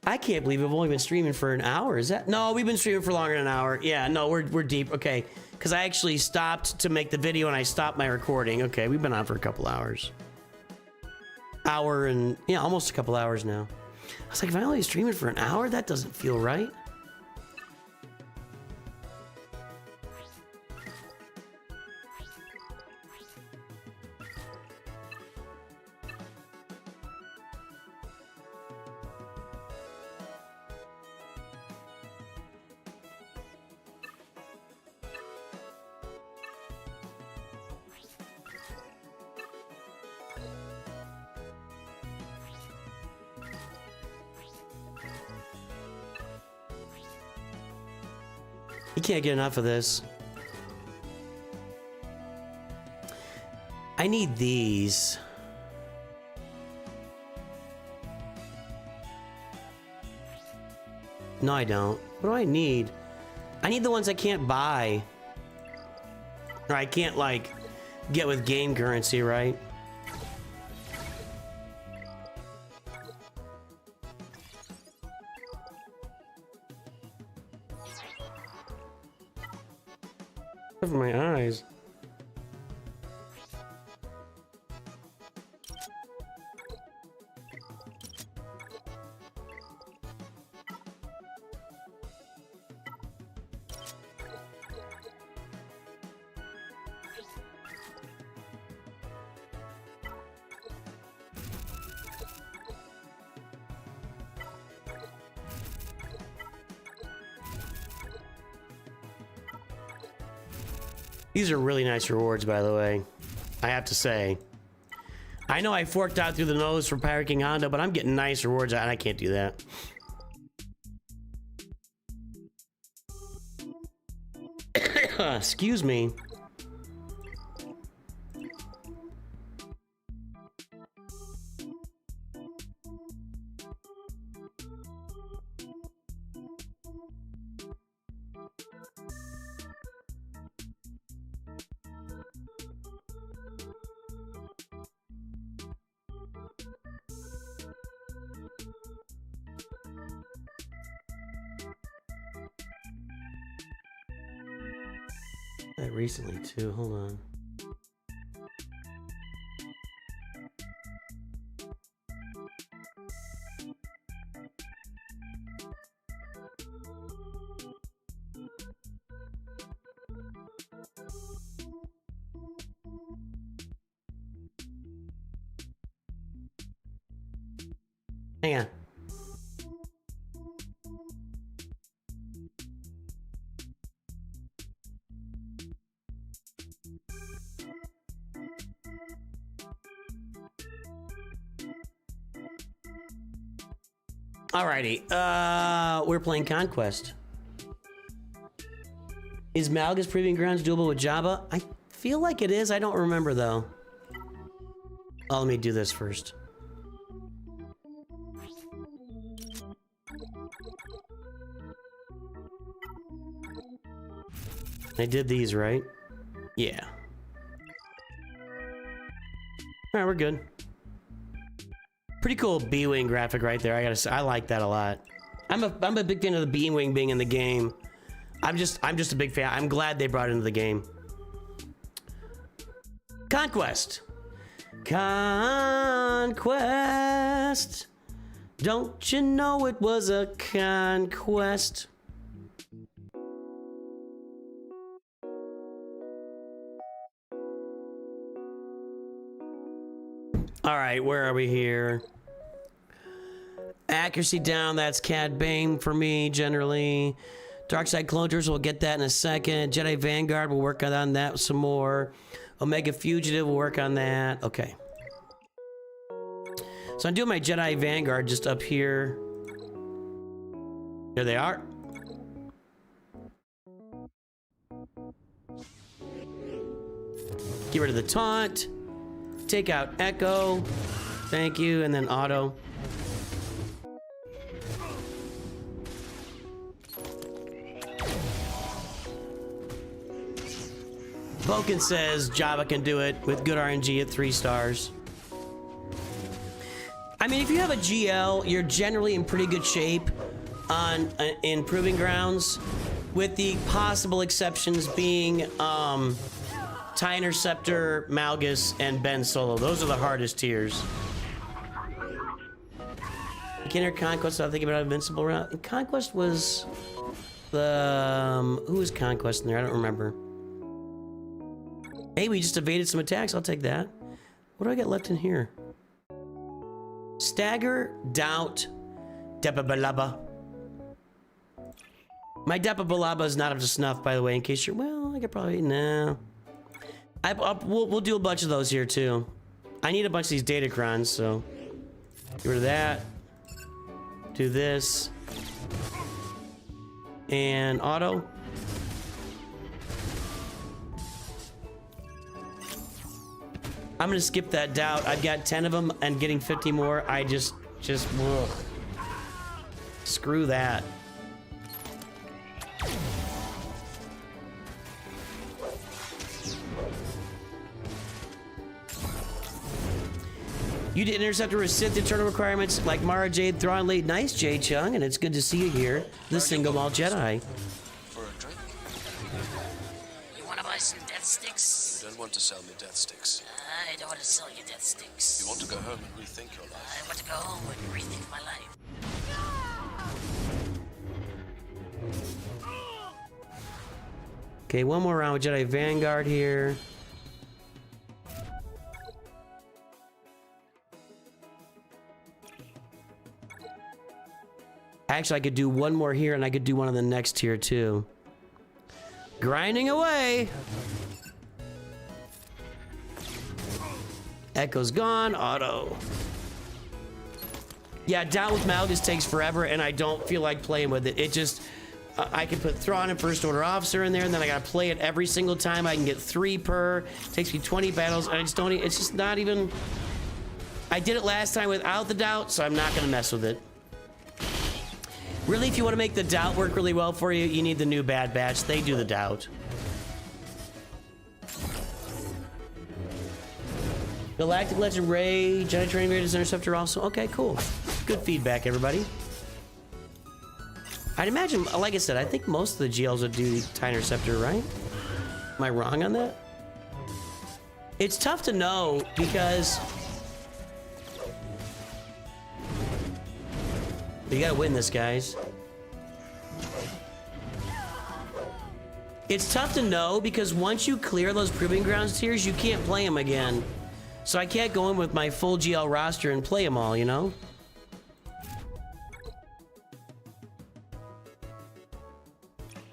I can't believe I've only been streaming for an hour. Is that? No, we've been streaming for longer than an hour. Yeah, no, we're deep. Okay, because I actually stopped to make the video and I stopped my recording. Okay, we've been on for a couple hours. Hour and, yeah, almost a couple hours now. I was like, if I only streaming for an hour, that doesn't feel right. You can't get enough of this. I need these. No, I don't. What do I need? I need the ones I can't buy. Or I can't, like, get with game currency, right? Cover my eyes. These are really nice rewards, by the way. I have to say. I know I forked out through the nose for Pirate King Honda, but I'm getting nice rewards, and I can't do that. Excuse me. that recently too. Hold on. Hang on. Alrighty, we're playing Conquest. Is Malgus Proving Grounds doable with Jabba? I feel like it is. I don't remember though. Oh, let me do this first. I did these, right? Yeah. Alright, we're good. Pretty cool B-Wing graphic right there. I gotta say, I like that a lot. I'm a big fan of the B-Wing being in the game. I'm just a big fan. I'm glad they brought it into the game. Conquest. Conquest. Don't you know it was a conquest? All right, where are we here? Accuracy down, that's Cad Bane for me, generally. Darkside Clone Troopers, we'll get that in a second. Jedi Vanguard, we'll work on that some more. Omega Fugitive, we'll work on that. Okay. So I'm doing my Jedi Vanguard just up here. There they are. Get rid of the taunt. Take out Echo. Thank you. And then auto. Vulcan says Jabba can do it with good RNG at 3 stars. I mean, if you have a GL, you're generally in pretty good shape on in Proving Grounds, with the possible exceptions being TIE Interceptor, Malgus, and Ben Solo. Those are the hardest tiers. Beginner Conquest, I'm thinking about Invincible round. Conquest was the who was Conquest in there? I don't remember. Hey, we just evaded some attacks. I'll take that. What do I got left in here? Stagger, Doubt, Depa-Balaba. My Depa-Balaba is not up to snuff, by the way, in case you're... Well, I could probably... No. We'll do a bunch of those here, too. I need a bunch of these Datacrons, so... Get rid of that. Do this. And auto. I'm gonna skip that Doubt. I've got 10 of them and getting 50 more. I just ugh. Screw that. You did Interceptor with Sith internal requirements like Mara Jade, Thrawn Late. Nice, Jade Chung, and it's good to see you here. The Single Malt Jedi. For a drink? You want to buy some death sticks? You don't want to sell me death sticks. I don't want to sell you death sticks. You want to go home and rethink your life. I want to go home and rethink my life. Okay, one more round with Jedi Vanguard here. Actually, I could do one more here, and I could do one on the next tier, too. Grinding away! Echo's gone. Auto. Yeah, Doubt with Malgus takes forever, and I don't feel like playing with it. It just... I can put Thrawn and First Order Officer in there, and then I gotta play it every single time. I can get 3 per. It takes me 20 battles, and I just don't... It's just not even... I did it last time without the Doubt, so I'm not gonna mess with it. Really, if you want to make the Doubt work really well for you, you need the new Bad Batch. They do the Doubt. Galactic Legend Ray, Jedi Training Raiders Interceptor also. Okay, cool. Good feedback, everybody. I'd imagine, like I said, I think most of the GLs would do TIE Interceptor, right? Am I wrong on that? It's tough to know because you gotta win this, guys. It's tough to know because once you clear those Proving Grounds tiers, you can't play them again. So I can't go in with my full GL roster and play them all, you know?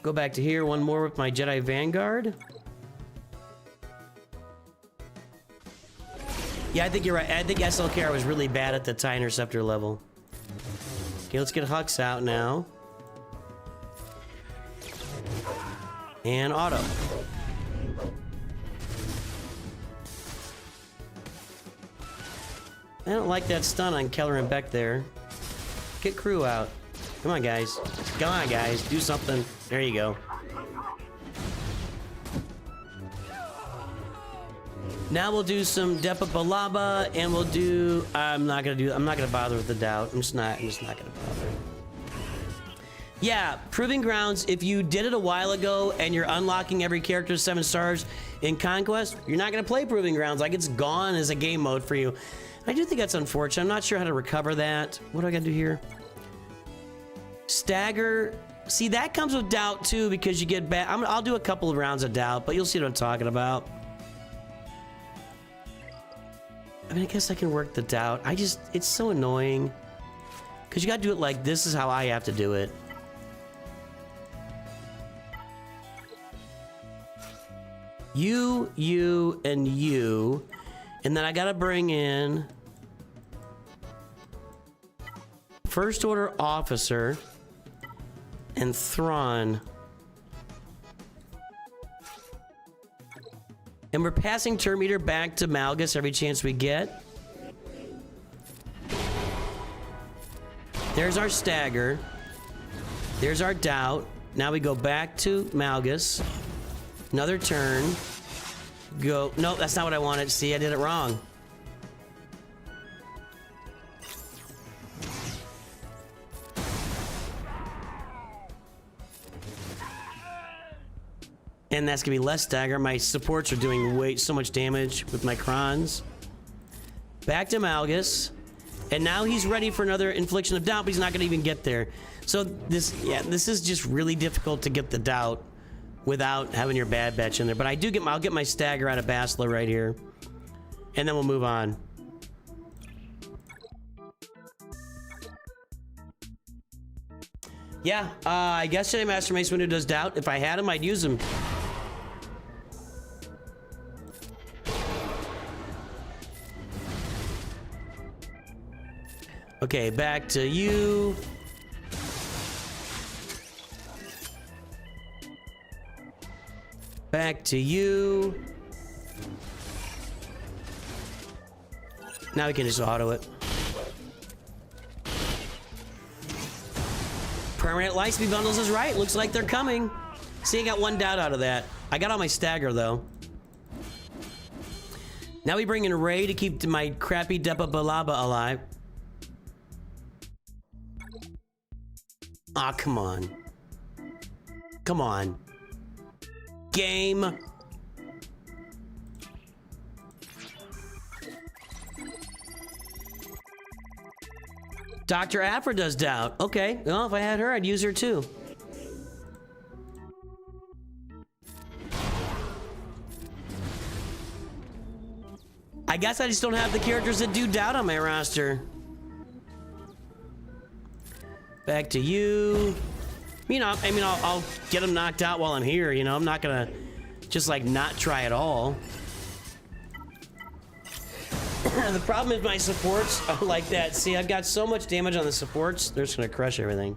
Go back to here, one more with my Jedi Vanguard. Yeah, I think you're right. I think SLKR was really bad at the TIE Interceptor level. Okay, let's get Hux out now. And auto. I don't like that stun on Keller and Beck there. Get crew out. Come on, guys. Come on, guys. Do something. There you go. Now we'll do some Depa Balaba, and we'll do. I'm not gonna bother with the doubt. I'm just not gonna bother. Yeah, Proving Grounds. If you did it a while ago and you're unlocking every character 7 stars in Conquest, you're not gonna play Proving Grounds. Like, it's gone as a game mode for you. I do think that's unfortunate. I'm not sure how to recover that. What do I gotta do here? Stagger. See, that comes with doubt too because you get back. I'll do a couple of rounds of doubt, but you'll see what I'm talking about. I mean, I guess I can work the doubt. It's so annoying because you gotta do it like this is how I have to do it. You, and you. And then I gotta bring in First Order Officer and Thrawn. And we're passing turn meter back to Malgus every chance we get. There's our stagger. There's our doubt. Now we go back to Malgus. Another turn. Go. No, that's not what I wanted. See, I did it wrong. And that's gonna be less stagger. My supports are doing so much damage with my crons. Back to Malgus. And now he's ready for another infliction of doubt, but he's not gonna even get there. So this is just really difficult to get the doubt without having your bad batch in there. But I'll get my stagger out of Bastila right here. And then we'll move on. Yeah, I guess Jedi Master Mace Windu does doubt. If I had him, I'd use him. Okay, back to you. Back to you. Now we can just auto it. Permanent Lightspeed bundles is right. Looks like they're coming. See, I got one doubt out of that. I got all my stagger though. Now we bring in Ray to keep my crappy Depa Balaba alive. Ah, come on. Come on. Game. Dr. Afra does doubt. Okay, well, if I had her, I'd use her too. I guess I just don't have the characters that do doubt on my roster. Back to you. You know, I mean, I'll get them knocked out while I'm here, you know? I'm not gonna just, like, not try at all. The problem is my supports are like that. See, I've got so much damage on the supports, they're just gonna crush everything.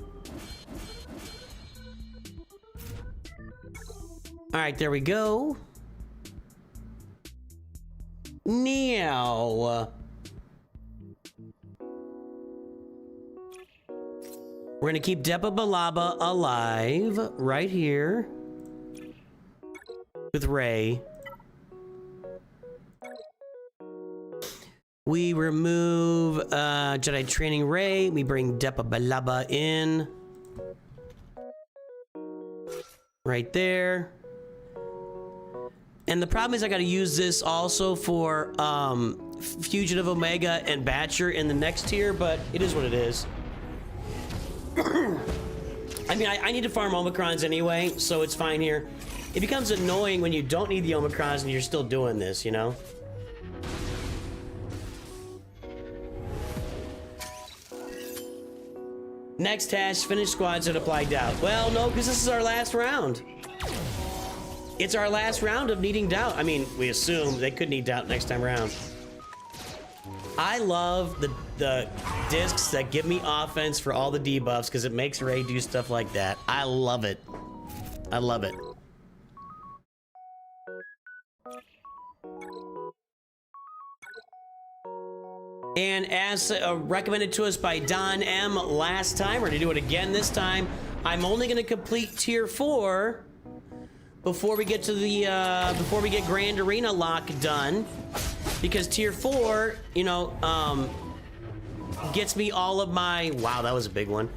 Alright, there we go. Now. We're gonna keep Depa Balaba alive right here with Ray. We remove Jedi Training Ray. We bring Depa Balaba in right there. And the problem is I gotta use this also for Fugitive Omega and Batcher in the next tier, but it is what it is. I mean, I need to farm Omicrons anyway, so it's fine here. It becomes annoying when you don't need the Omicrons and you're still doing this, you know? Next task, finish squads that apply doubt. Well, no, because this is our last round. It's our last round of needing doubt. I mean, we assume they could need doubt next time around. I love the discs that give me offense for all the debuffs because it makes Ray do stuff like that. I love it. I love it. And as recommended to us by Don M last time, we're gonna do it again this time. I'm only gonna complete tier 4 before we get to the before we get Grand Arena lock done, because tier 4, you know, gets me all of my. Wow, that was a big one.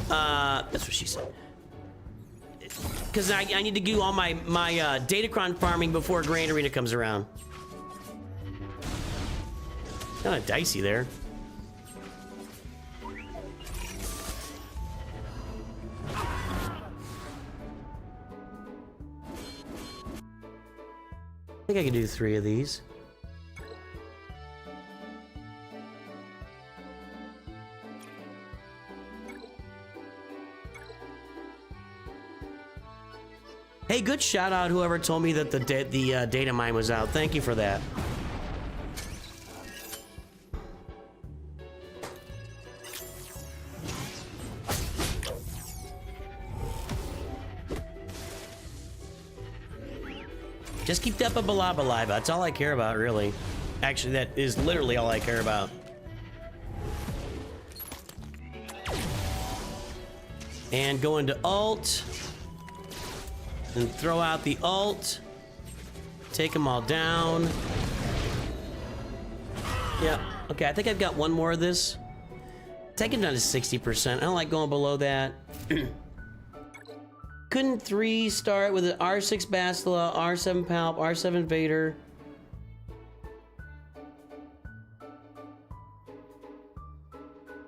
That's what she said. Because I need to do all my Datacron farming before Grand Arena comes around. Kind of dicey there. I think I can do 3 of these. Hey, good shout out whoever told me that the data mine was out. Thank you for that. Just keep that balaba alive. That's all I care about, really. Actually, that is literally all I care about. And go into ult. And throw out the ult. Take them all down. Yeah. Okay, I think I've got one more of this. Take it down to 60%. I don't like going below that. Couldn't 3 start with an R6 Bastila, R7 Palp, R7 Vader?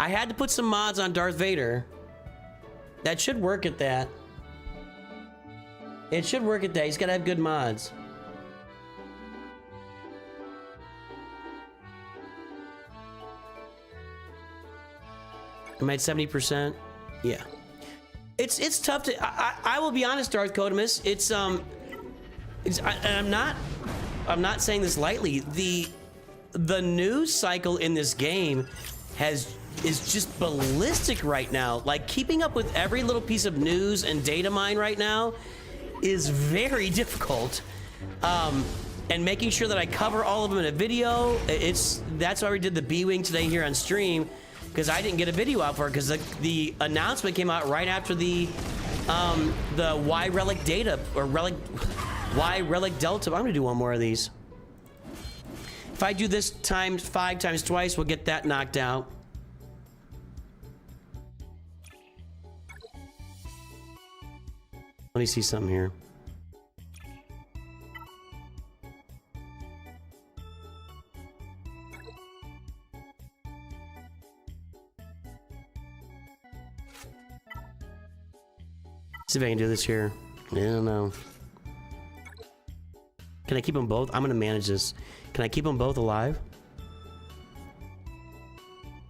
I had to put some mods on Darth Vader. That should work at that. It should work at that. He's got to have good mods. Am I at 70%? Yeah. It's tough to. I will be honest, Darth Codemus. I'm not saying this lightly. The news cycle in this game is just ballistic right now. Like, keeping up with every little piece of news and data mine right now is very difficult. And making sure that I cover all of them in a video. That's why we did the B-Wing today here on stream. Because I didn't get a video out for it, because the announcement came out right after the Y Relic data, or Y Relic Delta. I'm gonna do one more of these. If I do this times 5 times twice, we'll get that knocked out. Let me see something here. See if I can do this here. I don't know. Can I keep them both? I'm gonna manage this. Can I keep them both alive? I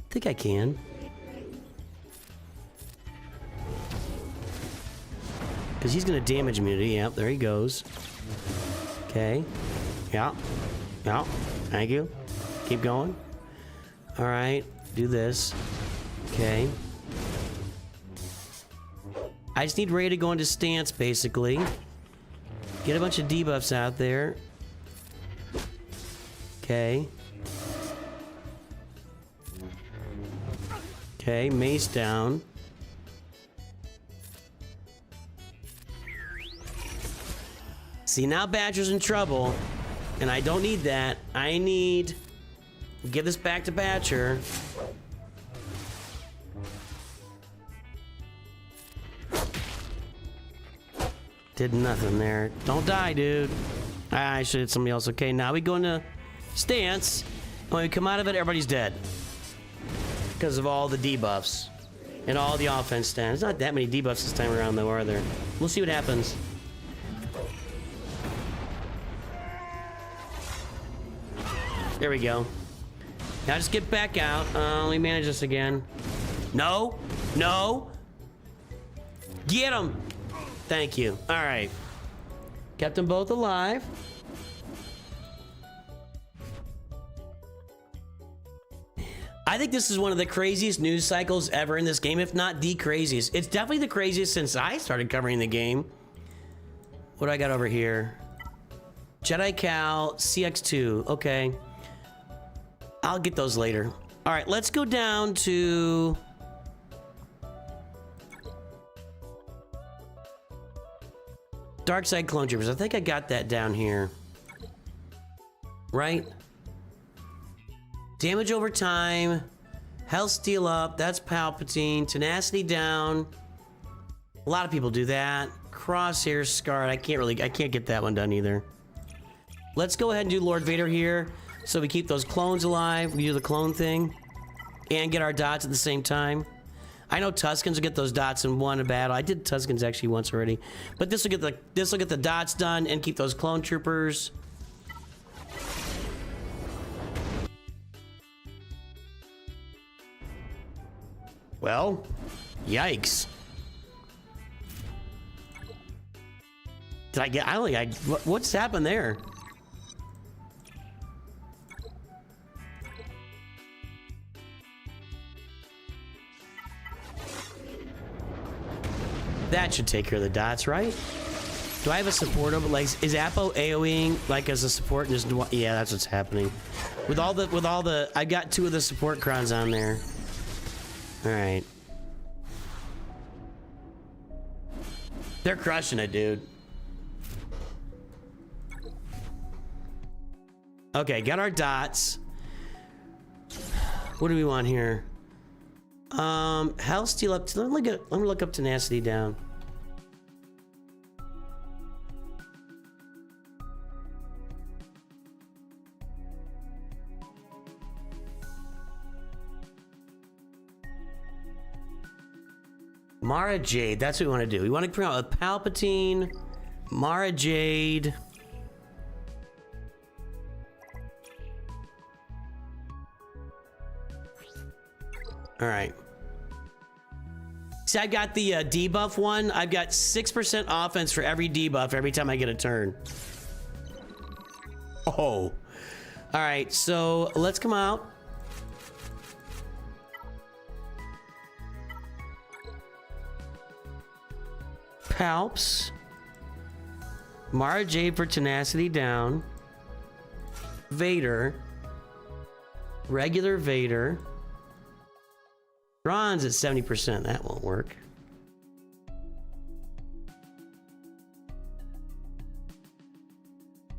think I can. Because he's gonna damage immunity. Yep, there he goes. Okay. Yeah. Yeah. Thank you. Keep going. All right. Do this. Okay. I just need Ray to go into stance, basically. Get a bunch of debuffs out there. Okay. Okay, mace down. See, now Badger's in trouble, and I don't need that. I need... Give this back to Badger. Did nothing there. Don't die, dude. I should hit somebody else. Okay, now we go into stance. And when we come out of it, everybody's dead. Because of all the debuffs. And all the offense stats. There's not that many debuffs this time around, though, are there? We'll see what happens. There we go. Now just get back out. Let me manage this again. No. No. Get him. Thank you. All right. Kept them both alive. I think this is one of the craziest news cycles ever in this game, if not the craziest. It's definitely the craziest since I started covering the game. What do I got over here? Jedi Cal, CX2. Okay. I'll get those later. All right, let's go down to... Dark Side Clone Troopers. I think I got that down here. Right? Damage over time. Health steal up. That's Palpatine. Tenacity down. A lot of people do that. Crosshair scarred. I can't get that one done either. Let's go ahead and do Lord Vader here. So we keep those clones alive. We do the clone thing. And get our dots at the same time. I know Tuskens will get those dots in one battle. I did Tuskens actually once already. But this will get the dots done and keep those clone troopers. Well, yikes. Did I get... I don't think I... What's happened there? That should take care of the dots, right? Do I have a support over... Like, is Apo AoEing, like, as a support? Just... Yeah, that's what's happening. With all the... I got 2 of the support crons on there. Alright. They're crushing it, dude. Okay, got our dots. What do we want here? Health steal up. Let me look up tenacity down. Mara Jade, that's what we want to do. We want to bring out a Palpatine, Mara Jade. All right. See, I got the debuff one. I've got 6% offense for every debuff every time I get a turn. Oh. All right, so let's come out. Palps. Mara Jade for tenacity down. Vader. Regular Vader. Ron's at 70%. That won't work.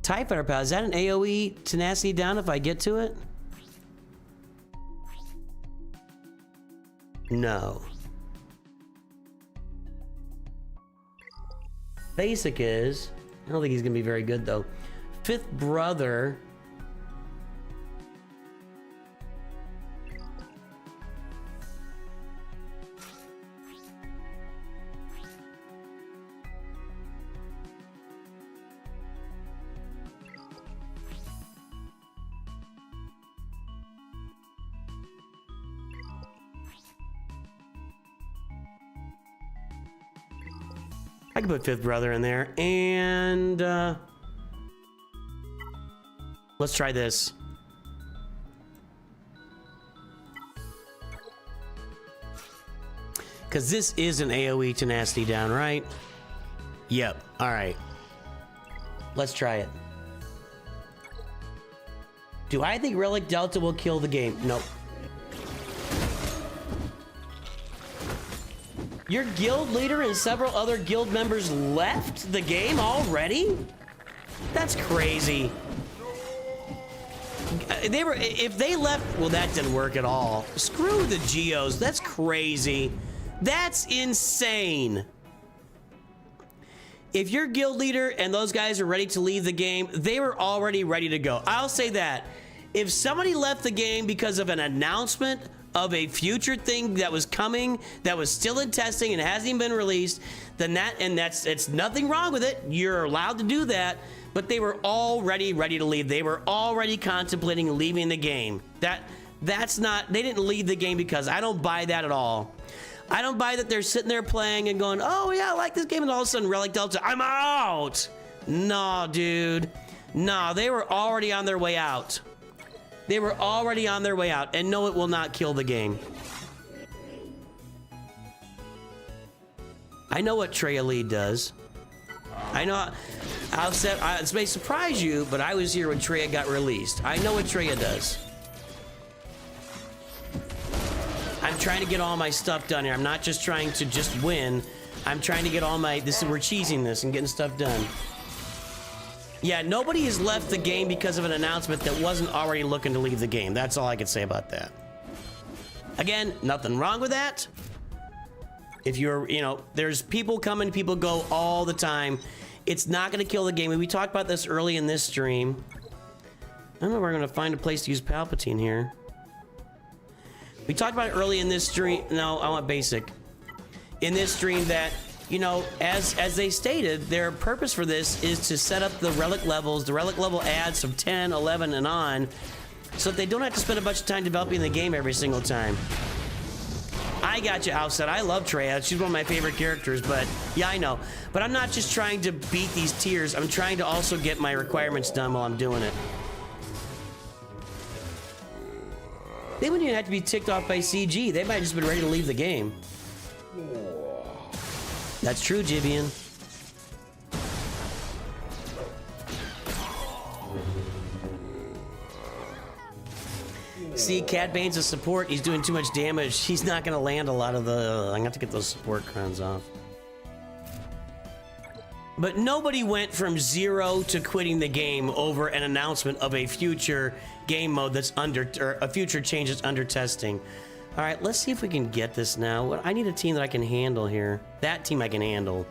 TIE Fighter Pal. Is that an AoE tenacity down if I get to it? No. Basic is. I don't think he's gonna be very good though. Fifth brother. I can put fifth brother in there, and let's try this. Because this is an AoE tenacity down, right? Yep. All right. Let's try it. Do I think Relic Delta will kill the game? Nope. Your guild leader and several other guild members left the game already? That's crazy. If they left, well, that didn't work at all. Screw the Geos. That's crazy. That's insane. if your guild leader and those guys are ready to leave the game, they were already ready to go. I'll say that. If somebody left the game because of an announcement of a future thing that was coming, that was still in testing and hasn't even been released, then it's nothing wrong with it. You're allowed to do that, but they were already ready to leave. They were already contemplating leaving the game. That's not, they didn't leave the game because I don't buy that at all. I don't buy that they're sitting there playing and going, oh yeah, I like this game, and all of a sudden Relic Delta, I'm out. No, dude. No, they were already on their way out. They were already on their way out, and no, it will not kill the game. I know what Treya Lead does. I know, this may surprise you, but I was here when Treya got released. I know what Treya does. I'm trying to get all my stuff done here. I'm not just trying to just win. I'm trying to get all my, we're cheesing this and getting stuff done. Yeah, nobody has left the game because of an announcement that wasn't already looking to leave the game. That's all I can say about that. Again, nothing wrong with that. If you're, you know, there's people coming, people go all the time. It's not going to kill the game. And we talked about this early in this stream. I don't know if we're going to find a place to use Palpatine here. We talked about it early in this stream. No, I want basic. In this stream that, you know, as they stated, their purpose for this is to set up the relic levels, the relic level adds from 10, 11, and on, so that they don't have to spend a bunch of time developing the game every single time. I got you, Outset. I love Treya. She's one of my favorite characters, but yeah, I know. But I'm not just trying to beat these tiers. I'm trying to also get my requirements done while I'm doing it. They wouldn't even have to be ticked off by CG. They might have just been ready to leave the game. That's true, Jivian. See, Cat Bane's a support. He's doing too much damage. He's not going to land a lot of the... I'm going to have to get those support crowns off. But nobody went from 0 to quitting the game over an announcement of a future game mode that's under, or a future change that's under testing. All right, let's see if we can get this now. I need a team that I can handle here. That team I can handle.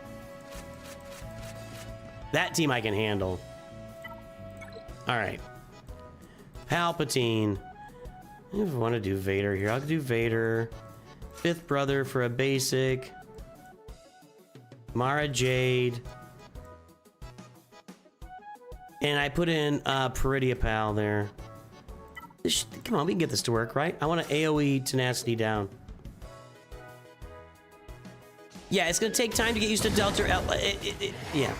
That team I can handle. All right. Palpatine. If I want to do Vader here, I'll do Vader. Fifth Brother for a basic. Mara Jade. And I put in Peridia Pal there. Come on, we can get this to work, right? I want to AoE tenacity down. Yeah, it's going to take time to get used to Delta. Yeah.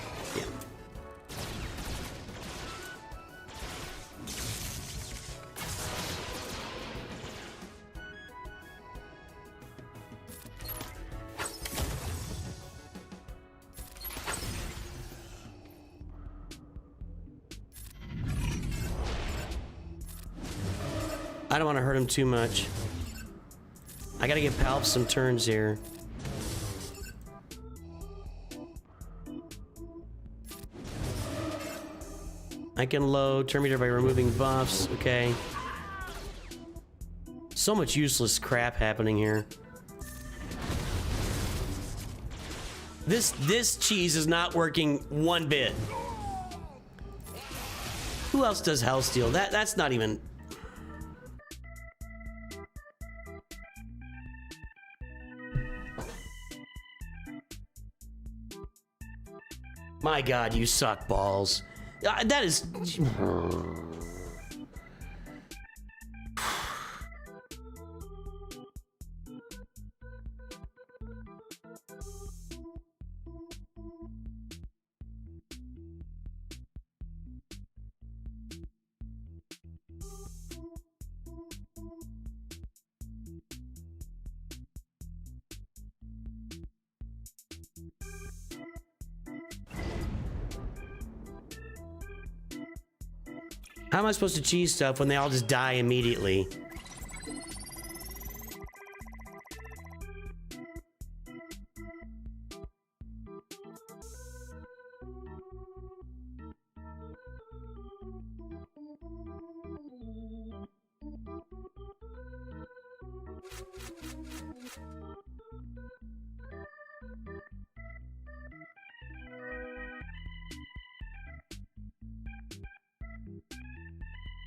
I don't want to hurt him too much. I gotta give Palp some turns here. I can load turn meter by removing buffs. Okay. So much useless crap happening here. This cheese is not working one bit. Who else does Hellsteel? That's not even... My God, you suck balls. That is... How am I supposed to cheese stuff when they all just die immediately?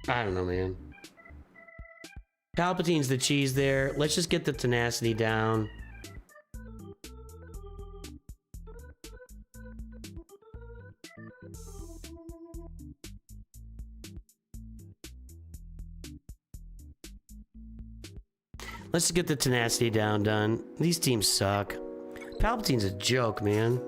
I don't know, man. Palpatine's the cheese there. Let's just get the tenacity down. Let's get the tenacity down done. These teams suck. Palpatine's a joke, man.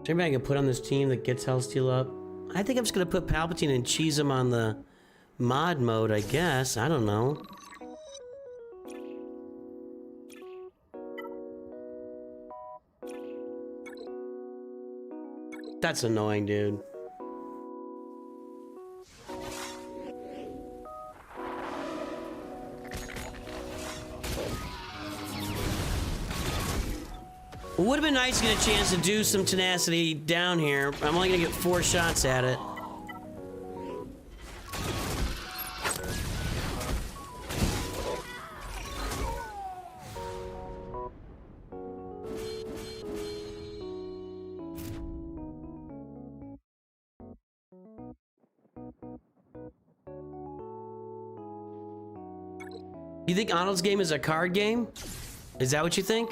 Anybody I can put on this team that gets Hellsteel up? I think I'm just gonna put Palpatine and cheese him on the mod mode, I guess. I don't know. That's annoying, dude. It would have been nice to get a chance to do some tenacity down here. I'm only gonna get 4 shots at it. You think Arnold's game is a card game? Is that what you think?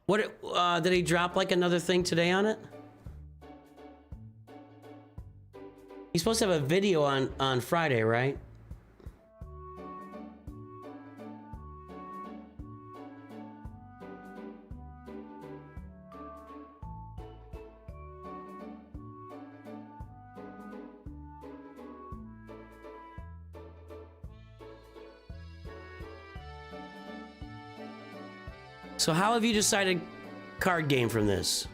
What, did he drop like another thing today on it? He's supposed to have a video on Friday, right? So how have you decided card game from this?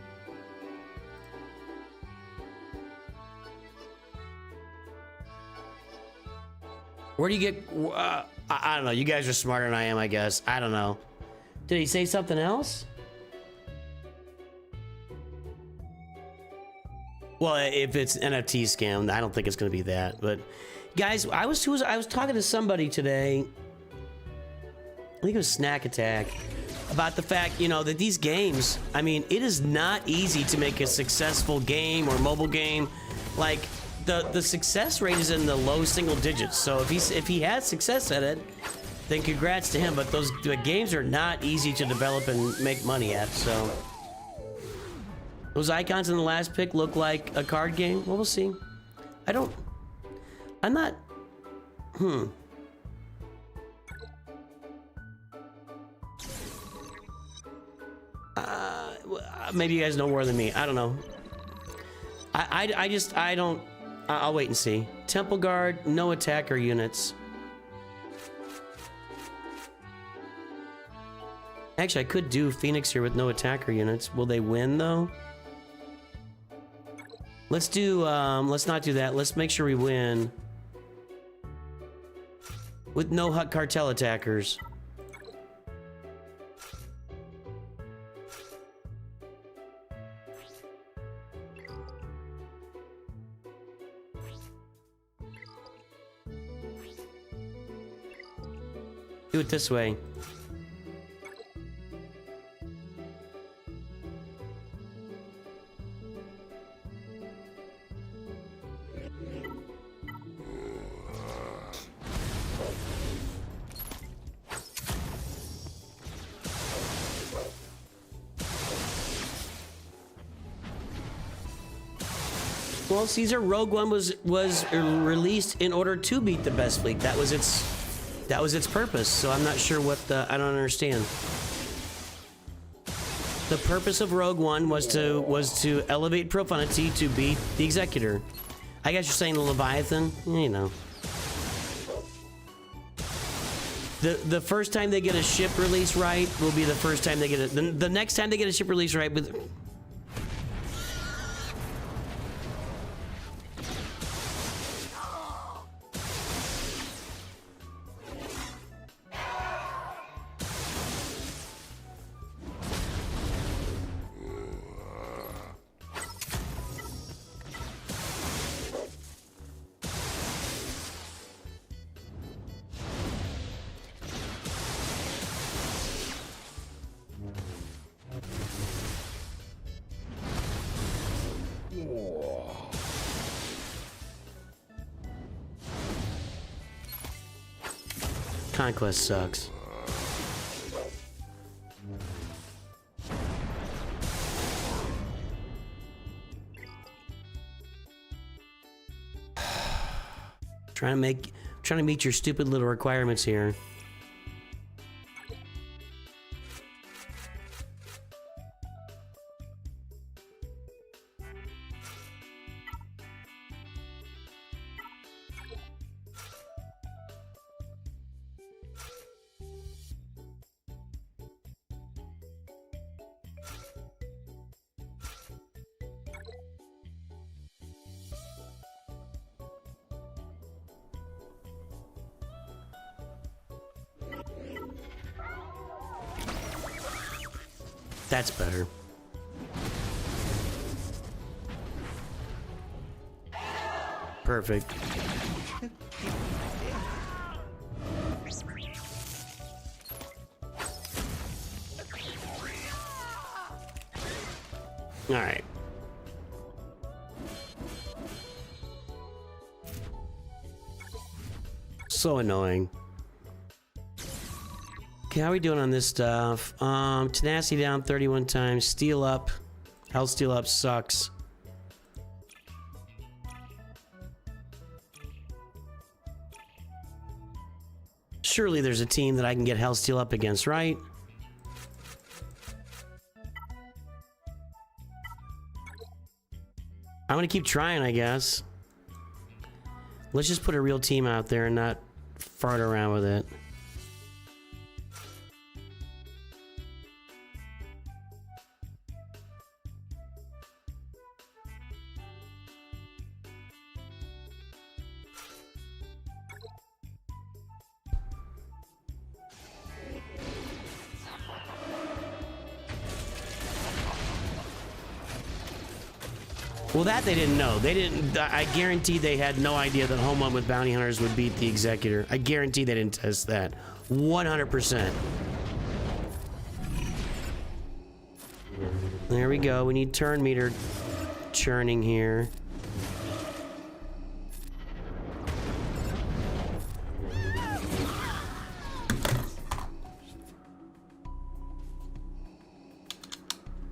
Where do you get... I don't know. You guys are smarter than I am, I guess. I don't know. Did he say something else? Well, if it's NFT scam, I don't think it's going to be that. But guys, I was talking to somebody today. I think it was Snack Attack. About the fact, you know, that these games, I mean, it is not easy to make a successful game or mobile game. Like, the success rate is in the low single digits. So if he has success at it, then congrats to him. But the games are not easy to develop and make money at, so. Those icons in the last pick look like a card game. Well, we'll see. I'm not, maybe you guys know more than me. I don't know. I'll wait and see. Temple Guard, no attacker units. Actually, I could do Phoenix here with no attacker units. Will they win, though? Let's do, let's not do that. Let's make sure we win. With no Hut Cartel attackers. Do it this way. Well, Caesar, Rogue One was released in order to beat the best fleet. That was its purpose. So I'm not sure what I don't understand. The purpose of Rogue One was to elevate Profundity to beat the Executor. I guess you're saying the Leviathan, you know. The first time they get a ship release right will be the first time they get it. The next time they get a ship release right with. Conquest sucks. Trying to meet your stupid little requirements here. That's better. Perfect. All right. So annoying. Okay, how are we doing on this stuff? Tenacity down 31 times. Steal up. Health steal up sucks. Surely there's a team that I can get health steal up against, right? I'm gonna keep trying, I guess. Let's just put a real team out there and not fart around with it. Well, that they didn't know. They didn't. I guarantee they had no idea that Home Run with Bounty Hunters would beat the Executor. I guarantee they didn't test that. 100%. There we go. We need turn meter churning here.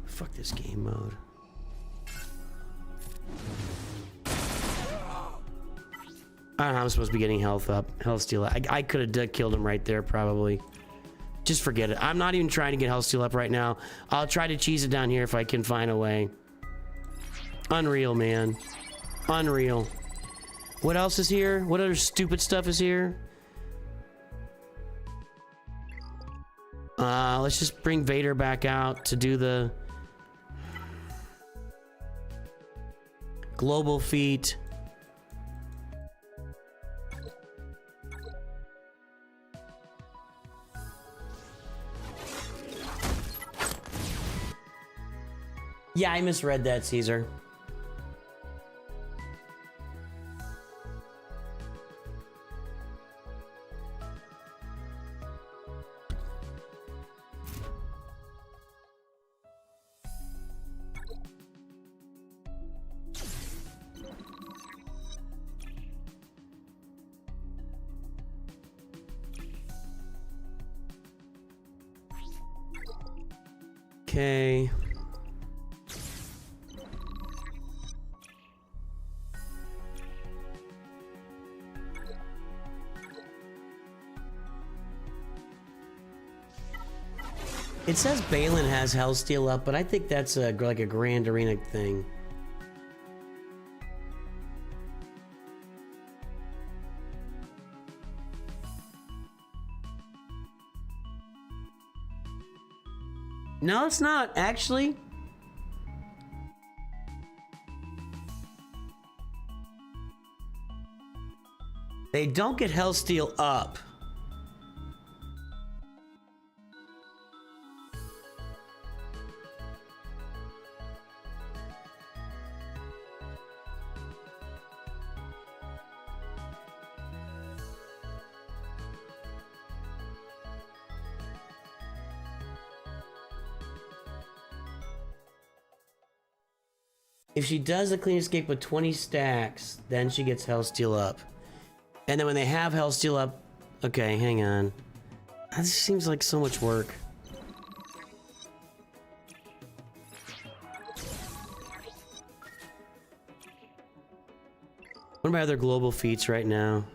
Fuck this game mode. I don't know how I'm supposed to be getting health up. Health steal up. I could have killed him right there, probably. Just forget it. I'm not even trying to get health steal up right now. I'll try to cheese it down here if I can find a way. Unreal, man. Unreal. What else is here? What other stupid stuff is here? Let's just bring Vader back out to do the global feat. Yeah, I misread that, Caesar. Okay. It says Balin has Hellsteel up, but I think that's like a Grand Arena thing. No, it's not, actually. They don't get Hellsteel up. If she does a clean escape with 20 stacks, then she gets Hellsteel up. And then when they have Hellsteel up, Okay, hang on. This seems like so much work. What are my other global feats right now?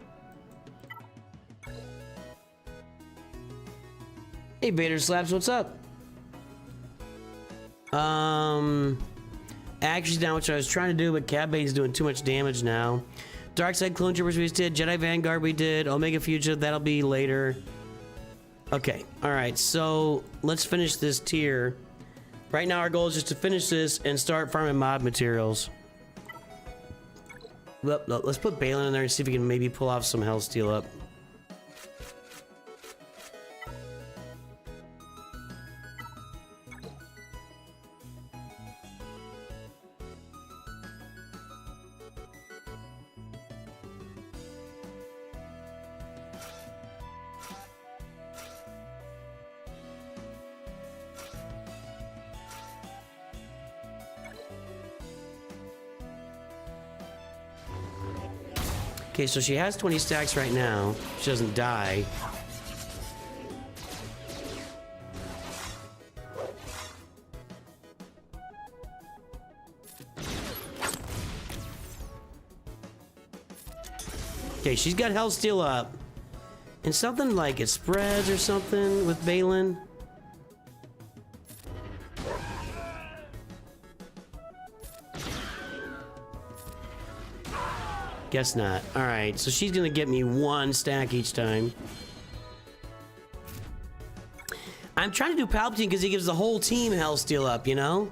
Hey, Vader Slaps, what's up? Actually, not what I was trying to do, but Cat Bane's doing too much damage now. Dark Side Clone Troopers we just did, Jedi Vanguard we did, Omega Fugitive, that'll be later. Okay, alright, so let's finish this tier. Right now our goal is just to finish this and start farming mod materials. Let's put Balin in there and see if we can maybe pull off some Hellsteel up. Okay, so she has 20 stacks right now. She doesn't die. Okay, she's got Hellsteel up. And something like it spreads or something with Balin. Guess not. Alright, so she's gonna get me 1 stack each time. I'm trying to do Palpatine because he gives the whole team Hellsteel up, you know?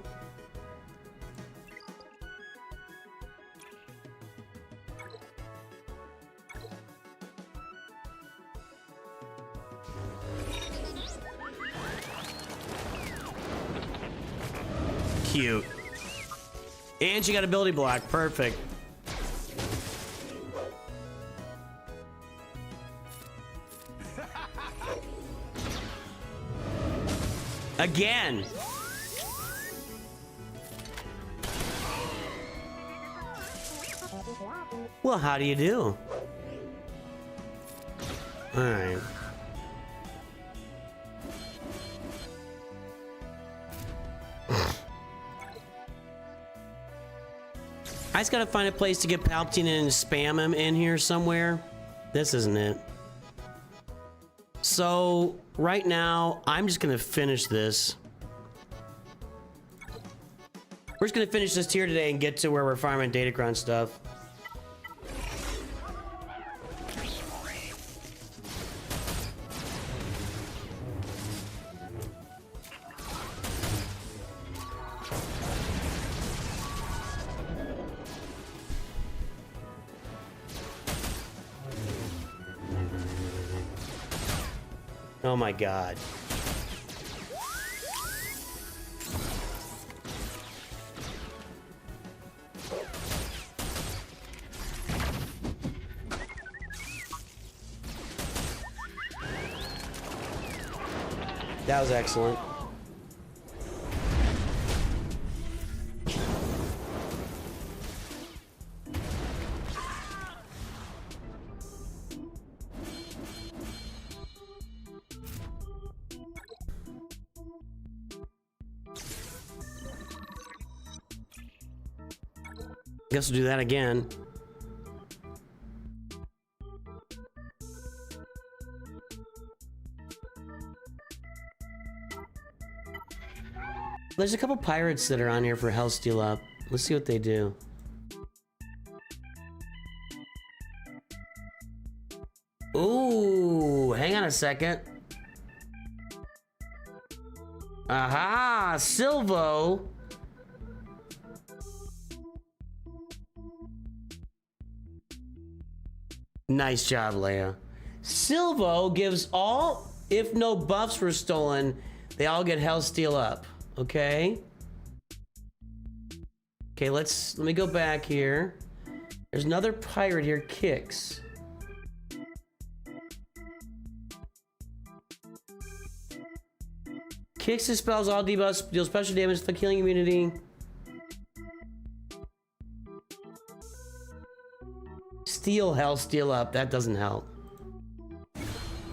Cute. And she got ability block. Perfect. Again. Well, how do you do? All right. I just gotta find a place to get Palpatine in and spam him in here somewhere. This isn't it. So, right now, I'm just gonna finish this. We're just gonna finish this tier today and get to where we're farming Datacron stuff. Oh my god. That was excellent. Guess we'll do that again. There's a couple pirates that are on here for Hellsteel up. Let's see what they do. Ooh, hang on a second. Aha, Silvo. Nice job, Leia. Silvo gives all, if no buffs were stolen, they all get Hellsteel up. Okay. Okay, let me go back here. There's another pirate here, Kix. Kix dispels all debuffs, deals special damage, the killing immunity. Steal Hellsteel up, that doesn't help.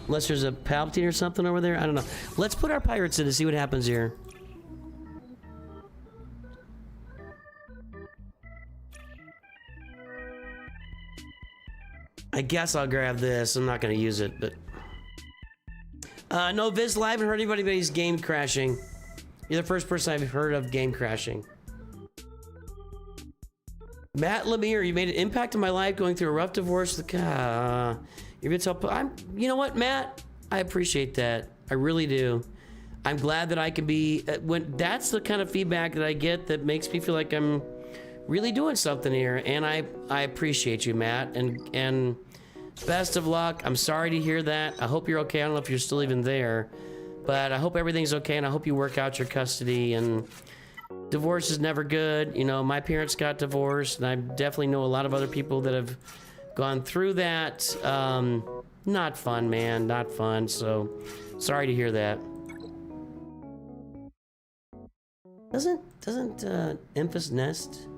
Unless there's a Palpatine or something over there. I don't know. Let's put our pirates in to see what happens here. I guess I'll grab this. I'm not going to use it, but... no, Viz Live. I haven't heard anybody's game crashing. You're the first person I've heard of game crashing. Matt Lemire, you made an impact on my life going through a rough divorce. You've been so... You know what, Matt? I appreciate that. I really do. I'm glad that I can be... that's the kind of feedback that I get that makes me feel like I'm really doing something here. And I appreciate you, Matt. And best of luck. I'm sorry to hear that. I hope you're okay. I don't know if you're still even there. But I hope everything's okay, and I hope you work out your custody. And divorce is never good. You know, my parents got divorced, and I definitely know a lot of other people that have gone through that. Not fun, man. Not fun. So, sorry to hear that. Doesn't Emphas Nest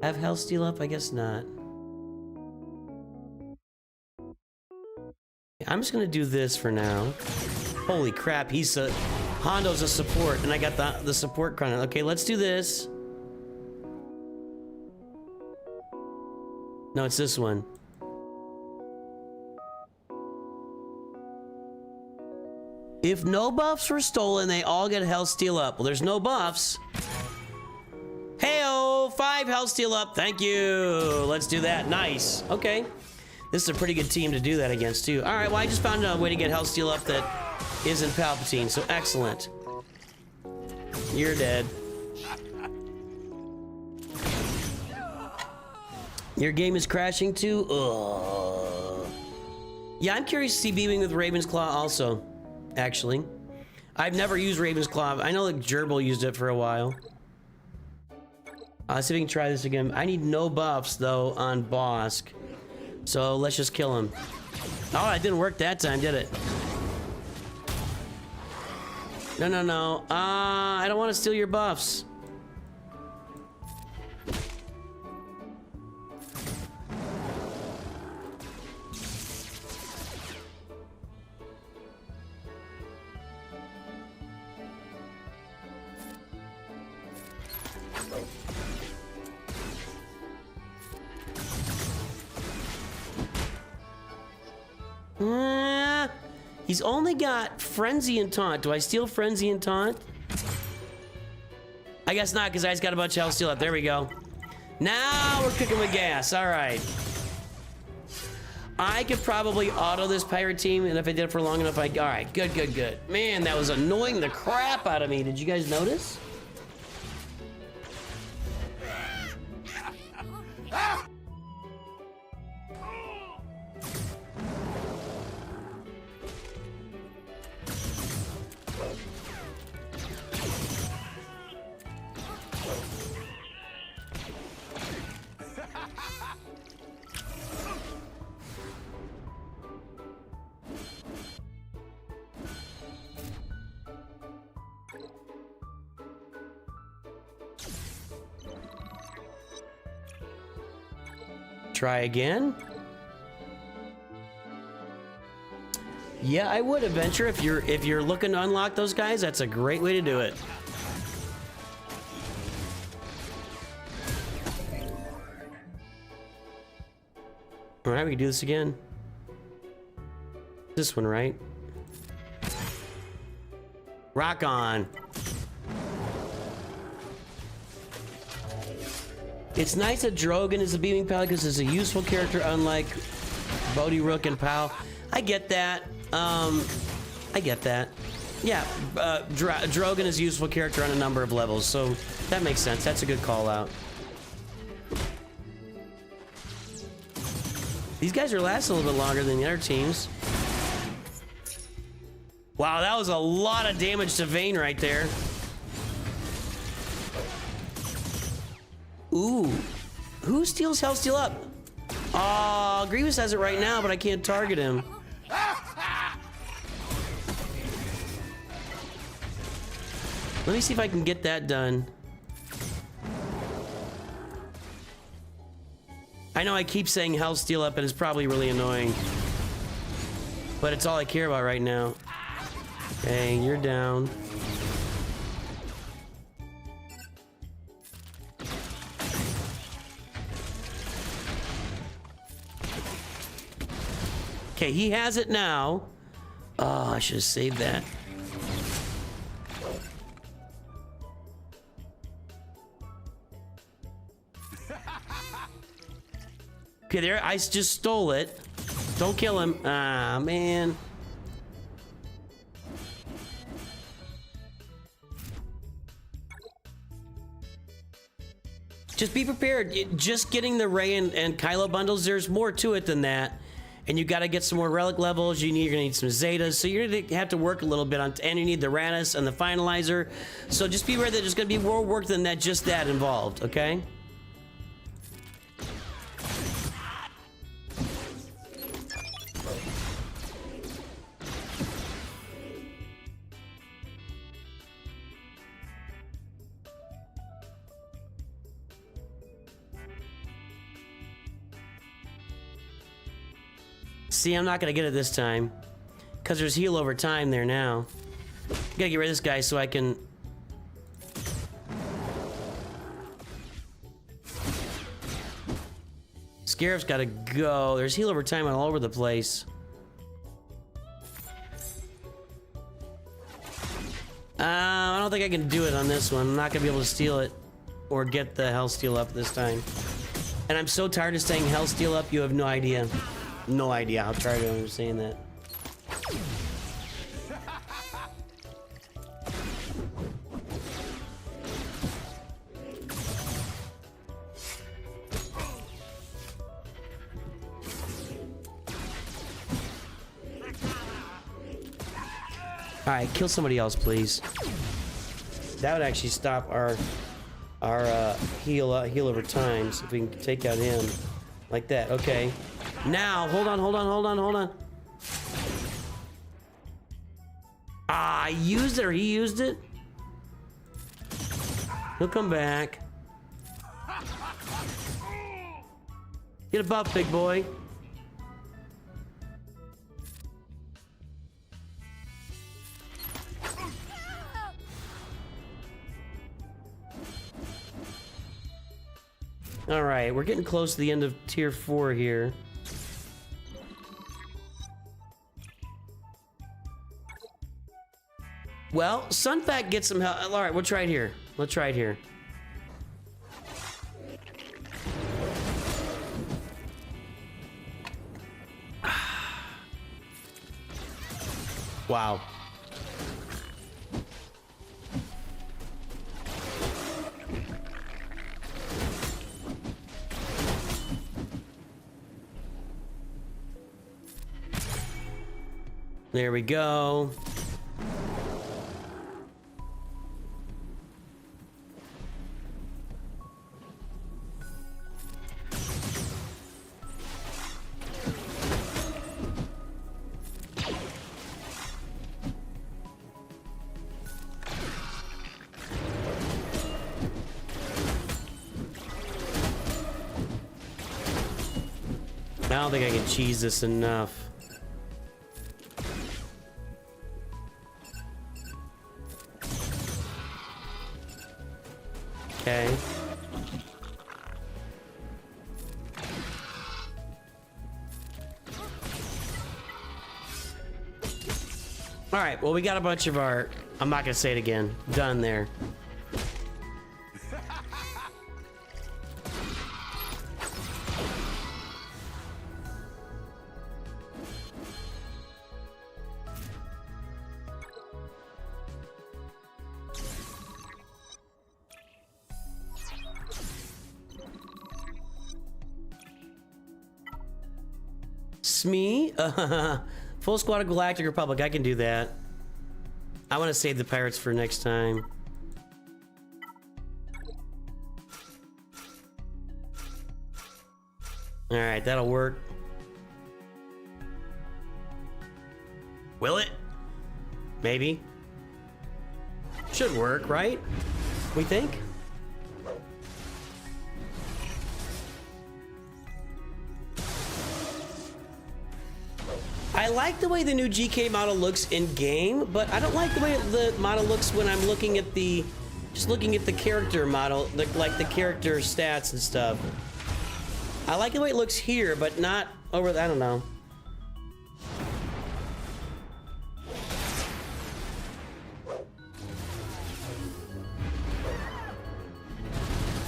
have Hellsteel up? I guess not. I'm just gonna do this for now. Holy crap, Hondo's a support, and I got the support crown. Okay, let's do this. No, it's this one. If no buffs were stolen, they all get Hellsteel up. Well, there's no buffs. Hey-oh, 5 Hellsteel up. Thank you. Let's do that. Nice. Okay. This is a pretty good team to do that against, too. All right, well, I just found a way to get Hellsteel up that isn't Palpatine, so excellent. You're dead. Your game is crashing, too? Ugh. Yeah, I'm curious to see beaming with Raven's Claw also, actually. I've never used Raven's Claw. I know that Gerbil used it for a while. See if we can try this again. I need no buffs, though, on Bosk. So let's just kill him. Oh, it didn't work that time, did it? No, no, no. I don't want to steal your buffs. He's only got Frenzy and Taunt. Do I steal Frenzy and Taunt? I guess not, because I just got a bunch of Hellsteel up. There we go. Now we're cooking with gas. All right. I could probably auto this pirate team, and if I did it for long enough, all right, good, good, good. Man, that was annoying the crap out of me. Did you guys notice? Try again. Yeah, I would, Adventure. If you're looking to unlock those guys, that's a great way to do it. All right, we can do this again. This one, right? Rock on. It's nice that Drogon is a beaming pal because it's a useful character, unlike Bodhi, Rook, and Pal. I get that. I get that. Yeah, Drogon is a useful character on a number of levels, so that makes sense. That's a good call out. These guys are lasting a little bit longer than the other teams. Wow, that was a lot of damage to Vayne right there. Ooh, who steals Hellsteel up? Aw, Grievous has it right now, but I can't target him. Let me see if I can get that done. I know I keep saying Hellsteel up, and it's probably really annoying. but it's all I care about right now. Okay, you're down. Okay, he has it now. Oh, I should have saved that. Okay, there, I just stole it. Don't kill him. Ah, man. Just be prepared. Just getting the Ray and Kylo bundles, there's more to it than that. And you got to get some more relic levels. You're gonna need some Zetas, so you're gonna have to work a little bit on. And you need the Ranis and the Finalizer. So just be aware that there's gonna be more work than that. Just that involved. Okay. See, I'm not gonna get it this time, because there's heal over time there now. Gotta get rid of this guy so I can... Scarab's gotta go. There's heal over time all over the place. I don't think I can do it on this one. I'm not gonna be able to steal it or get the Hellsteel up this time. And I'm so tired of saying Hellsteel up, you have no idea. No idea how tired I am of saying that. All right, kill somebody else, please. That would actually stop our heal over time. So if we can take out him like that, okay. Now, hold on. Ah, I used it, or he used it. He'll come back. Get a buff, big boy. All right, we're getting close to the end of tier 4 here. Well, Sunfac gets some help. All right, we'll try it here. Let's try it here. Wow. There we go. I don't think I can cheese this enough. Okay. All right, well, we got a bunch of our... I'm not gonna say it again. Done there. Smee? Full squad of Galactic Republic. I can do that. I want to save the pirates for next time. All right, that'll work. Will it? Maybe. Should work, right? We think? I I like the way the new GK model looks in game, but I don't like the way the model looks when I'm looking at the, just looking at the character model, like the character stats and stuff. I like the way it looks here, but not over, I don't know.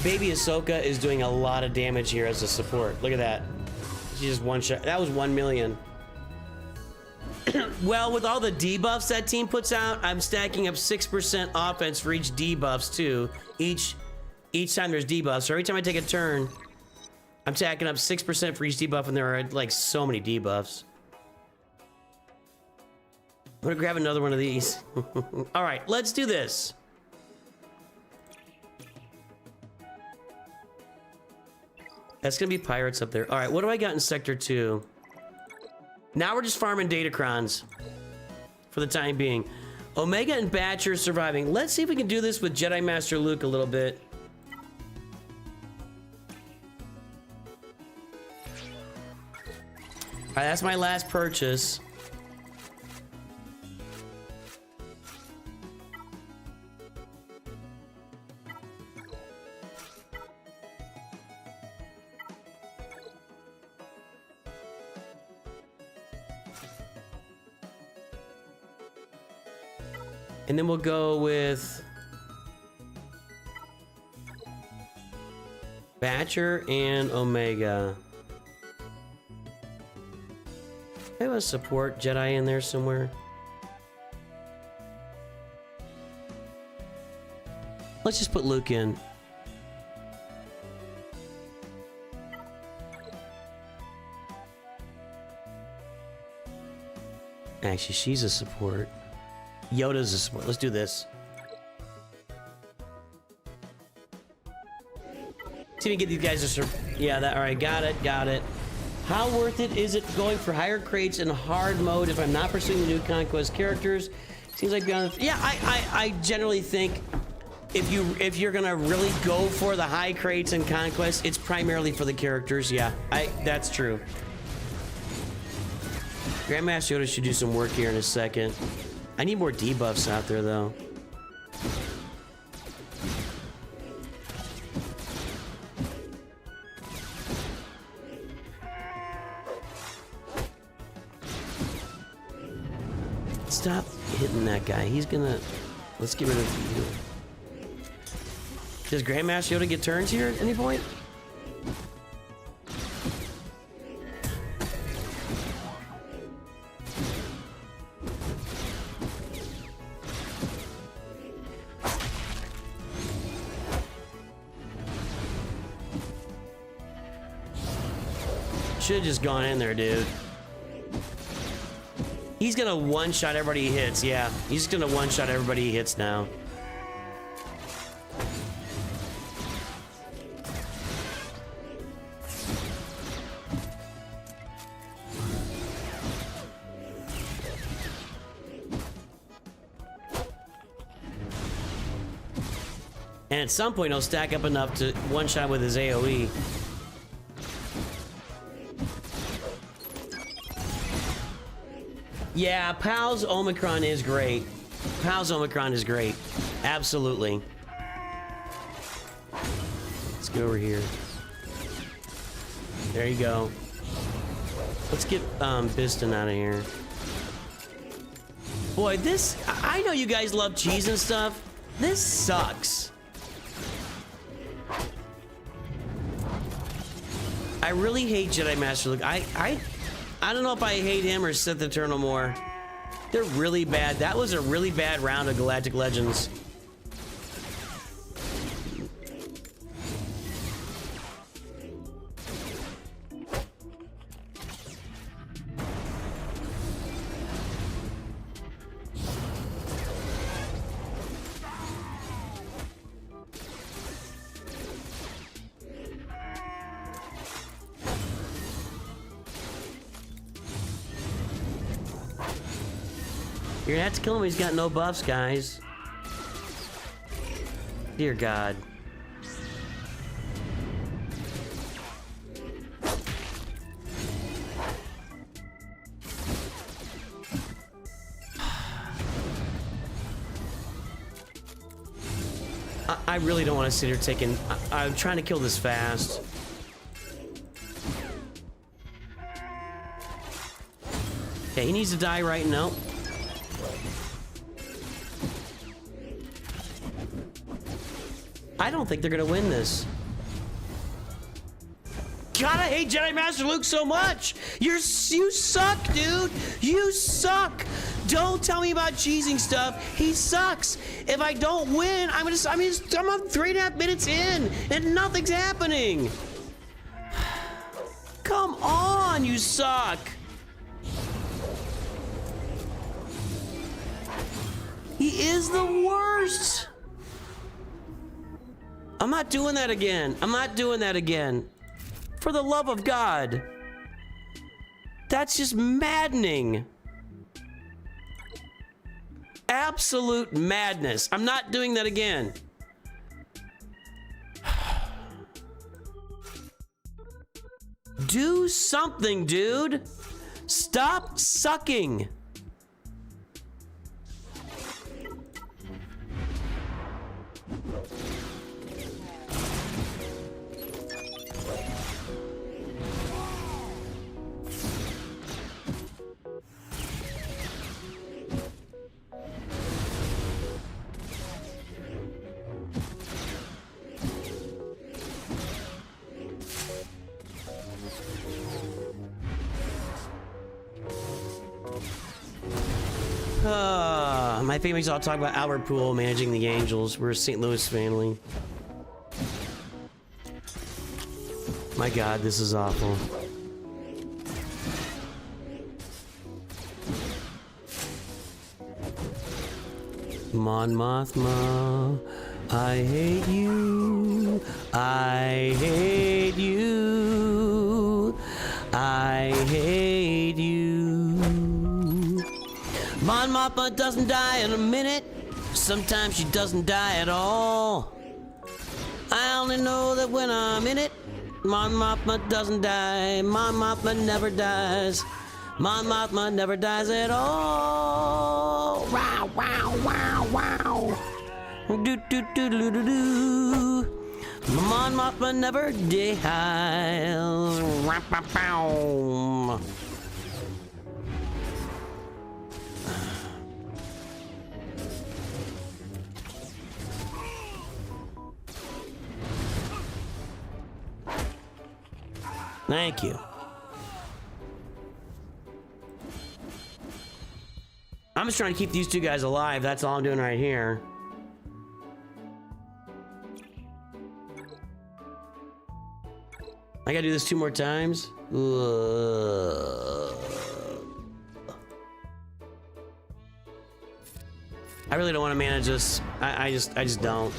Baby Ahsoka is doing a lot of damage here as a support. Look at that. She just one shot. That was 1 million. Well, with all the debuffs that team puts out, I'm stacking up 6% offense for each debuffs too. Each time there's debuffs. So every time I take a turn, I'm stacking up 6% for each debuff, and there are like so many debuffs. I'm gonna grab another one of these. All right, let's do this. That's gonna be pirates up there. All right, what do I got in Sector 2? Now we're just farming Datacrons for the time being. Omega and Batcher surviving. Let's see if we can do this with Jedi Master Luke a little bit. All right, that's my last purchase. And then we'll go with Batcher and Omega. I have a support Jedi in there somewhere. Let's just put Luke in. Actually, she's a support. Yoda's a support. Let's do this. See if we can get these guys to yeah, that, all right, got it. How worth it is it going for higher crates in hard mode if I'm not pursuing the new Conquest characters? Seems like beyond, yeah, I generally think if you're gonna really go for the high crates in Conquest, it's primarily for the characters. Yeah, that's true. Grandmaster Yoda should do some work here in a second. I need more debuffs out there, though. Stop hitting that guy. He's gonna... Let's get rid of you. Does Grandmaster Yoda get turns here at any point? Should have just gone in there, dude. He's gonna one-shot everybody he hits. Yeah, he's gonna one-shot everybody he hits now. And at some point, he'll stack up enough to one-shot with his AoE. Yeah, Pal's Omicron is great. Pal's Omicron is great. Absolutely. Let's go over here. There you go. Let's get Biston out of here. Boy, this... I know you guys love cheese and stuff. This sucks. I really hate Jedi Master Luke. I don't know if I hate him or Sith Eternal more. They're really bad. That was a really bad round of Galactic Legends. You're gonna have to kill him. He's got no buffs, guys. Dear God. I really don't want to sit here taking... I'm trying to kill this fast. Okay, he needs to die right now. I don't think they're gonna win this. God, I hate Jedi Master Luke so much. You suck, dude. You suck. Don't tell me about cheesing stuff. He sucks. If I don't win, I'm on 3.5 minutes in, and nothing's happening. Come on, you suck. He is the worst. I'm not doing that again. I'm not doing that again. For the love of God. That's just maddening. Absolute madness. I'm not doing that again. Do something, dude. Stop sucking. My family's all talking about Albert Poole managing the Angels. We're a St. Louis family. My God, this is awful. Mon Mothma, I hate you. I hate you. I hate you. Mon Mothma doesn't die in a minute. Sometimes she doesn't die at all. I only know that when I'm in it, Mon Mothma doesn't die. Mon Mothma never dies. Mon Mothma never dies at all. Wow, wow, wow, wow. Do do do do do do. Mon Mothma never dies. Rap-a-pow. Thank you. I'm just trying to keep these two guys alive. That's all I'm doing right here. I gotta do this 2 more times. Ugh. I really don't want to manage this. I just don't.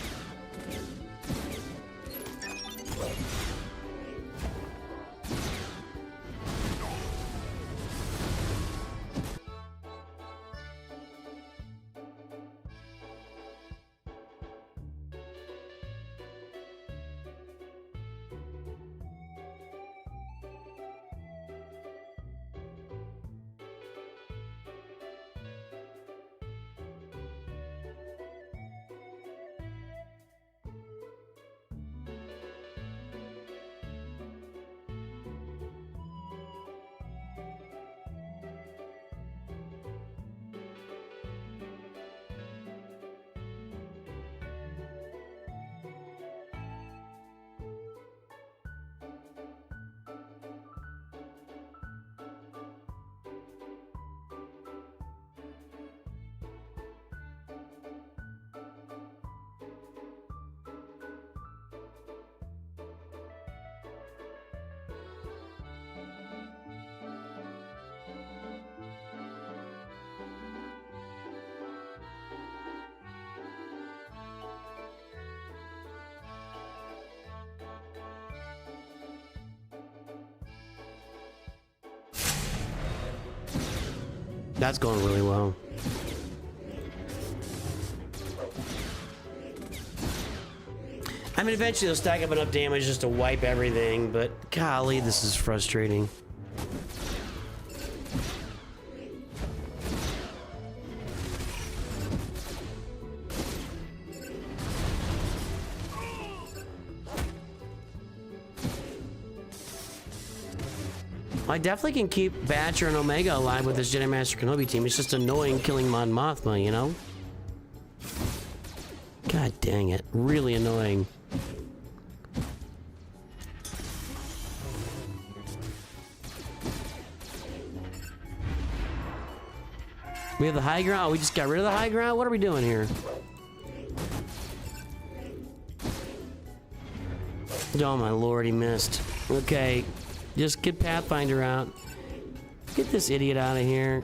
That's going really well. I mean, eventually they'll stack up enough damage just to wipe everything, but golly, this is frustrating. I definitely can keep Batcher and Omega alive with this Jedi Master Kenobi team. It's just annoying killing Mon Mothma, you know? God dang it. Really annoying. We have the high ground? Oh, we just got rid of the high ground? What are we doing here? Oh my lord, he missed. Okay, just get Pathfinder out. Get this idiot out of here.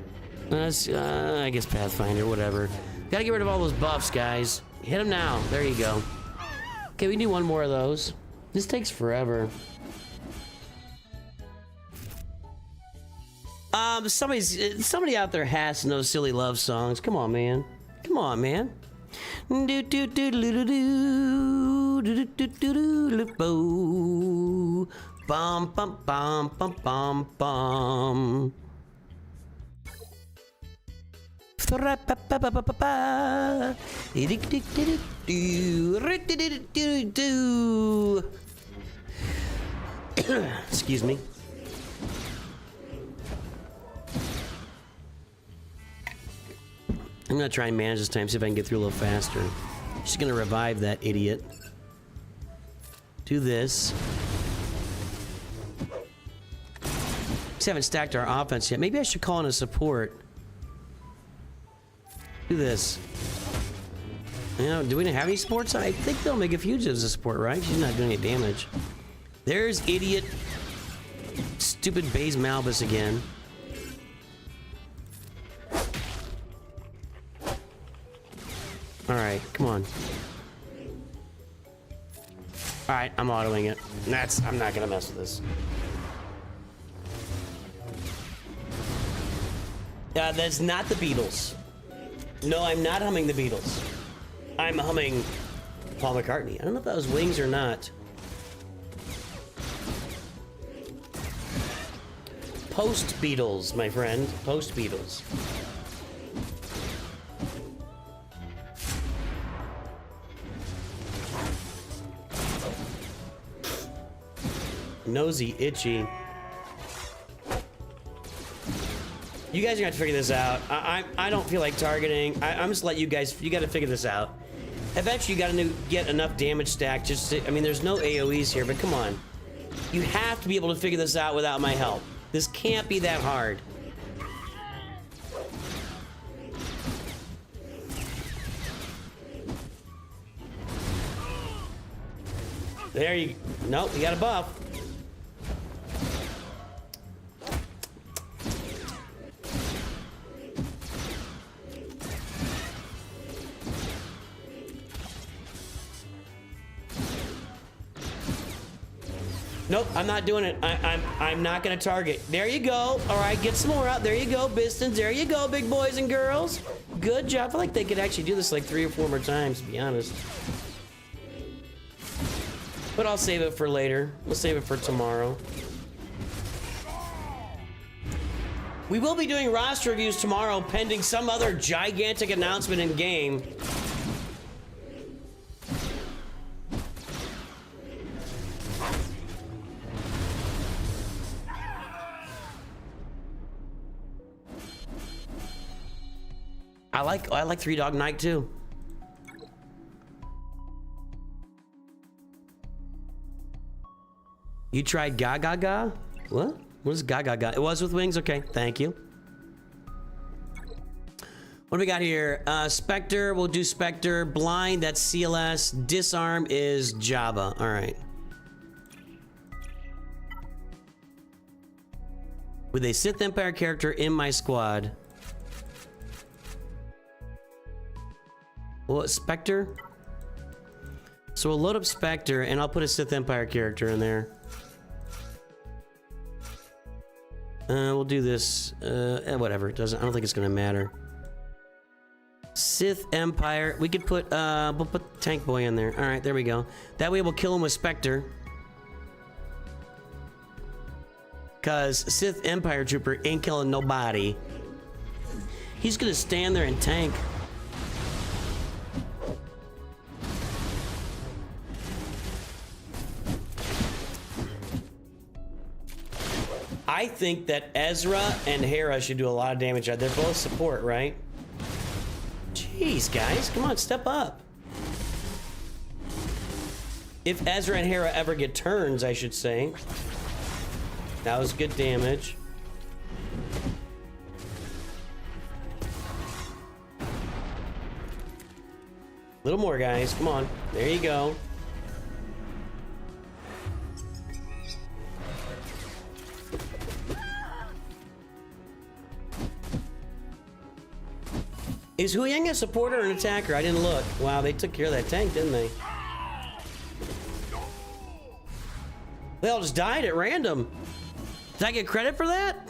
I guess Pathfinder, whatever. Gotta get rid of all those buffs, guys. Hit him now. There you go. Okay, we can do one more of those. This takes forever. Somebody out there has to know silly love songs. Come on, man. Come on, man. Do do do do do do do do do do do. Bum bum bum bum bum bum. Excuse me. I'm gonna try and manage this time, see if I can get through a little faster. Just gonna revive that idiot. Do this. Just haven't stacked our offense yet. Maybe I should call in a support. Do this. You know, do we have any supports? I think they'll make a fugitive as a support, right? She's not doing any damage. There's idiot, stupid Baze Malbus again. All right, come on. All right, I'm autoing it. I'm not gonna mess with this. That's not the Beatles. No, I'm not humming the Beatles. I'm humming Paul McCartney. I don't know if that was Wings or not. Post Beatles, my friend. Post Beatles. Nosy, itchy. You guys are gonna have to figure this out. I don't feel like targeting. I'm just let you guys. You got to figure this out. Eventually, you got to get enough damage stack. Just to, I mean, there's no AOE's here, but come on. You have to be able to figure this out without my help. This can't be that hard. There you. Nope, you got a buff. Nope, I'm not doing it. I'm not gonna target. There you go. All right, get some more out. There you go, Bistons. There you go, big boys and girls. Good job. I feel like they could actually do this like 3 or 4 more times, to be honest. But I'll save it for later. We'll save it for tomorrow. We will be doing roster reviews tomorrow, pending some other gigantic announcement in game. I like Three Dog Night too. You tried Gaga Ga? What? What is Gaga Ga? It was with wings? Okay, thank you. What do we got here? Spectre, we'll do Spectre. Blind, that's CLS. Disarm is Java. All right. With a Sith Empire character in my squad. Well, Spectre? So we'll load up Spectre, and I'll put a Sith Empire character in there. We'll do this. Whatever. It doesn't. I don't think it's gonna matter. Sith Empire. We could put. We'll put Tank Boy in there. All right, there we go. That way we'll kill him with Spectre. Cause Sith Empire Trooper ain't killing nobody. He's gonna stand there and tank. I think that Ezra and Hera should do a lot of damage. They're both support, right? Jeez, guys, come on, step up. If Ezra and Hera ever get turns, I should say. That was good damage. A little more, guys. Come on. There you go. Is Hu Yang a supporter or an attacker? I didn't look. Wow, they took care of that tank, didn't they? They all just died at random. Did I get credit for that?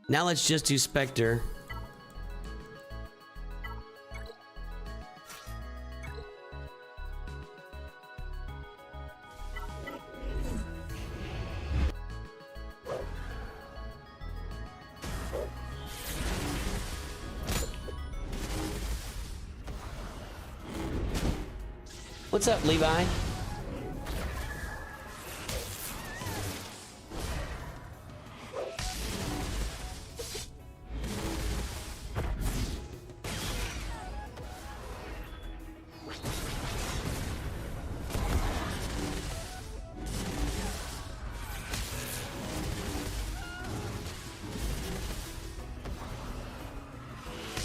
Now let's just do Spectre. What's up, Levi?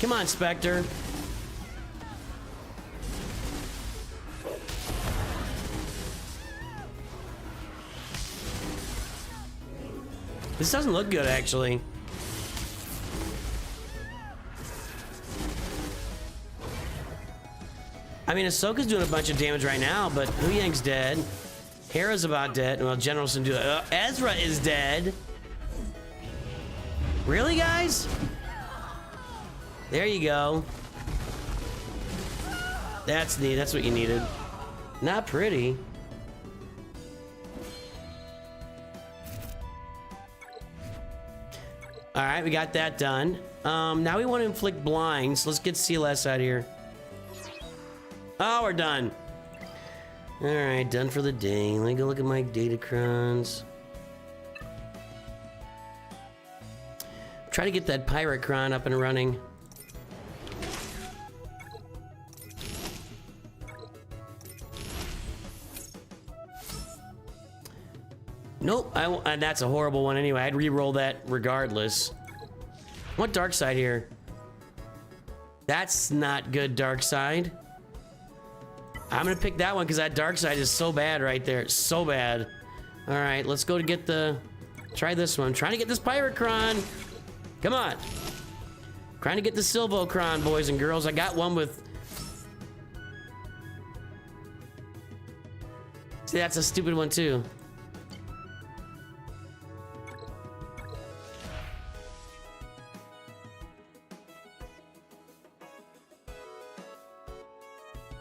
Come on, Spectre. This doesn't look good, actually. I mean, Ahsoka's doing a bunch of damage right now, but Hu Yang's dead. Hera's about dead. Well, General's gonna do it. Ezra is dead. Really, guys? There you go. That's neat. That's what you needed. Not pretty. All right, we got that done. Now we want to inflict blinds. Let's get CLS out of here. Oh, we're done. All right, done for the day. Let me go look at my datacrons. Try to get that pirate cron up and running. Nope, and that's a horrible one anyway. I'd re-roll that regardless. What dark side here? That's not good, dark side. I'm gonna pick that one because that dark side is so bad right there. So bad. All right, let's go to get the... Try this one. I'm trying to get this pirate cron. Come on. Trying to get the Silvo cron, boys and girls. I got one with... See, that's a stupid one too.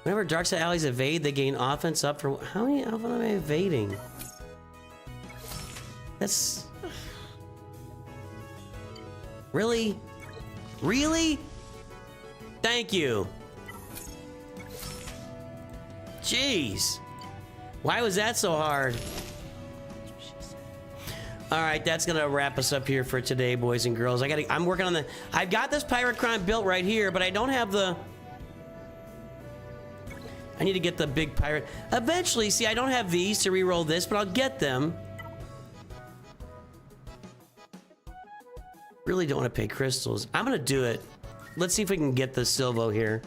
Whenever dark side allies evade, they gain offense up for... How many of them am I evading? That's... Really? Really? Thank you. Jeez. Why was that so hard? All right, that's gonna wrap us up here for today, boys and girls. I'm working on the... I've got this pirate cron built right here, but I don't have the... I need to get the big pirate. Eventually, see, I don't have these to re-roll this, but I'll get them. Really don't want to pay crystals. I'm gonna do it. Let's see if we can get the Silvo here.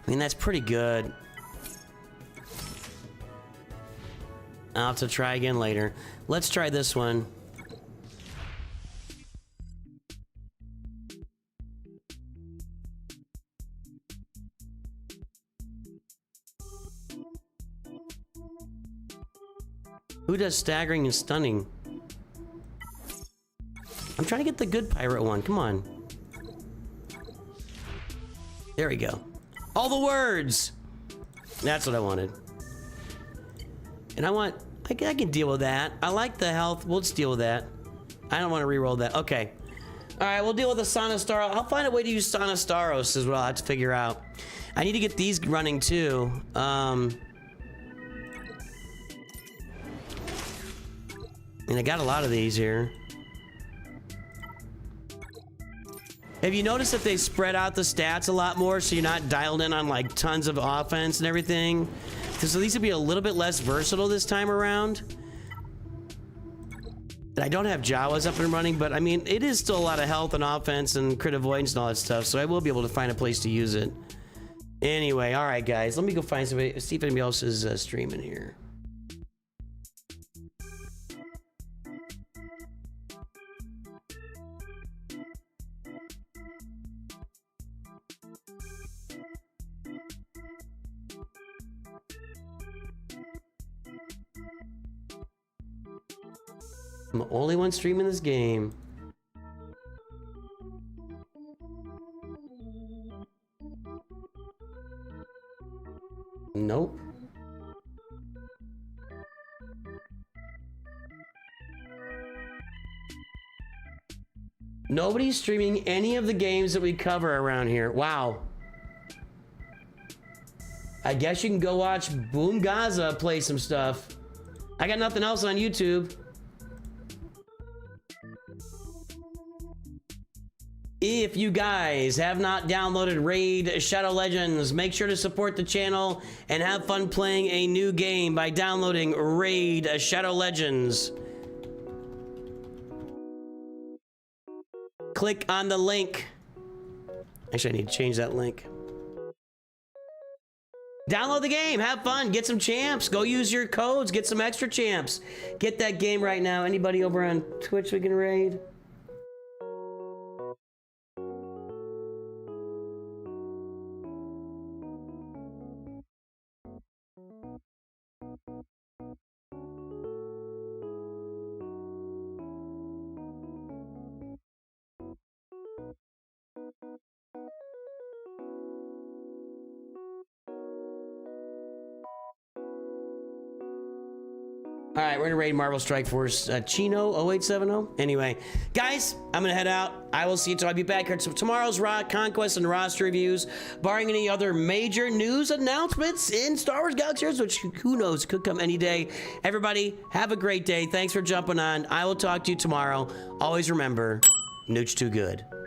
I mean, that's pretty good. I'll have to try again later. Let's try this one. Who does staggering and stunning? I'm trying to get the good pirate one. Come on. There we go. All the words. That's what I wanted. And I can deal with that. I like the health. We'll just deal with that. I don't want to re-roll that. Okay. All right, we'll deal with the Sonastaros. I'll find a way to use Sonastaros as well. I have to figure out. I need to get these running too. And I got a lot of these here. Have you noticed that they spread out the stats a lot more so you're not dialed in on like tons of offense and everything? So these will be a little bit less versatile this time around. And I don't have Jawas up and running, but I mean, it is still a lot of health and offense and crit avoidance and all that stuff, so I will be able to find a place to use it. Anyway, all right, guys, let me go find somebody, see if anybody else is streaming here. I'm the only one streaming this game. Nope. Nobody's streaming any of the games that we cover around here. Wow. I guess you can go watch Boom Gaza play some stuff. I got nothing else on YouTube. If you guys have not downloaded Raid Shadow Legends, make sure to support the channel and have fun playing a new game by downloading Raid Shadow Legends. Click on the link. Actually, I need to change that link. Download the game, have fun, get some champs, go use your codes, get some extra champs. Get that game right now. Anybody over on Twitch we can raid? All right, we're gonna raid Marvel Strike Force Chino 0870. Anyway, guys, I'm gonna head out. I will see you tomorrow. I'll be back here tomorrow's Conquest and roster reviews, barring any other major news announcements in Star Wars Galaxy Heroes, which who knows, could come any day. Everybody, have a great day. Thanks for jumping on. I will talk to you tomorrow. Always remember, Nooch2Gud.